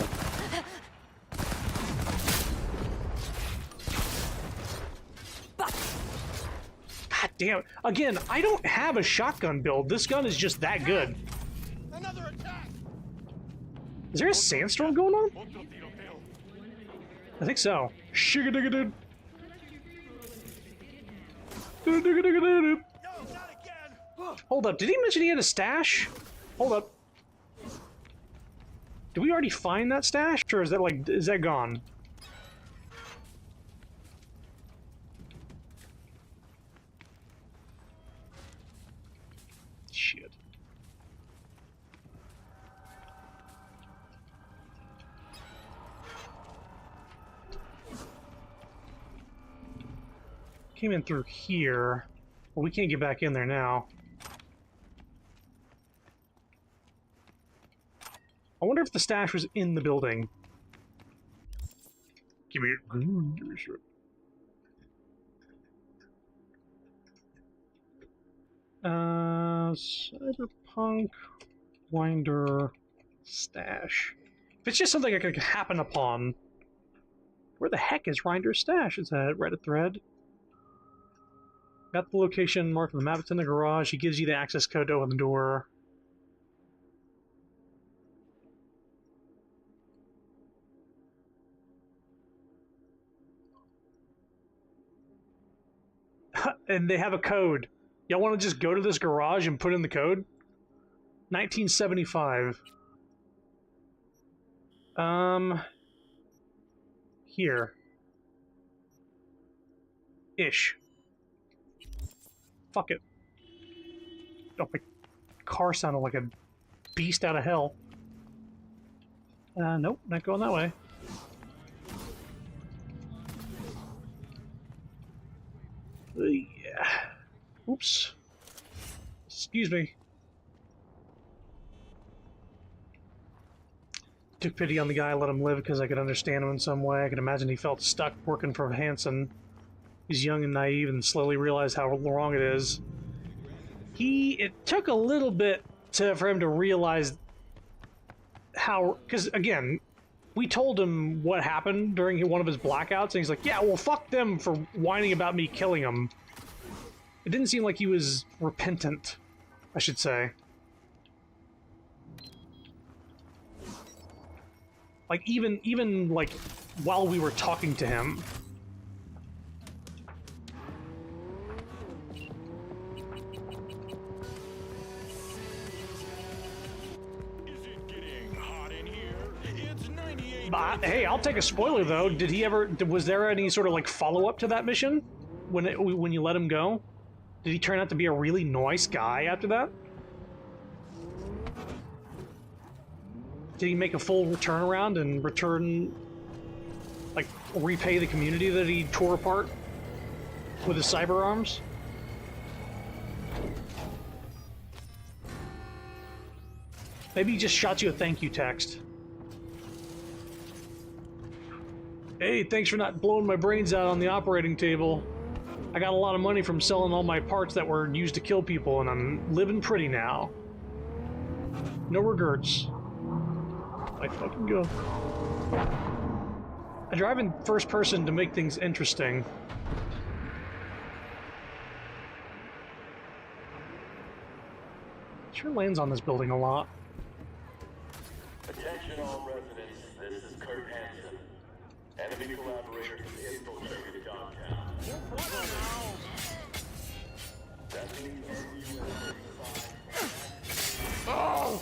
God damn it. Again, I don't have a shotgun build. This gun is just that good. Another attack! Is there a sandstorm going on? I think so. Shiga-digga-doo. Hold up, did he mention he had a stash? Hold up. Did we already find that stash, or is that like, is that gone? Shit. Came in through here. Well, we can't get back in there now. I wonder if the stash was in the building. Give me a shit. Cyberpunk winder stash. If it's just something I could happen upon, where the heck is Rinder's stash? Is that Reddit thread? Got the location marked on the map. It's in the garage. He gives you the access code to open the door. And they have a code. Y'all want to just go to this garage and put in the code? 1975. Here. Ish. Fuck it. Oh, my car sounded like a beast out of hell. Nope, not going that way. Yeah. Oops. Excuse me. Took pity on the guy, let him live because I could understand him in some way. I could imagine he felt stuck working for Hanson. He's young and naive and slowly realized how wrong it is. It took a little bit for him to realize how, because again, we told him what happened during one of his blackouts, and he's like, yeah, well, fuck them for whining about me killing him. It didn't seem like he was repentant, I should say. Like, even like, while we were talking to him. Hey, I'll take a spoiler though. Did he ever? Was there any sort of like follow-up to that mission when you let him go? Did he turn out to be a really nice guy after that? Did he make a full turnaround and like, repay the community that he tore apart with his cyber arms? Maybe he just shot you a thank you text. Hey, thanks for not blowing my brains out on the operating table. I got a lot of money from selling all my parts that were used to kill people, and I'm living pretty now. No regrets. I fucking go. I drive in first person to make things interesting. Sure lands on this building a lot. Attention all residents, this is Kurt Hansen. Enemy collaborators have infiltrated downtown. Oh!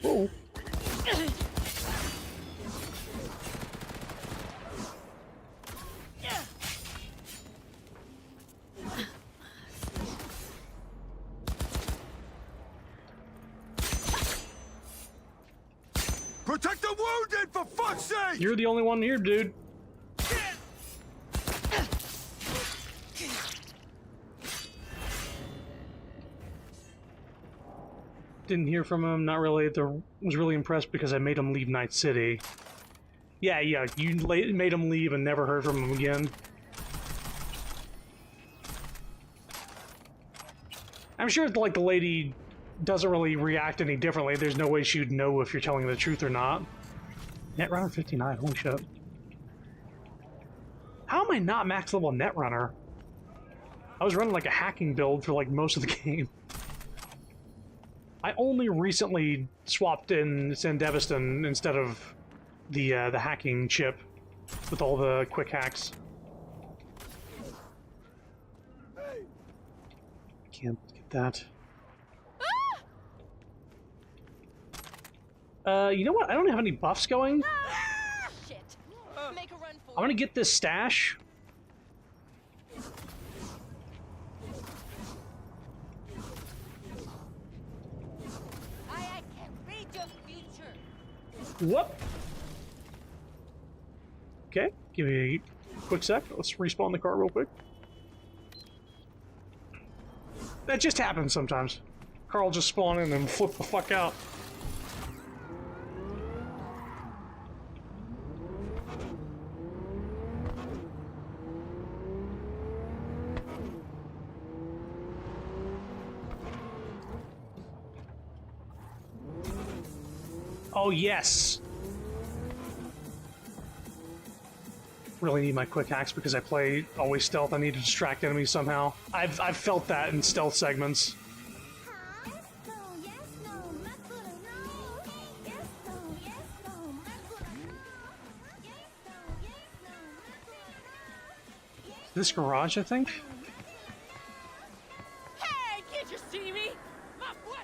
Whoa. Protect the wounded, for fuck's sake! You're the only one here, dude. Didn't hear from him, not really. Was really impressed because I made him leave Night City. Yeah, you made him leave and never heard from him again. I'm sure, like, the lady doesn't really react any differently. There's no way she'd know if you're telling the truth or not. Netrunner 59, holy shit. How am I not max level Netrunner? I was running like a hacking build for like most of the game. I only recently swapped in Sandevistan instead of the hacking chip. with all the quick hacks. Can't get that. You know what? I don't have any buffs going. Shit. Make a run for I'm gonna get this stash. I can read your future. Whoop. Okay, give me a quick sec. Let's respawn the car real quick. That just happens sometimes. Car will just spawn in and flip the fuck out. Oh, yes! Really need my quick hacks because I play always stealth. I need to distract enemies somehow. I've felt that in stealth segments. This garage, I think? Hey, can't you see me?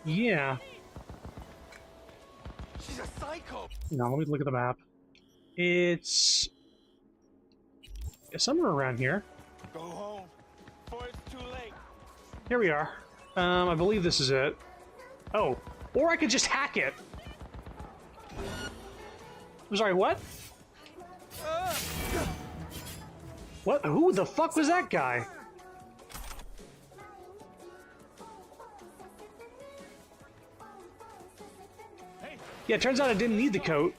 Yeah. She's a psycho. No, let me look at the map. It's somewhere around here. Go home before it's too late. Here we are. I believe this is it. Oh, or I could just hack it. I'm sorry, what? What? Who the fuck was that guy? Yeah, it turns out I didn't need the coat.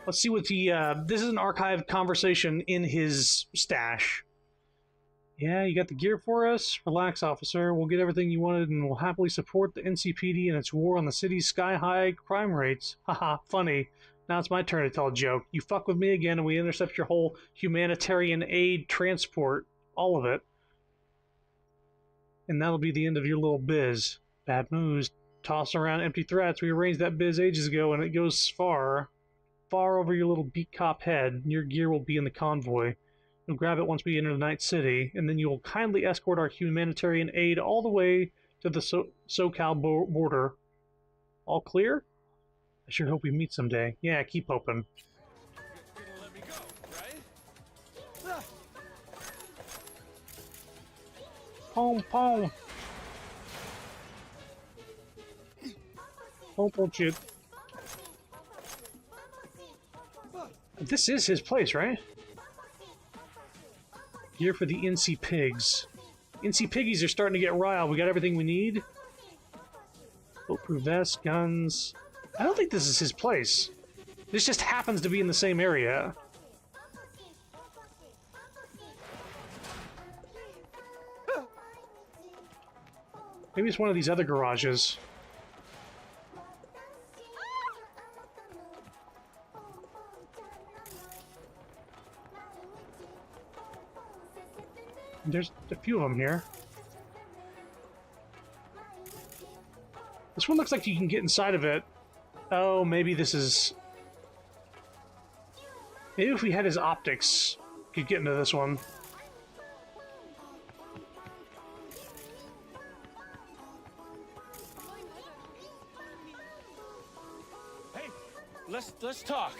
Let's see what the, this is an archived conversation in his stash. Yeah, you got the gear for us? Relax, officer. We'll get everything you wanted and we'll happily support the NCPD in its war on the city's sky-high crime rates. Haha, funny. Now it's my turn to tell a joke. You fuck with me again and we intercept your whole humanitarian aid transport. All of it. And that'll be the end of your little biz. Bad moves. Toss around empty threats. We arranged that biz ages ago and it goes far. Far over your little beat cop head. Your gear will be in the convoy. You'll grab it once we enter the night city, and then you'll kindly escort our humanitarian aid all the way to the SoCal border. All clear? I sure hope we meet someday. Yeah, keep hoping. Let me go, right? Pom pom. Pom shit. This is his place, right? Gear for the NC Pigs. NC Piggies are starting to get riled. We got everything we need. Bulletproof vest, guns. I don't think this is his place. This just happens to be in the same area. Maybe it's one of these other garages. There's a few of them here. This one looks like you can get inside of it. Oh, maybe this is... Maybe if we had his optics, we could get into this one. Hey, let's talk.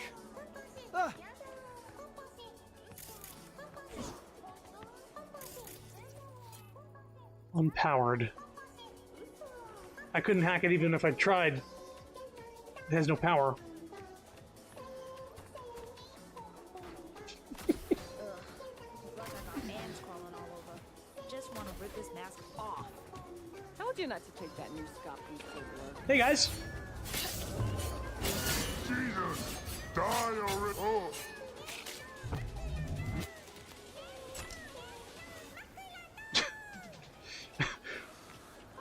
Unpowered. I couldn't hack it even if I tried. It has no power. Just want to rip this mask off. Told you not to take that new Scott piece to work. Hey guys. Jesus, die already. Oh.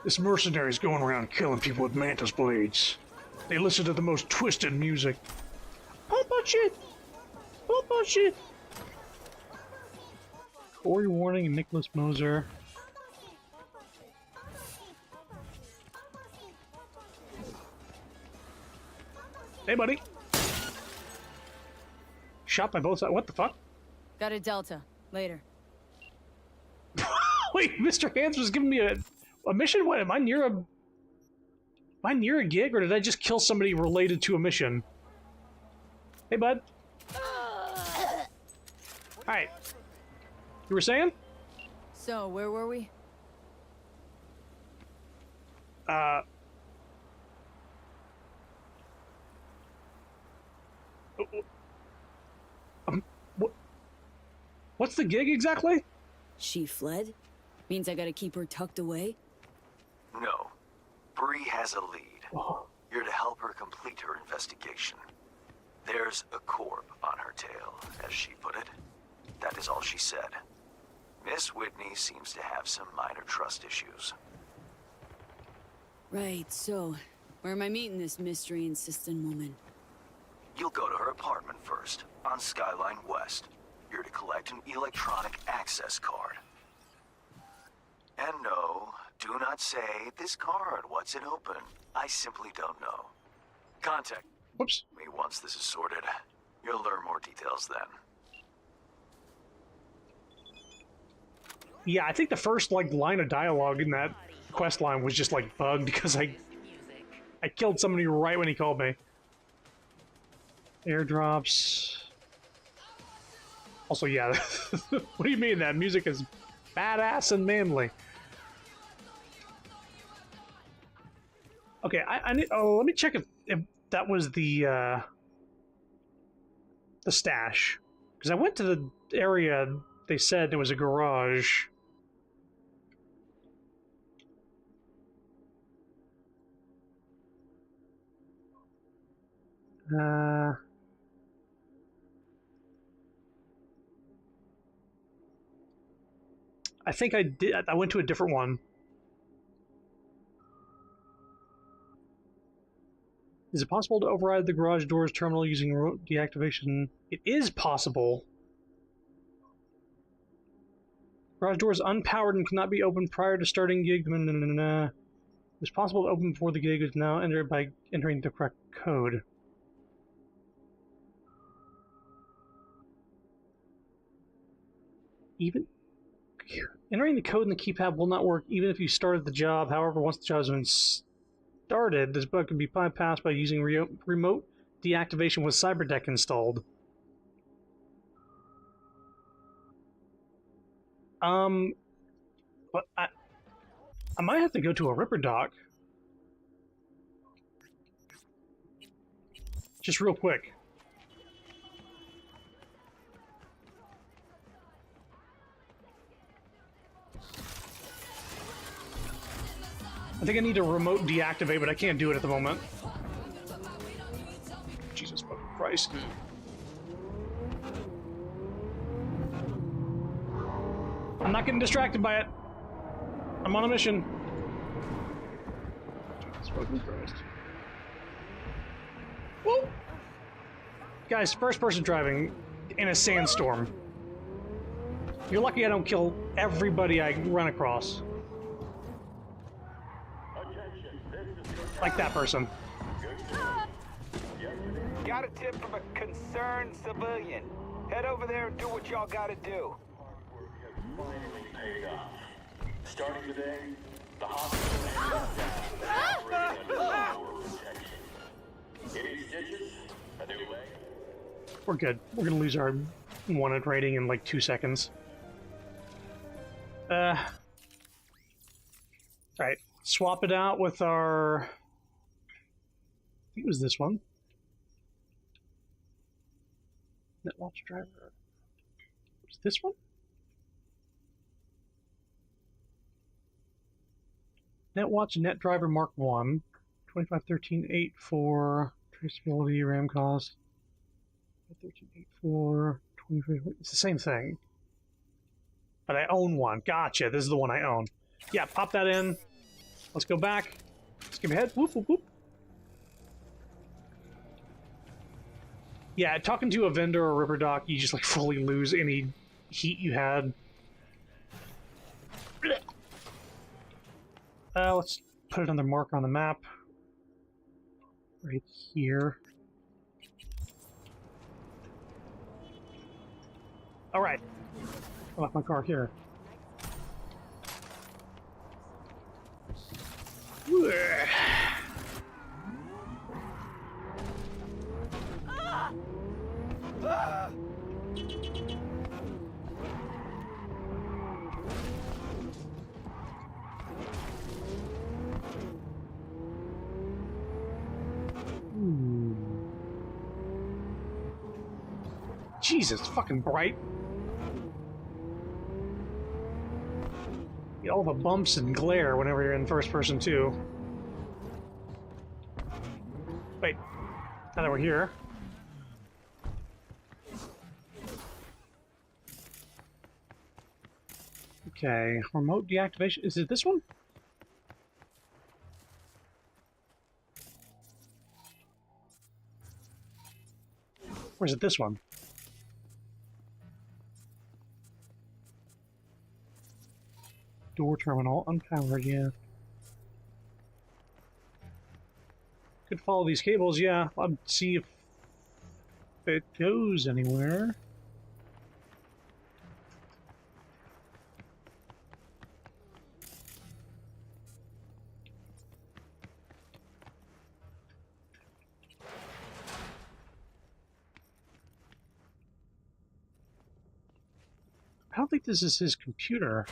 This mercenary's going around killing people with mantis blades. They listen to the most twisted music. Pump on shit! Pump on shit! Corey Warning and Nicholas Moser. Hey, buddy. Shot by both sides. What the fuck? Got a Delta. Later. Wait, Mr. Hands was giving me a mission? What, am I near a gig, or did I just kill somebody related to a mission? Hey, bud. Alright. You were saying? So, where were we? What's the gig exactly? She fled? Means I gotta keep her tucked away? No. Bree has a lead. You're to help her complete her investigation. There's a corb on her tail, as she put it. That is all she said. Miss Whitney seems to have some minor trust issues. Right, so, where am I meeting this mystery-insistent woman? You'll go to her apartment first, on Skyline West. You're to collect an electronic access card. And no, do not say, this card, what's it open? I simply don't know. Contact me once this is sorted. You'll learn more details then. Yeah, I think the first line of dialogue in that quest line was just bugged because I killed somebody right when he called me. Airdrops. Also, yeah, what do you mean that music is badass and manly? Okay, I need. Oh, let me check if that was the stash, because I went to the area. They said there was a garage. I think I did. I went to a different one. Is it possible to override the garage doors terminal using remote deactivation? It is possible. Garage door is unpowered and cannot be opened prior to starting gig. It's possible to open before the gig is now entered by entering the correct code. Even entering the code in the keypad will not work even if you started the job. However, once the job has been started, this bug can be bypassed by using remote deactivation with CyberDeck installed. But I might have to go to a Ripper dock. Just real quick. I think I need to remote deactivate, but I can't do it at the moment. Jesus fucking Christ. I'm not getting distracted by it. I'm on a mission. Jesus fucking Christ. Whoa! Guys, first person driving in a sandstorm. You're lucky I don't kill everybody I run across. Like that person. Got a tip from a concerned civilian. Head over there and do what y'all gotta do. Finally paid off. Starting today, the hospital is operating under our protection. Any stitches? A new leg? We're good. We're gonna lose our wanted rating in like 2 seconds. Alright. Swap it out with our... I think it was this one. NetWatch driver. Was this one? NetWatch NetDriver Mark 1. 2513.84. Traceability, RAM cost. 13.84. 25. It's the same thing. But I own one. Gotcha. This is the one I own. Yeah, pop that in. Let's go back. Skip ahead. Whoop, whoop, whoop. Yeah, talking to a vendor or Ripper Doc, you just fully lose any heat you had. Let's put another marker on the map. Right here. All right. I left my car here. Jesus, it's fucking bright. Get all the bumps and glare whenever you're in first person too. Wait, now that we're here. Okay, remote deactivation. Is it this one? Or is it this one? Door terminal, unpowered, yeah. Could follow these cables, yeah. I'll see if it goes anywhere. I don't think this is his computer.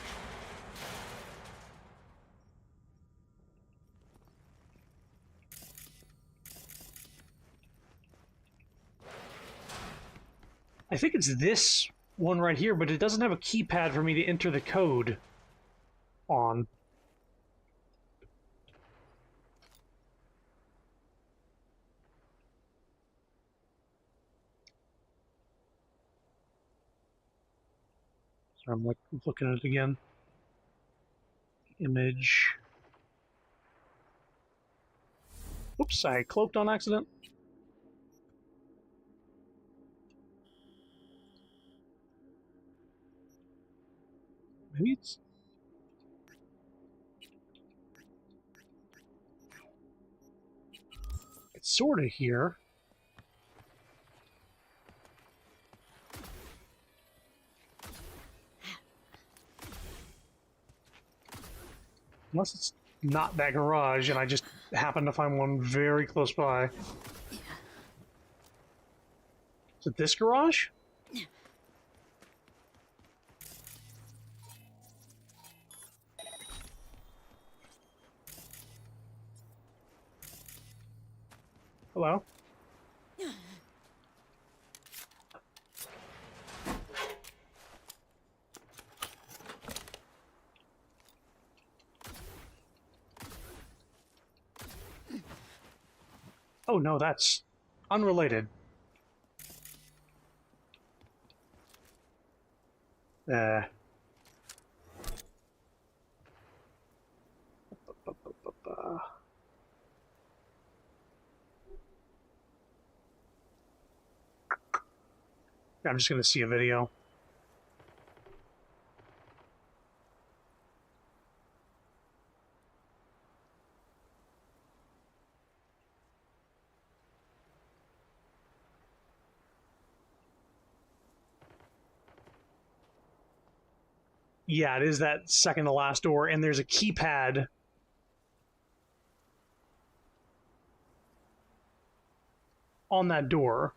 I think it's this one right here, but it doesn't have a keypad for me to enter the code on. So I'm looking at it again. Image. Oops, I cloaked on accident. Maybe it's sort of here. Unless it's not that garage and I just happen to find one very close by. Is it this garage? Hello? Oh no, that's unrelated. I'm just going to see a video. Yeah, it is that second to last door, and there's a keypad on that door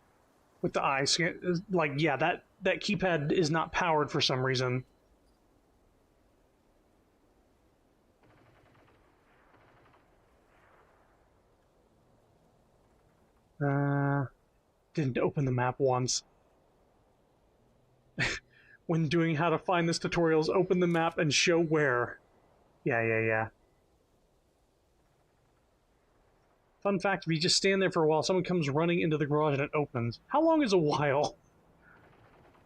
with the eye scan. Like, yeah, that keypad is not powered for some reason. Didn't open the map once. When doing how to find this tutorials, open the map and show where. Yeah. Fun fact, if you just stand there for a while, someone comes running into the garage and it opens. How long is a while?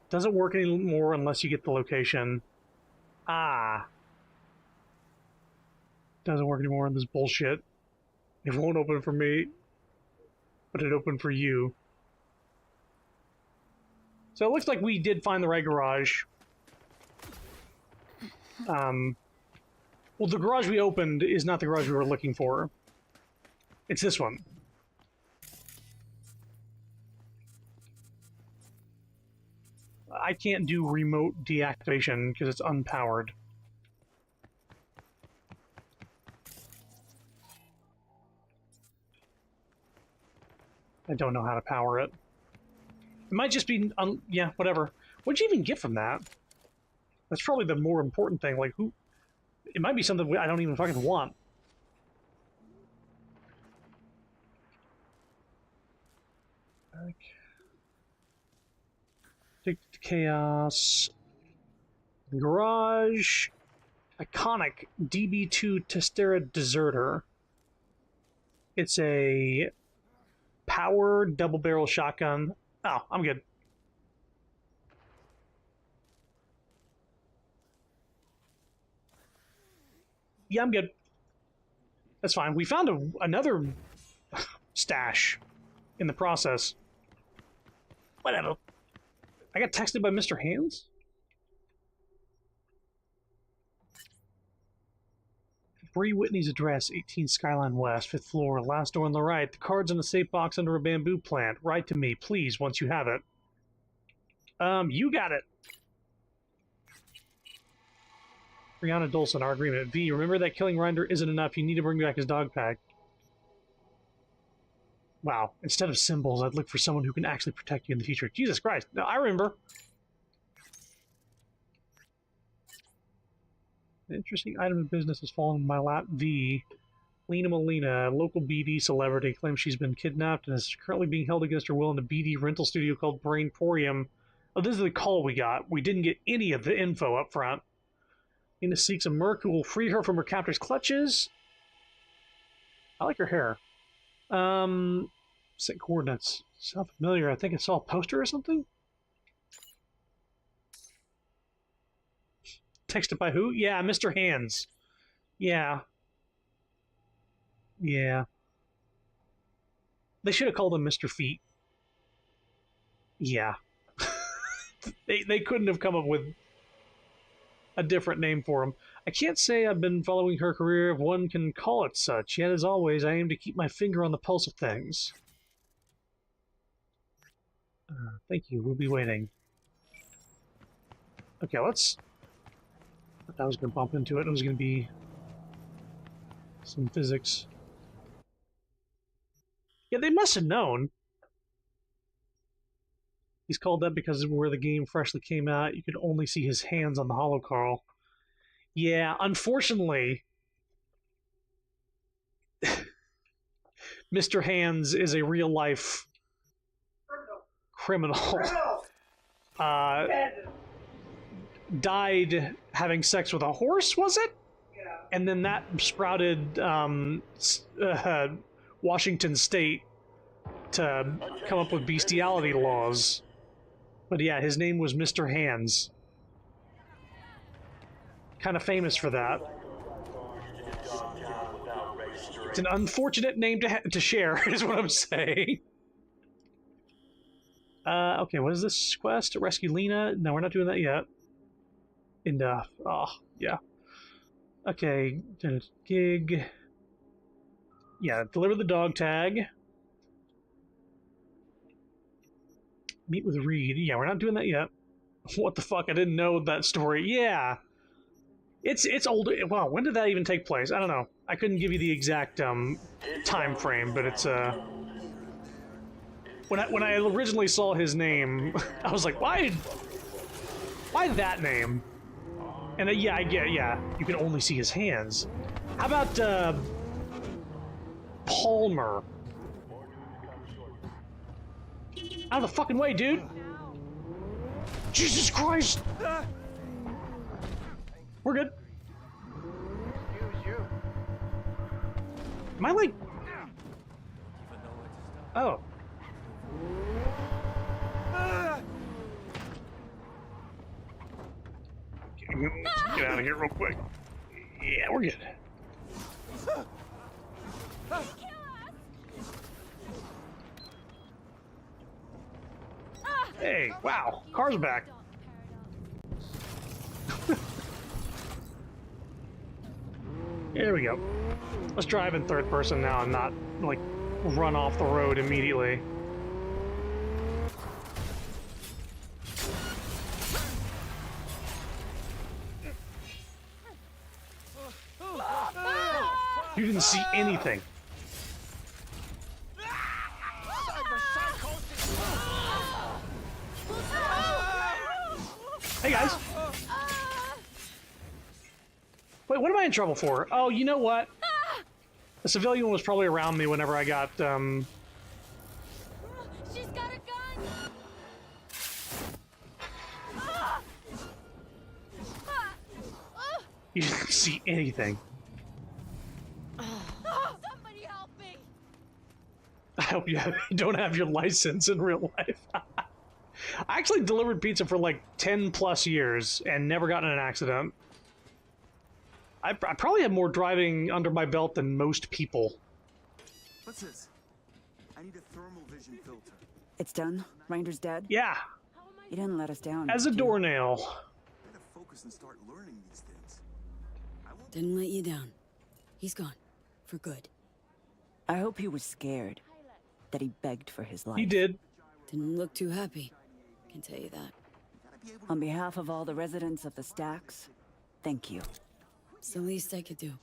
Doesn't work anymore unless you get the location. Ah. Doesn't work anymore in this bullshit. It won't open for me, but it opened for you. So it looks like we did find the right garage. Well, the garage we opened is not the garage we were looking for. It's this one. I can't do remote deactivation because it's unpowered. I don't know how to power it. It might just be, yeah, whatever. What'd you even get from that? That's probably the more important thing. Like, who? It might be something I don't even fucking want. Take the chaos. Garage. Iconic DB2 Testera Deserter. It's a power double barrel shotgun. Oh, I'm good. Yeah, I'm good. That's fine. We found another stash in the process. Whatever. I got texted by Mr. Hands? Bree Whitney's address, 18 Skyline West, 5th floor, last door on the right. The card's in a safe box under a bamboo plant. Write to me, please, once you have it. You got it. Brianna Dolson, our agreement. V, remember that killing Reinder isn't enough. You need to bring back his dog pack. Wow. Instead of symbols, I'd look for someone who can actually protect you in the future. Jesus Christ. No, I remember. An interesting item of business has fallen in my lap. V. Lena Molina, local BD celebrity, claims she's been kidnapped and is currently being held against her will in a BD rental studio called Brainporium. Oh, this is the call we got. We didn't get any of the info up front. Lena seeks a merc who will free her from her captor's clutches. I like her hair. Set coordinates. Sound familiar. I think I saw a poster or something. Texted by who? Yeah, Mr. Hands. Yeah. Yeah. They should have called him Mr. Feet. Yeah. They couldn't have come up with a different name for him. I can't say I've been following her career if one can call it such, yet as always I aim to keep my finger on the pulse of things. Thank you, we'll be waiting. Okay, let's... I thought I was going to bump into it. It was going to be some physics. Yeah, they must have known. He's called that because where the game freshly came out, you could only see his hands on the holocarl. Yeah, unfortunately, Mr. Hands is a real-life criminal. Died having sex with a horse, was it? Yeah. And then that sprouted Washington State to come up with bestiality laws. But yeah, his name was Mr. Hands. Kind of famous for that. It's an unfortunate name to share, is what I'm saying. Okay, what is this quest? Rescue Lena? No, we're not doing that yet. And, oh, yeah. Okay, gig. Yeah, deliver the dog tag. Meet with Reed. Yeah, we're not doing that yet. What the fuck? I didn't know that story. Yeah. It's old. Wow, when did that even take place? I don't know. I couldn't give you the exact time frame, but it's when I originally saw his name, I was like, why that name? And yeah, I get, yeah, you can only see his hands. How about Palmer? Out of the fucking way, dude! Jesus Christ! We're good. Am I like... Oh. Let's get out of here real quick. Yeah, we're good. Hey, wow, car's back. There we go. Let's drive in third person now and not, like, run off the road immediately. You didn't see anything. Hey guys. Wait, what am I in trouble for? Oh, you know what? The civilian was probably around me whenever I got, She's got a gun! You didn't see anything. Somebody help me! I hope you don't have your license in real life. I actually delivered pizza for like 10 plus years and never gotten in an accident. I probably have more driving under my belt than most people. What's this? I need a thermal vision filter. It's done? Ranger's dead? Yeah. He didn't let us down. As a did you? doornail. Better focus and start learning these things. Didn't let you down. He's gone. For good. I hope he was scared. That he begged for his life. He did. Didn't look too happy. Can tell you that. On behalf of all the residents of the Stacks, thank you. It's the least I could do.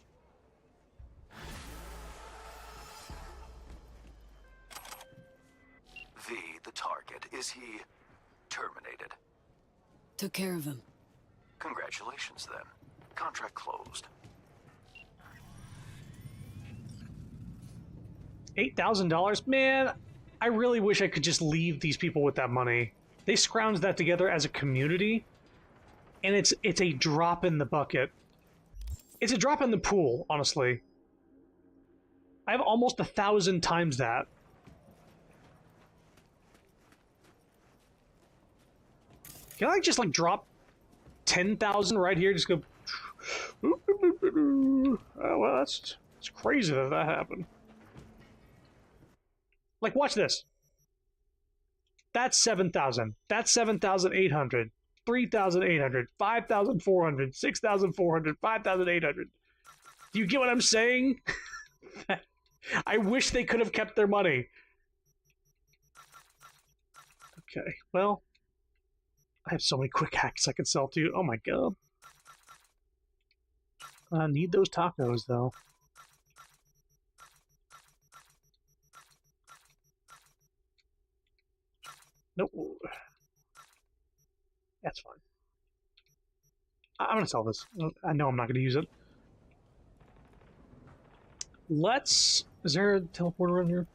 V, the target, is he terminated? Took care of him. Congratulations, then. Contract closed. $8,000? Man, I really wish I could just leave these people with that money. They scrounged that together as a community, and it's a drop in the bucket. It's a drop in the pool, honestly. I have almost 1,000 times that. Can I just, like, drop 10,000 right here? Just go... Oh, well, it's crazy that that happened. Like, watch this. That's 7,000. That's 7,800. 3,800. 5,400. 6,400. 5,800. Do you get what I'm saying? I wish they could have kept their money. Okay, well, I have so many quick hacks I can sell to you. Oh my god. I need those tacos, though. Nope. That's fine. I'm gonna sell this. I know I'm not gonna use it. Let's... Is there a teleporter in here?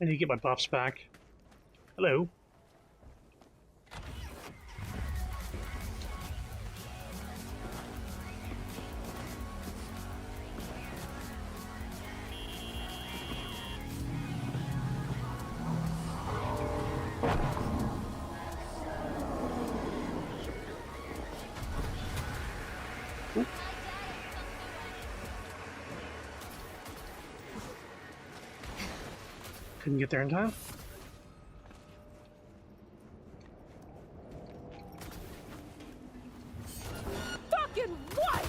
I need to get my buffs back. Hello. Couldn't get there in time. Fucking what?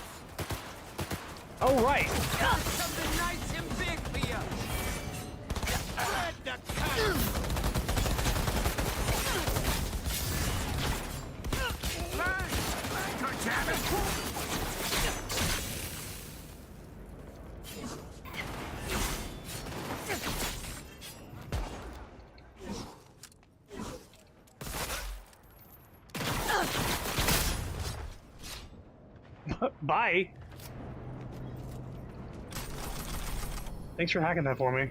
Oh, right. Got something nice and big for you. Spread the cut. God damn it! Bye. Thanks for hacking that for me.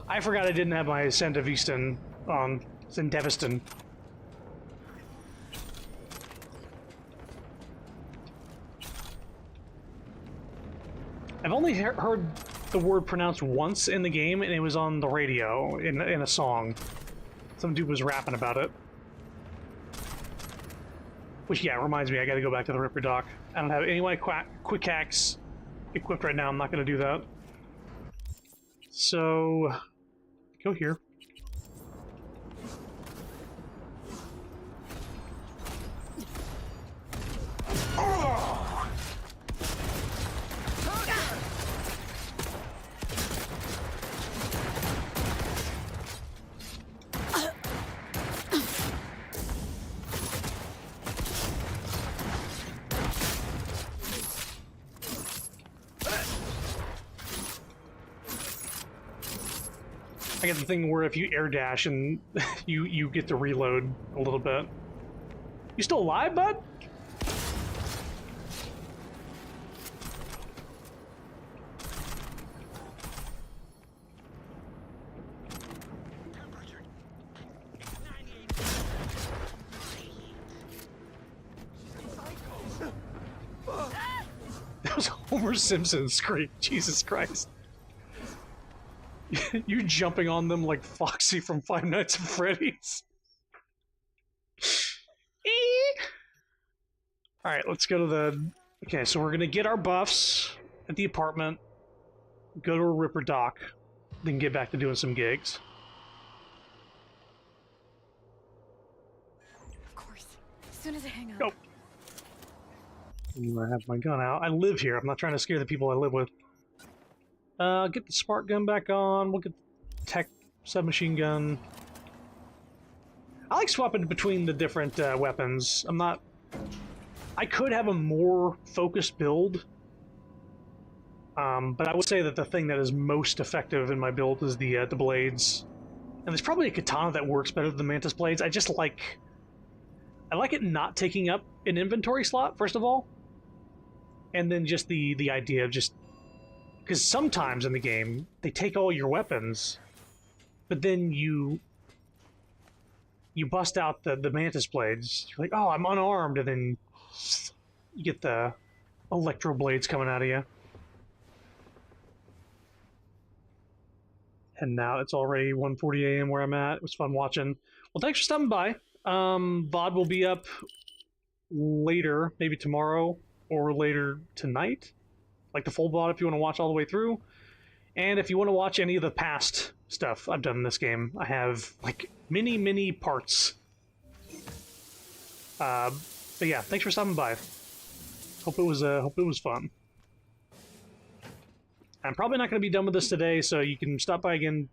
I forgot I didn't have my Sandevistan on. Sandevistan. I've only heard the word pronounced once in the game, and it was on the radio in a song. Some dude was rapping about it. Which, yeah, reminds me, I gotta go back to the Ripper Dock. I don't have any of my quick hacks equipped right now. I'm not gonna do that. So, go here. I get the thing where if you air dash and you get to reload a little bit. You still alive, bud? That was Homer Simpson's scream. Jesus Christ. You jumping on them like Foxy from Five Nights at Freddy's. Alright, let's go to the... Okay, so we're gonna get our buffs at the apartment, go to a Ripper Dock, then get back to doing some gigs. Of course. As soon as I hang up. Go! I have my gun out. I live here. I'm not trying to scare the people I live with. Get the spark gun back on. We'll get the tech submachine gun. I like swapping between the different weapons. I'm not... I could have a more focused build, but I would say that the thing that is most effective in my build is the blades. And there's probably a katana that works better than the mantis blades. I just like... I like it not taking up an inventory slot, first of all. And then just the idea of just... Because sometimes in the game, they take all your weapons, but then you bust out the mantis blades. You're like, oh, I'm unarmed, and then you get the electro blades coming out of you. And now it's already 1:40 a.m. where I'm at. It was fun watching. Well, thanks for stopping by. VOD will be up later, maybe tomorrow or later tonight. Like the full VOD if you want to watch all the way through. And if you want to watch any of the past stuff I've done in this game, I have like many parts. But yeah, thanks for stopping by. Hope it was fun. I'm probably not going to be done with this today, so you can stop by again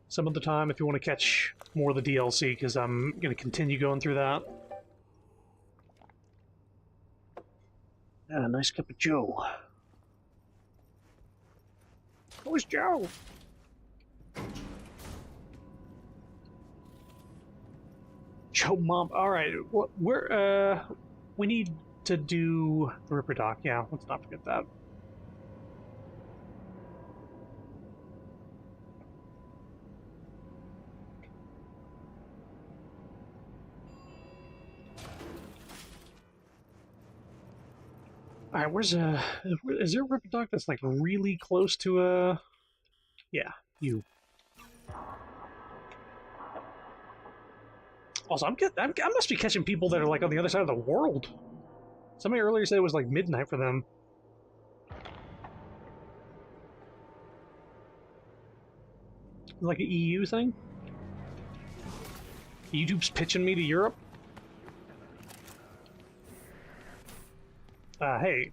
some other time if you want to catch more of the DLC, because I'm going to continue going through that. Ah, nice cup of Joe. Where's Joe? Joe Mom. Alright, we need to do the Ripper Dock. Yeah, let's not forget that. Alright, is there a Ripper Dock that's like really close to yeah, you. Also, I must be catching people that are like on the other side of the world. Somebody earlier said it was like midnight for them. Like an EU thing? YouTube's pitching me to Europe? Hey.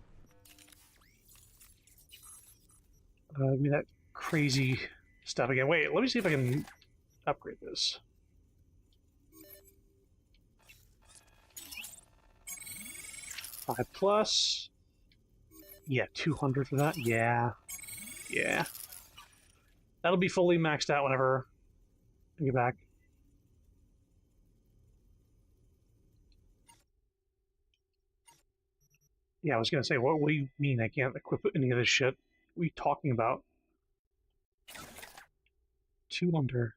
Give me that crazy stuff again. Wait, let me see if I can upgrade this. Five plus. Yeah, 200 for that. Yeah. Yeah. That'll be fully maxed out whenever I get back. Yeah, I was gonna say, what do you mean I can't equip any of this shit? What are you talking about? 2 under.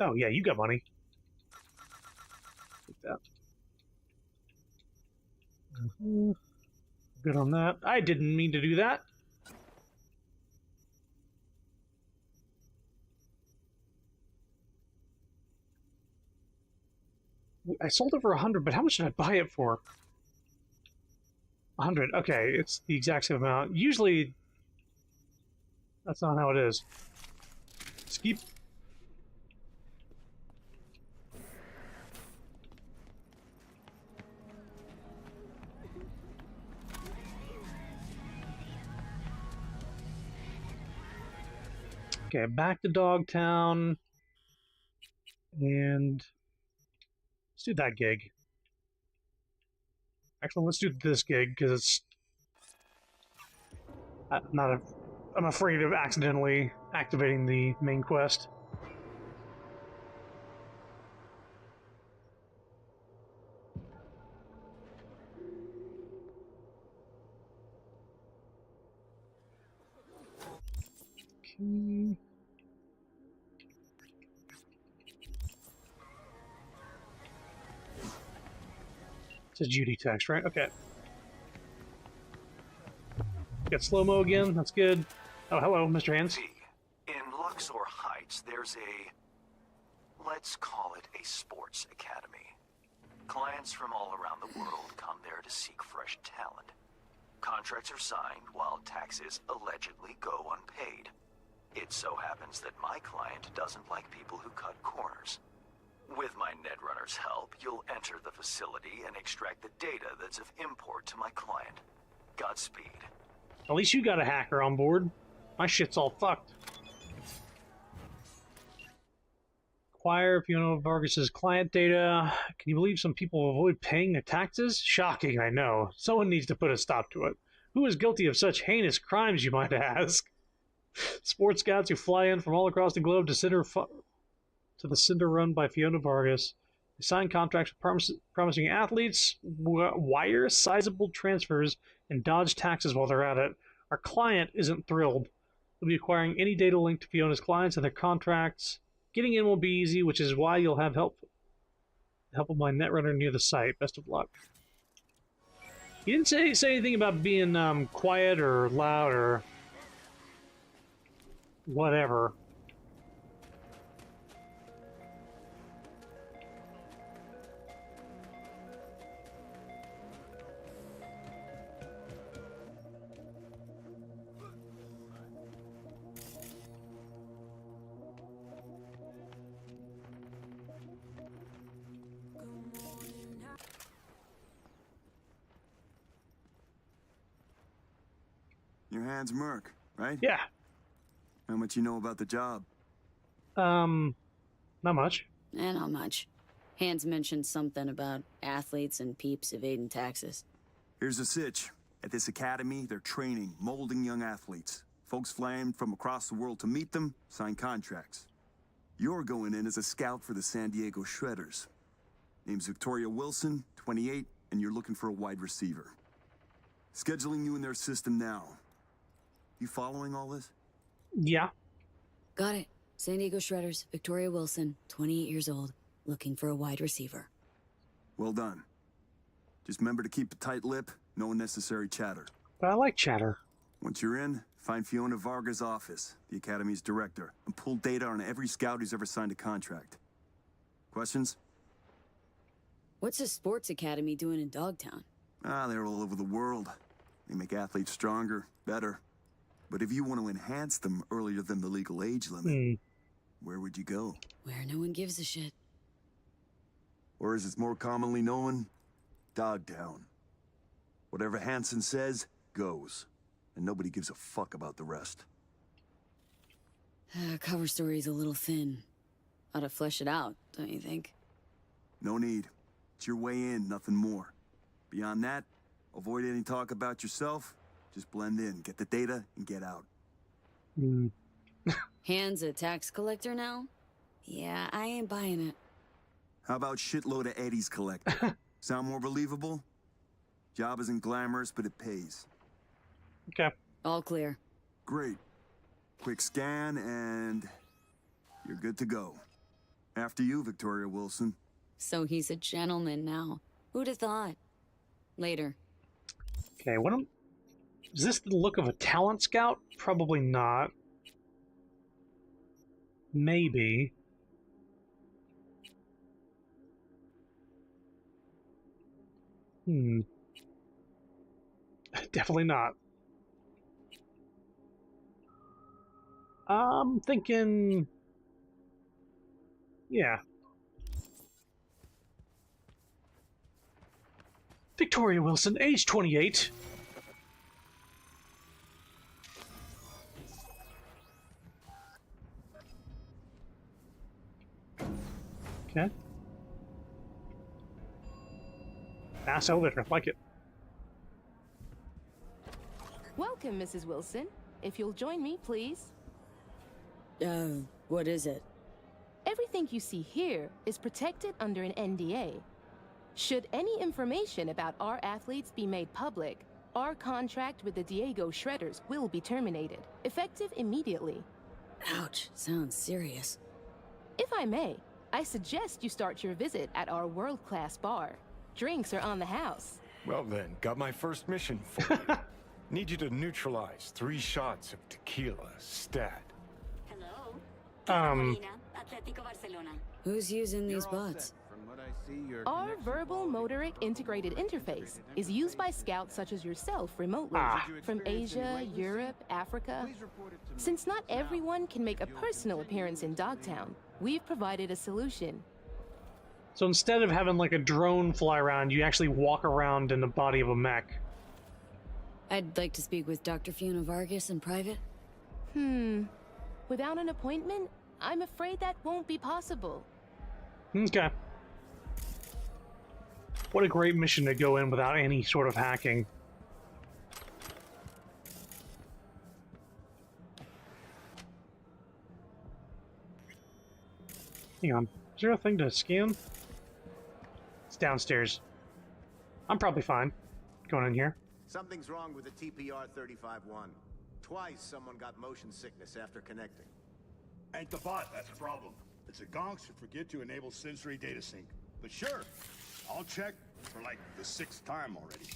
Oh, yeah, you got money. Take that. Good on that. I didn't mean to do that. I sold it for 100, but how much did I buy it for? 100. Okay, it's the exact same amount. Usually, that's not how it is. Just keep... Okay, back to Dogtown. And... let's do that gig. Actually, let's do this gig because it's I'm afraid of accidentally activating the main quest. Okay. It's a Judy text, right? Okay. Got slow-mo again. That's good. Oh, hello, Mr. Hands. In Luxor Heights, there's a, let's call it a sports academy. Clients from all around the world come there to seek fresh talent. Contracts are signed while taxes allegedly go unpaid. It so happens that my client doesn't like people who cut corners. With my Netrunner's help, you'll enter the facility and extract the data that's of import to my client. Godspeed. At least you got a hacker on board. My shit's all fucked. Acquire Fiona Vargas's client data. Can you believe some people avoid paying their taxes? Shocking, I know. Someone needs to put a stop to it. Who is guilty of such heinous crimes, you might ask? Sports scouts who fly in from all across the globe to the cinder run by Fiona Vargas. They sign contracts with promising athletes, wire sizable transfers, and dodge taxes while they're at it. Our client isn't thrilled. We'll be acquiring any data linked to Fiona's clients and their contracts. Getting in will be easy, which is why you'll have help of my Netrunner near the site. Best of luck. He didn't say anything about being quiet or loud or whatever. Your hand's Merc, right? Yeah. How much you know about the job? Not much. Not much. Hans mentioned something about athletes and peeps evading taxes. Here's the sitch. At this academy, they're training, molding young athletes. Folks flying from across the world to meet them, sign contracts. You're going in as a scout for the San Diego Shredders. Name's Victoria Wilson, 28, and you're looking for a wide receiver. Scheduling you in their system now. You following all this? Yeah. Got it. San Diego Shredders, Victoria Wilson, 28 years old, looking for a wide receiver. Well done. Just remember to keep a tight lip, no unnecessary chatter. But I like chatter. Once you're in, find Fiona Vargas' office, the Academy's director, and pull data on every scout who's ever signed a contract. Questions? What's a sports academy doing in Dogtown? They're all over the world. They make athletes stronger, better. But if you want to enhance them earlier than the legal age limit, where would you go? Where no one gives a shit. Or as it's more commonly known, Dogtown. Whatever Hansen says, goes. And nobody gives a fuck about the rest. Cover story's a little thin. Ought to flesh it out, don't you think? No need. It's your way in, nothing more. Beyond that, avoid any talk about yourself. Just blend in, get the data, and get out. Hans a tax collector now? Yeah, I ain't buying it. How about shitload of Eddie's collector? Sound more believable? Job isn't glamorous, but it pays. Okay. All clear. Great. Quick scan, and you're good to go. After you, Victoria Wilson. So he's a gentleman now. Who'd have thought? Later. Okay, is this the look of a talent scout? Probably not. Maybe. Definitely not. I'm thinking... yeah. Victoria Wilson, age 28. Okay. Fast elevator, like it. Welcome, Mrs. Wilson. If you'll join me, please. What is it? Everything you see here is protected under an NDA. Should any information about our athletes be made public, our contract with the Diego Shredders will be terminated, effective immediately. Ouch, sounds serious. If I may, I suggest you start your visit at our world-class bar. Drinks are on the house. Well then, got my first mission for you. Need you to neutralize 3 shots of tequila, stat. Who's using these bots? Our verbal motoric integrated interface is used by scouts such as yourself remotely from Asia, Europe, Africa. Since not everyone can make a personal appearance in Dogtown, we've provided a solution. So instead of having like a drone fly around, you actually walk around in the body of a mech. I'd like to speak with Dr. Fiona Vargas in private. Without an appointment, I'm afraid that won't be possible. Okay. What a great mission to go in without any sort of hacking. Hang on. Is there a thing to scan? It's downstairs. I'm probably fine going in here. Something's wrong with the TPR-35-1. Twice someone got motion sickness after connecting. Ain't the bot, that's the problem. It's a gonks who forget to enable sensory data sync. But sure, I'll check for like the 6th time already.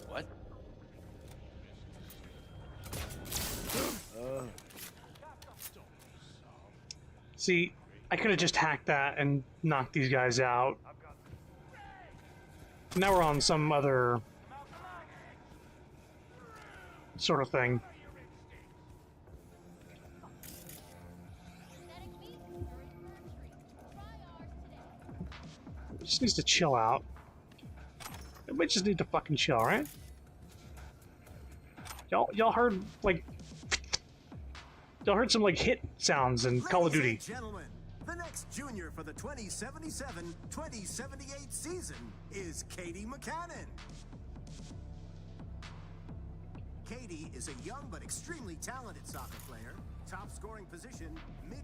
What? See, I could have just hacked that and knocked these guys out. Now we're on some other sort of thing. It just needs to chill out. We just need to fucking chill, right? Y'all heard like some like hit sounds in Call of Duty. Ladies and gentlemen, the next junior for the 2077-2078 season is Katie McCannon. Katie is a young but extremely talented soccer player. Top scoring position, mid.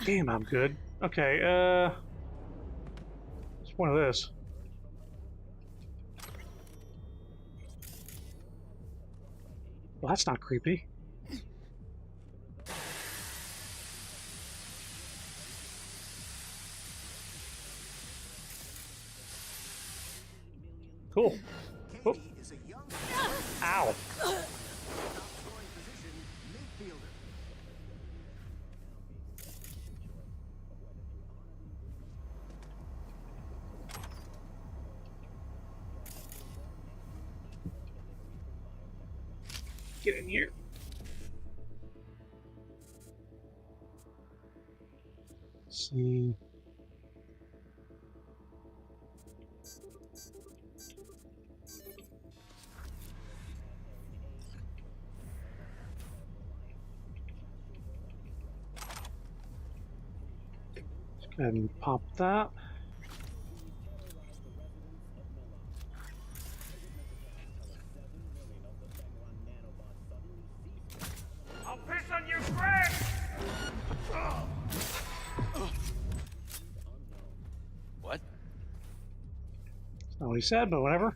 Damn, I'm good. Okay, what's the point of this? Well, that's not creepy. Cool. Oh. Ow. Get in here. Let's see. Go ahead and pop that. I'll piss on your grave! What? That's not what he said, but whatever.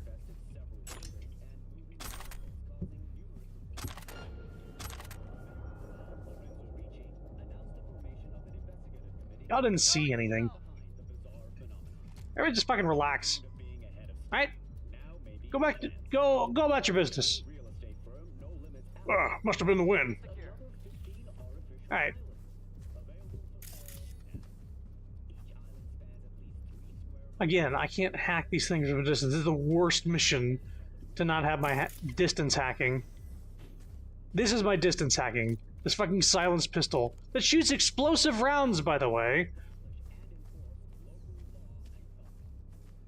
Y'all didn't see anything. Everybody just fucking relax. Alright? Go back to go about your business. Must have been the wind. Alright. Again, I can't hack these things from a distance. This is the worst mission to not have my distance hacking. This is my distance hacking. This fucking silenced pistol that shoots explosive rounds, by the way.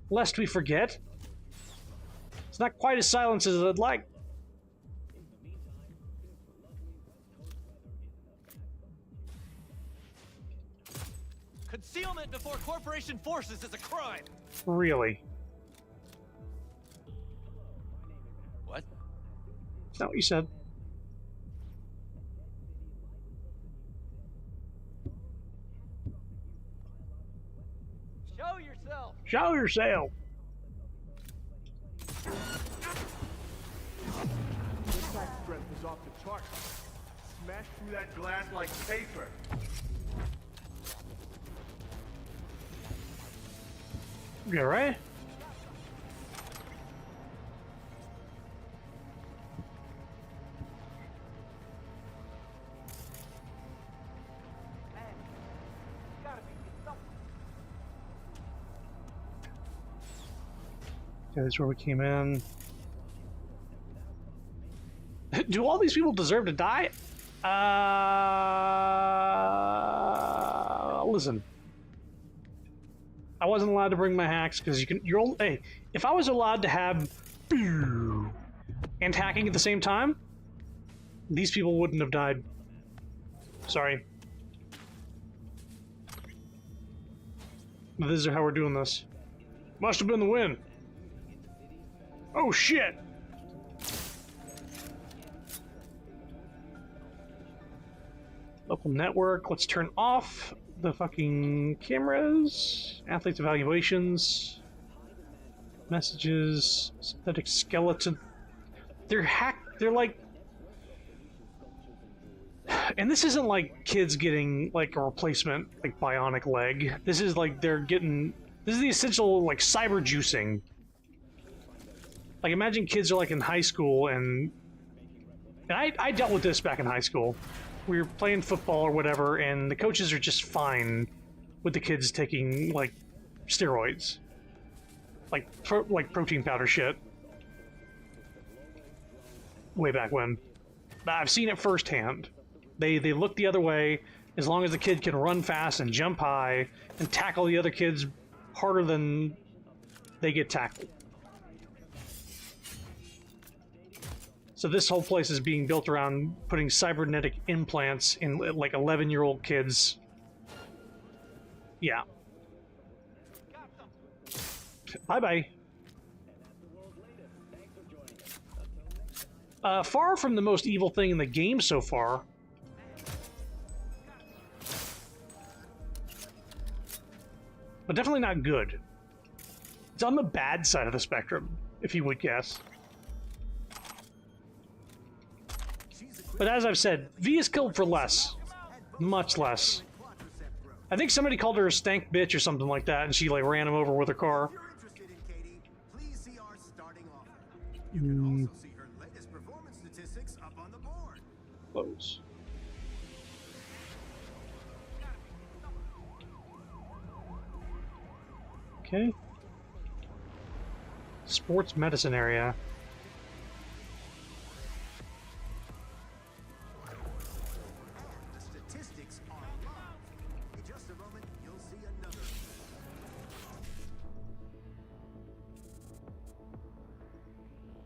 Lest we forget. It's not quite as silenced as I'd like. Concealment before corporation forces is a crime. Really? What? Is that what you said? Show yourself. Show yourself. Impact strength is off the charts. Smash through that glass like paper. You alright? Okay, that's where we came in. Do all these people deserve to die? Listen. I wasn't allowed to bring my hacks because you're only, hey, if I was allowed to have and hacking at the same time, these people wouldn't have died. Sorry. But this is how we're doing this. Must have been the win. Oh shit! Local network, let's turn off the fucking cameras. Athletes evaluations. Messages. Synthetic skeleton. They're hacked. They're like... And this isn't like kids getting like a replacement, like bionic leg. This is like they're getting... This is the essential like cyber juicing. Like imagine kids are like in high school and I dealt with this back in high school. We were playing football or whatever, and the coaches are just fine with the kids taking like steroids, like protein powder shit. Way back when, I've seen it firsthand. They look the other way as long as the kid can run fast and jump high and tackle the other kids harder than they get tackled. So this whole place is being built around putting cybernetic implants in like 11-year-old kids. Yeah. Bye-bye. Far from the most evil thing in the game so far. But definitely not good. It's on the bad side of the spectrum, if you would guess. But as I've said, V is killed for less. Much less. I think somebody called her a stank bitch or something like that, and she like ran him over with her car. Close. Okay. Sports medicine area.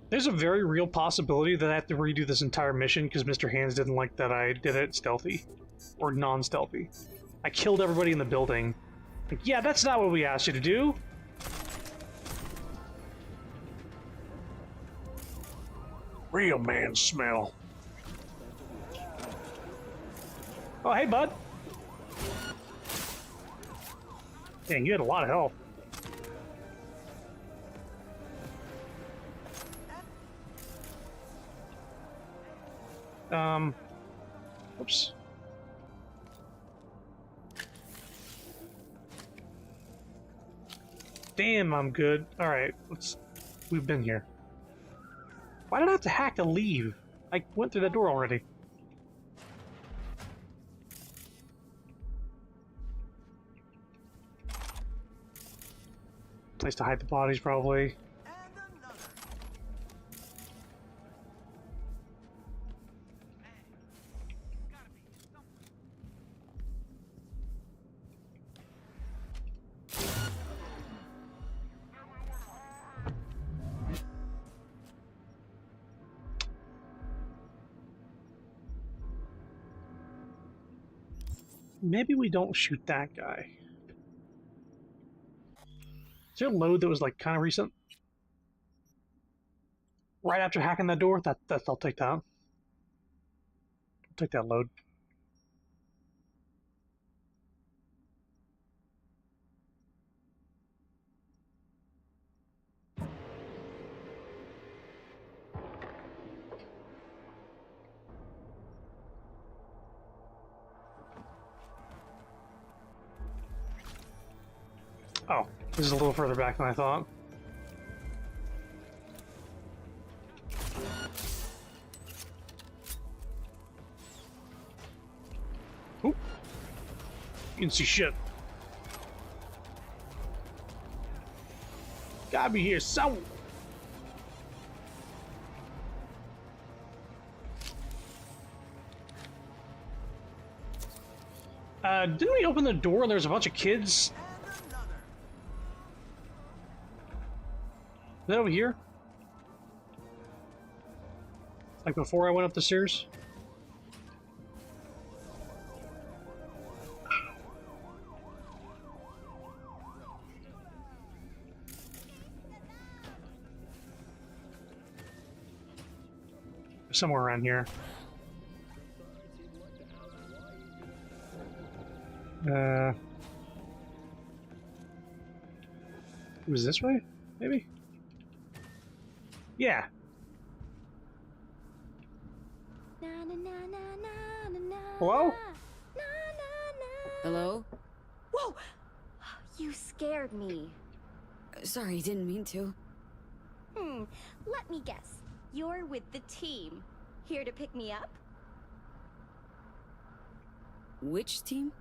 There's a very real possibility that I have to redo this entire mission because Mr. Hands didn't like that I did it stealthy. Or non-stealthy. I killed everybody in the building. Like, yeah, that's not what we asked you to do. Real man smell. Oh, hey, bud. Dang, you had a lot of health. Oops. Damn, I'm good. Alright, we've been here. Why did I have to hack to leave? I went through that door already. Place to hide the bodies, probably. Maybe we don't shoot that guy. Is there a load that was like kind of recent? Right after hacking that door? That I'll take that. I'll take that load. Oh, this is a little further back than I thought. Oop. You can see shit. Gotta be here somewhere. Didn't we open the door and there's a bunch of kids? Is that over here? Like before I went up the stairs? Somewhere around here. It was this way? Maybe? Yeah. Hello? Hello? Whoa! You scared me. Sorry, didn't mean to. Let me guess. You're with the team. Here to pick me up? Which team?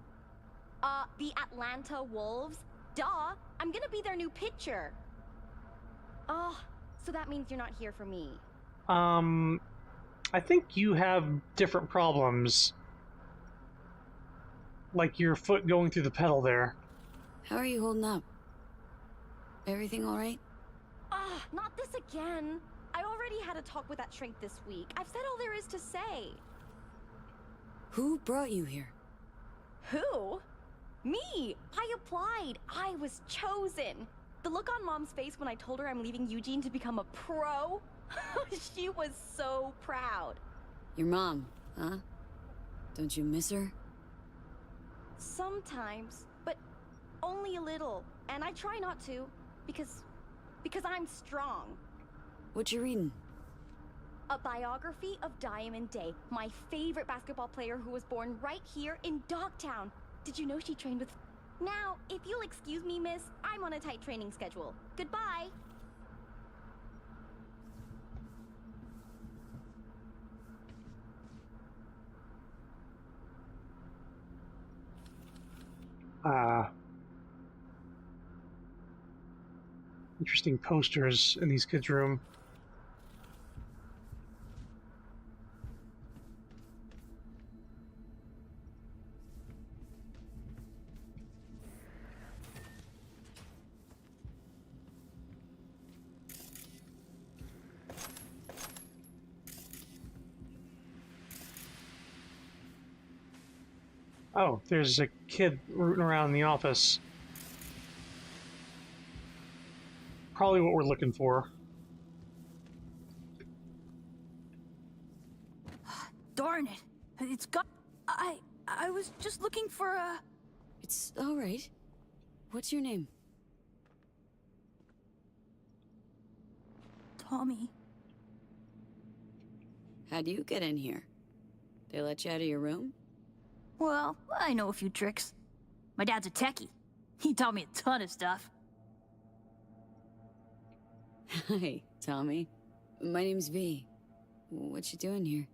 The Atlanta Wolves. Duh! I'm gonna be their new pitcher. Oh, so that means you're not here for me. I think you have different problems. Like your foot going through the pedal there. How are you holding up? Everything all right? Not this again. I already had a talk with that shrink this week. I've said all there is to say. Who brought you here? Who? Me! I applied. I was chosen. The look on Mom's face when I told her I'm leaving Eugene to become a pro? She was so proud. Your mom, huh? Don't you miss her? Sometimes, but only a little. And I try not to, because I'm strong. What you reading? A biography of Diamond Day, my favorite basketball player who was born right here in Dogtown. Did you know she trained with... Now, if you'll excuse me, miss, I'm on a tight training schedule. Goodbye. Interesting posters in these kids' room. Oh, there's a kid rooting around in the office. Probably what we're looking for. Darn it. It's got... I was just looking for a... It's all right. What's your name? Tommy. How'd you get in here? They let you out of your room? Well, I know a few tricks. My dad's a techie. He taught me a ton of stuff. Hi, Tommy. My name's V. What you doing here?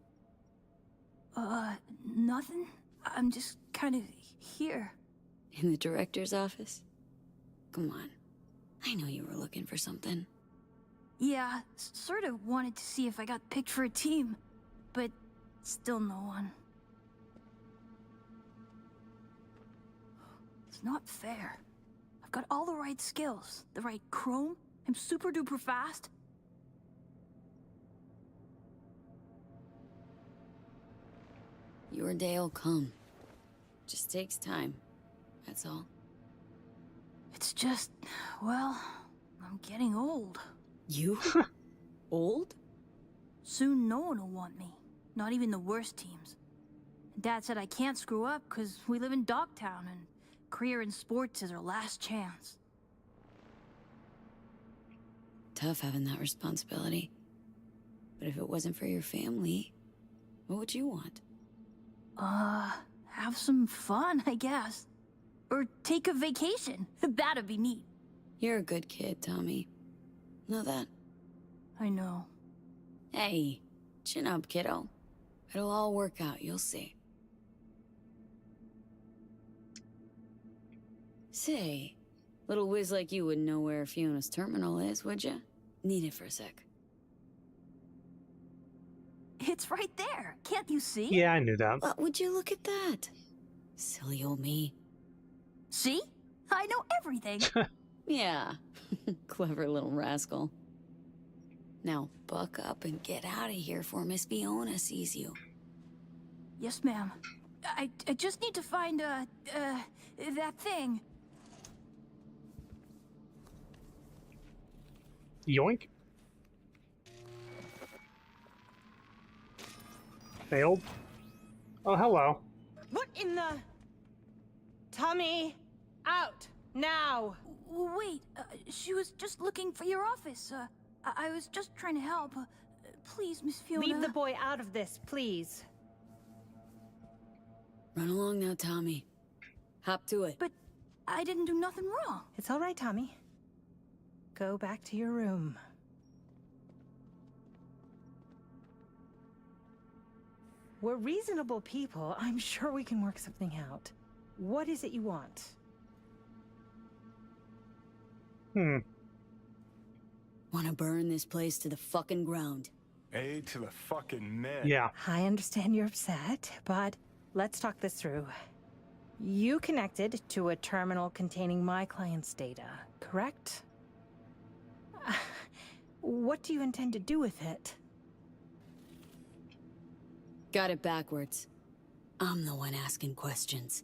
Nothing. I'm just kind of here. In the director's office? Come on. I know you were looking for something. Yeah, sort of wanted to see if I got picked for a team, but still no one. It's not fair. I've got all the right skills, the right chrome. I'm super duper fast. Your day'll come. Just takes time. That's all. It's just, well, I'm getting old. You? Old? Soon no one will want me. Not even the worst teams. Dad said I can't screw up because we live in Dogtown and career in sports is our last chance. Tough having that responsibility. But if it wasn't for your family, what would you want? Have some fun, I guess. Or take a vacation. That'd be neat. You're a good kid, Tommy. Know that? I know. Hey, chin up, kiddo. It'll all work out, you'll see. Say, little whiz like you wouldn't know where Fiona's terminal is, would ya? Need it for a sec. It's right there. Can't you see? Yeah, I knew that. What would you look at that? Silly old me. See? I know everything. Yeah. Clever little rascal. Now, buck up and get out of here before Miss Fiona sees you. Yes, ma'am. I just need to find, that thing. Yoink. Failed. Oh, hello. What in the... Tommy, out, now! Wait, she was just looking for your office. I was just trying to help. Please, Miss Fiona. Leave the boy out of this, please. Run along now, Tommy. Hop to it. But I didn't do nothing wrong. It's all right, Tommy. Go back to your room. We're reasonable people. I'm sure we can work something out. What is it you want? Wanna burn this place to the fucking ground. A to the fucking man. Yeah. I understand you're upset, but let's talk this through. You connected to a terminal containing my client's data, correct? What do you intend to do with it? Got it backwards. I'm the one asking questions.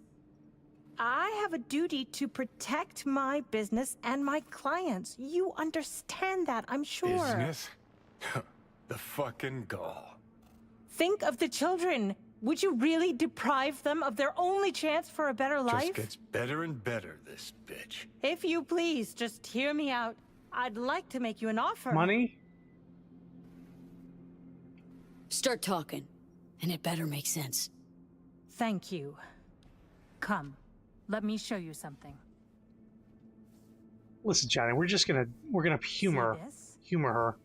I have a duty to protect my business and my clients. You understand that, I'm sure. Business? The fucking gall. Think of the children. Would you really deprive them of their only chance for a better life? Just gets better and better, this bitch. If you please, just hear me out. I'd like to make you an offer. Money? Start talking, and it better make sense. Thank you. Come, let me show you something. Listen, Johnny, we're gonna humor her.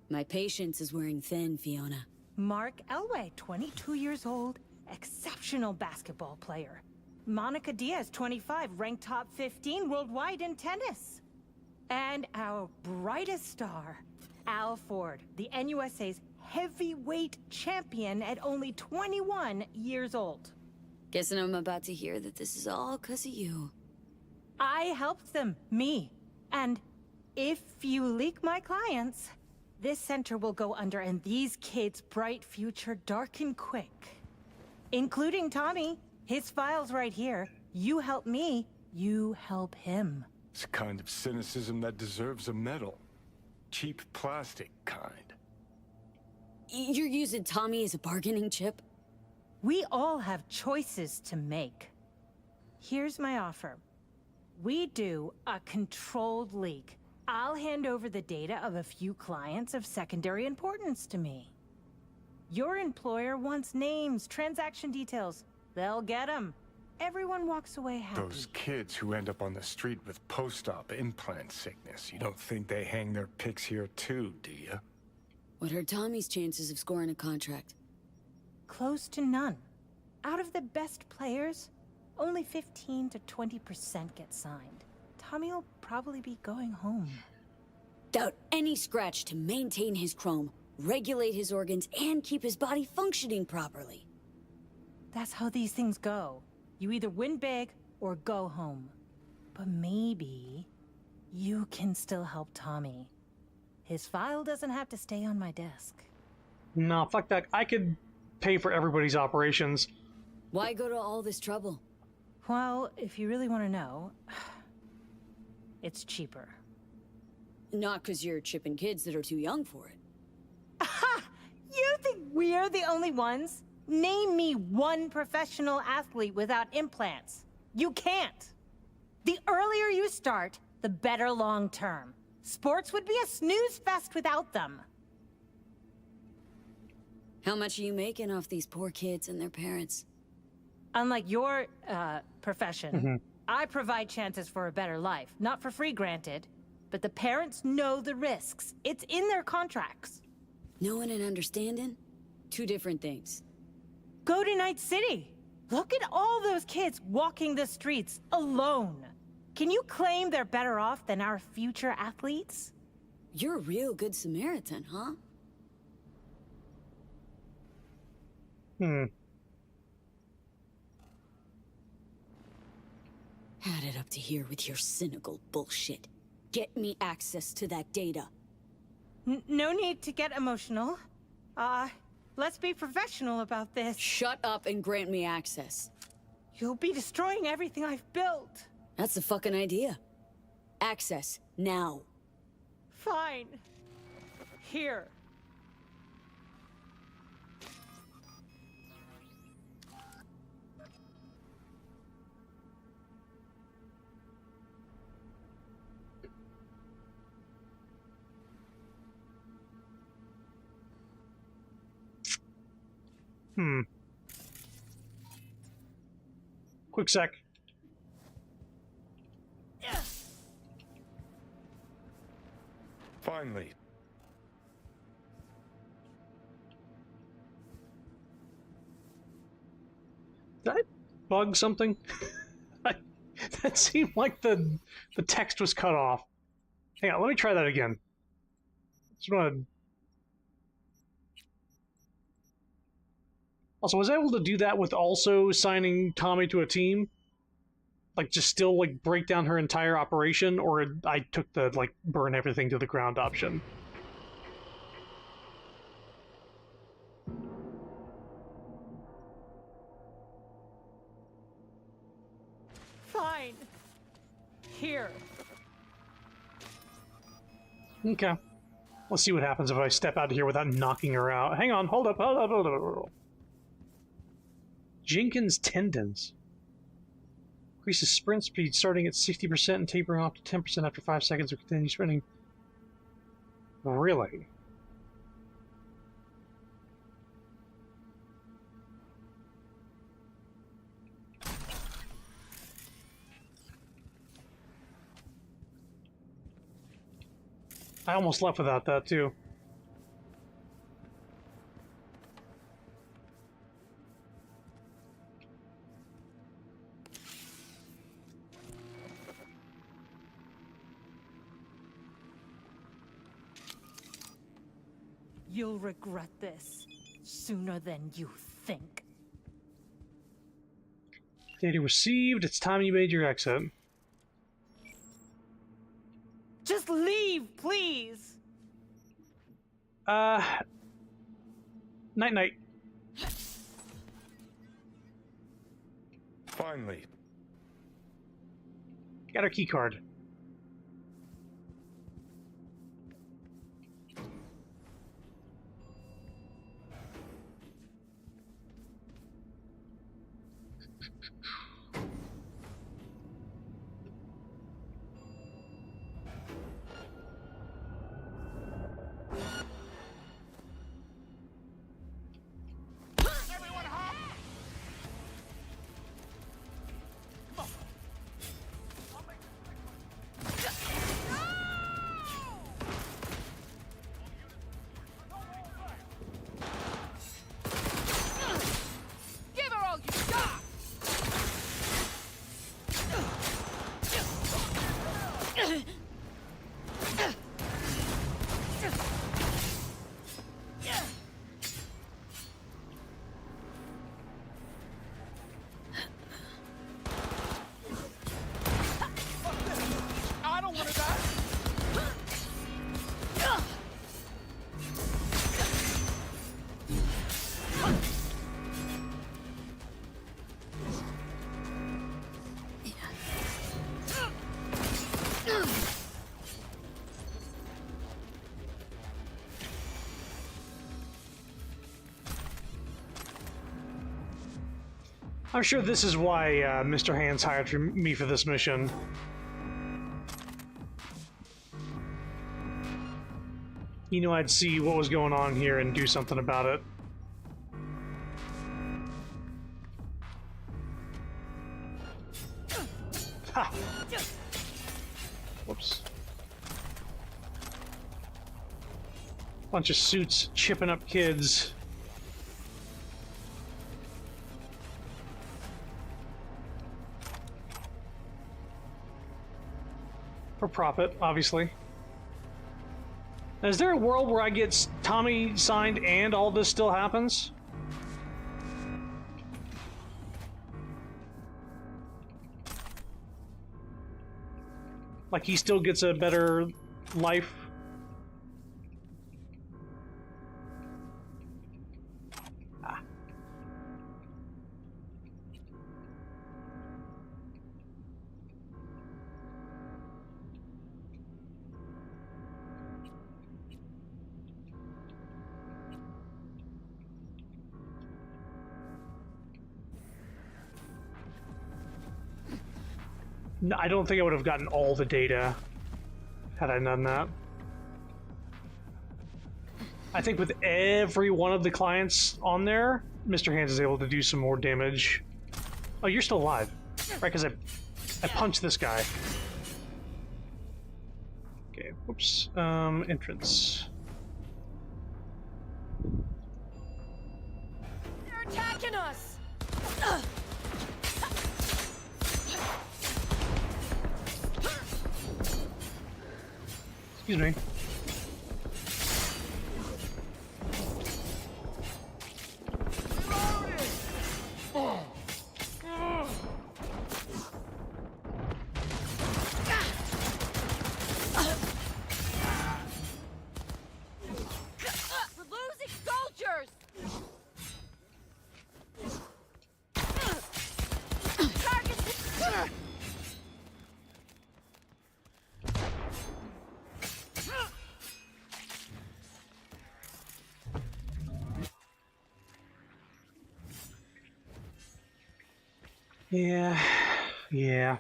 My patience is wearing thin, Fiona. Mark Elway, 22 years old, exceptional basketball player. Monica Diaz, 25, ranked top 15 worldwide in tennis. And our brightest star, Al Ford, the NUSA's heavyweight champion at only 21 years old. Guessing I'm about to hear that this is all 'cause of you. I helped them, me. And if you leak my clients, this center will go under and these kids' bright future darken quick. Including Tommy. His file's right here. You help me, you help him. It's a kind of cynicism that deserves a medal. Cheap plastic kind. You're using Tommy as a bargaining chip? We all have choices to make. Here's my offer. We do a controlled leak. I'll hand over the data of a few clients of secondary importance to me. Your employer wants names, transaction details. They'll get them. Everyone walks away happy. Those kids who end up on the street with post-op implant sickness, you don't think they hang their pics here too, do you? What are Tommy's chances of scoring a contract? Close to none. Out of the best players, only 15 to 20% get signed. Tommy will probably be going home. Without any scratch to maintain his chrome, regulate his organs, and keep his body functioning properly. That's how these things go. You either win big or go home. But maybe you can still help Tommy. His file doesn't have to stay on my desk. No, fuck that. I could pay for everybody's operations. Why go to all this trouble? Well, if you really want to know, it's cheaper. Not because you're chipping kids that are too young for it. Aha! You think we're the only ones? Name me one professional athlete without implants. You can't. The earlier you start, the better long term. Sports would be a snooze fest without them. How much are you making off these poor kids and their parents? Unlike your, profession, I provide chances for a better life. Not for free, granted. But the parents know the risks. It's in their contracts. Knowing and understanding? Two different things. Go to Night City. Look at all those kids walking the streets alone. Can you claim they're better off than our future athletes? You're a real good Samaritan, huh? Had it up to here with your cynical bullshit. Get me access to that data. No need to get emotional. Let's be professional about this. Shut up and grant me access. You'll be destroying everything I've built. That's the fucking idea. Access, now. Fine. Here. Quick sec. Finally. Did I bug something? That seemed like the text was cut off. Hang on, let me try that again. Just wanna... Also, was I able to do that with also signing Tommy to a team? Like, just still, like, break down her entire operation? Or I took the, like, burn everything to the ground option? Fine. Here. Okay. Let's see what happens if I step out of here without knocking her out. Hang on, hold up, hold up, hold up. Jenkins tendons. Increases sprint speed starting at 60% and tapering off to 10% after 5 seconds or continue sprinting. Really? I almost left without that, too. You'll regret this sooner than you think. Data received. It's time you made your exit. Just leave, please! Night-night. Finally. Got our key card. I'm sure this is why Mr. Hands hired me for this mission. You know, I'd see what was going on here and do something about it. Ha! Whoops. Bunch of suits chipping up kids. For profit, obviously. Now, is there a world where I get Tommy signed and all this still happens? Like he still gets a better life? Ah. No, I don't think I would have gotten all the data had I done that. I think with every one of the clients on there, Mr. Hands is able to do some more damage. Oh, you're still alive. Right, because I punched this guy. Okay, whoops. Entrance. They're attacking us! Excuse me. We're losing soldiers! Target! Yeah, yeah.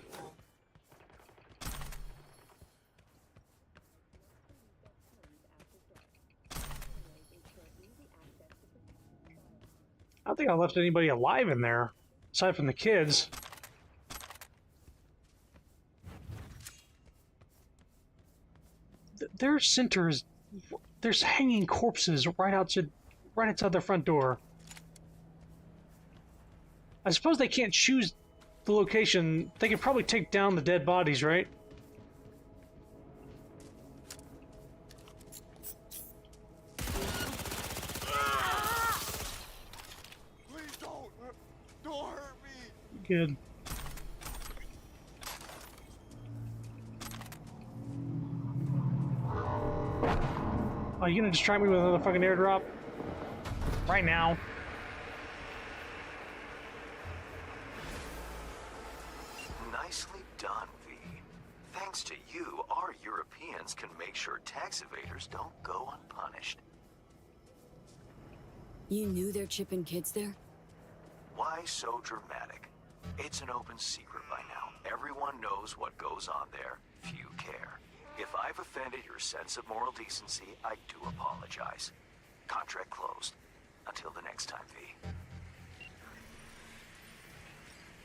I don't think I left anybody alive in there, aside from the kids. Their center is... There's hanging corpses right outside their front door. I suppose they can't choose the location. They could probably take down the dead bodies, right? Please don't hurt me. Good. Oh, you gonna distract me with another fucking airdrop? Right now? Nicely done, V. Thanks to you, our Europeans can make sure tax evaders don't go unpunished. You knew they're chipping kids there? Why so dramatic? It's an open secret by now. Everyone knows what goes on there. Few care. If I've offended your sense of moral decency, I do apologize. Contract closed. Until the next time, V.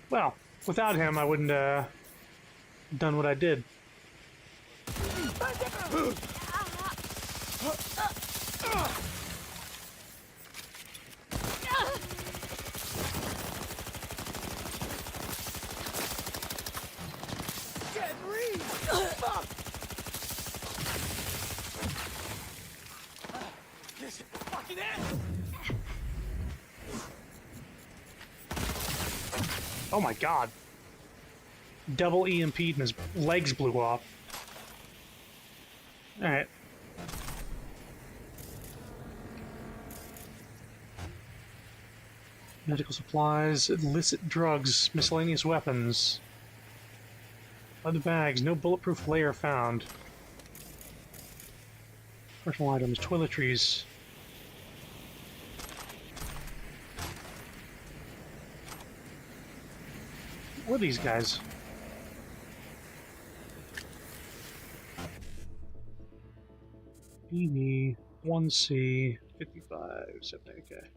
Well, without him, I wouldn't done what I did. Oh my god. Double EMP'd and his legs blew off. Alright. Medical supplies, illicit drugs, miscellaneous weapons. Leather bags, no bulletproof layer found. Personal items, toiletries. What are these guys? BB 1C 5570. Okay.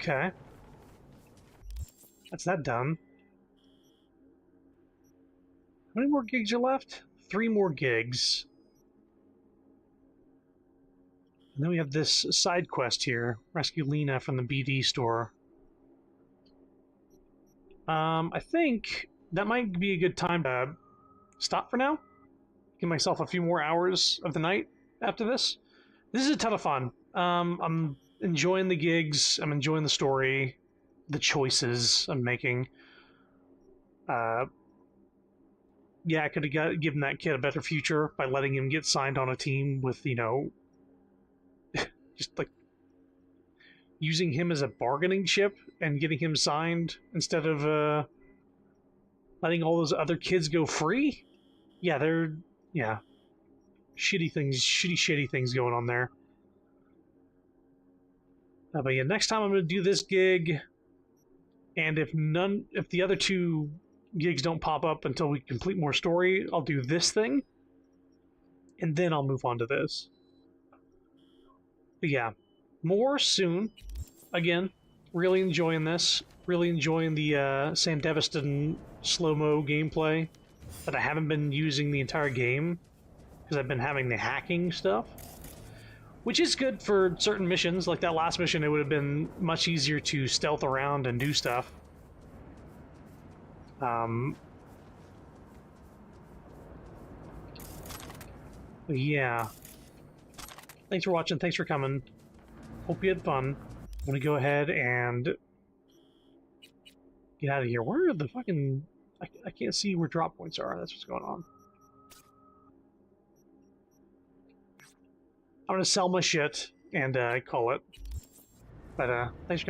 Okay. That's that done. How many more gigs are left? 3 more gigs. And then we have this side quest here. Rescue Lena from the BD store. I think that might be a good time to stop for now. Give myself a few more hours of the night after this. This is a ton of fun. I'm enjoying the gigs. I'm enjoying the story, the choices I'm making. Yeah, I could have given that kid a better future by letting him get signed on a team with, you know, just like using him as a bargaining chip and getting him signed instead of letting all those other kids go free. Yeah, shitty things going on there. But yeah, next time I'm going to do this gig, and if the other 2 gigs don't pop up until we complete more story, I'll do this thing, and then I'll move on to this. But yeah, more soon. Again, really enjoying this. Really enjoying the Sam Deviston slow-mo gameplay that I haven't been using the entire game because I've been having the hacking stuff, which is good for certain missions. Like that last mission, it would have been much easier to stealth around and do stuff. Yeah. Thanks for watching. Thanks for coming. Hope you had fun. I'm gonna go ahead and get out of here. Where are the fucking... I can't see where drop points are. That's what's going on. I'm gonna sell my shit and call it. But thanks for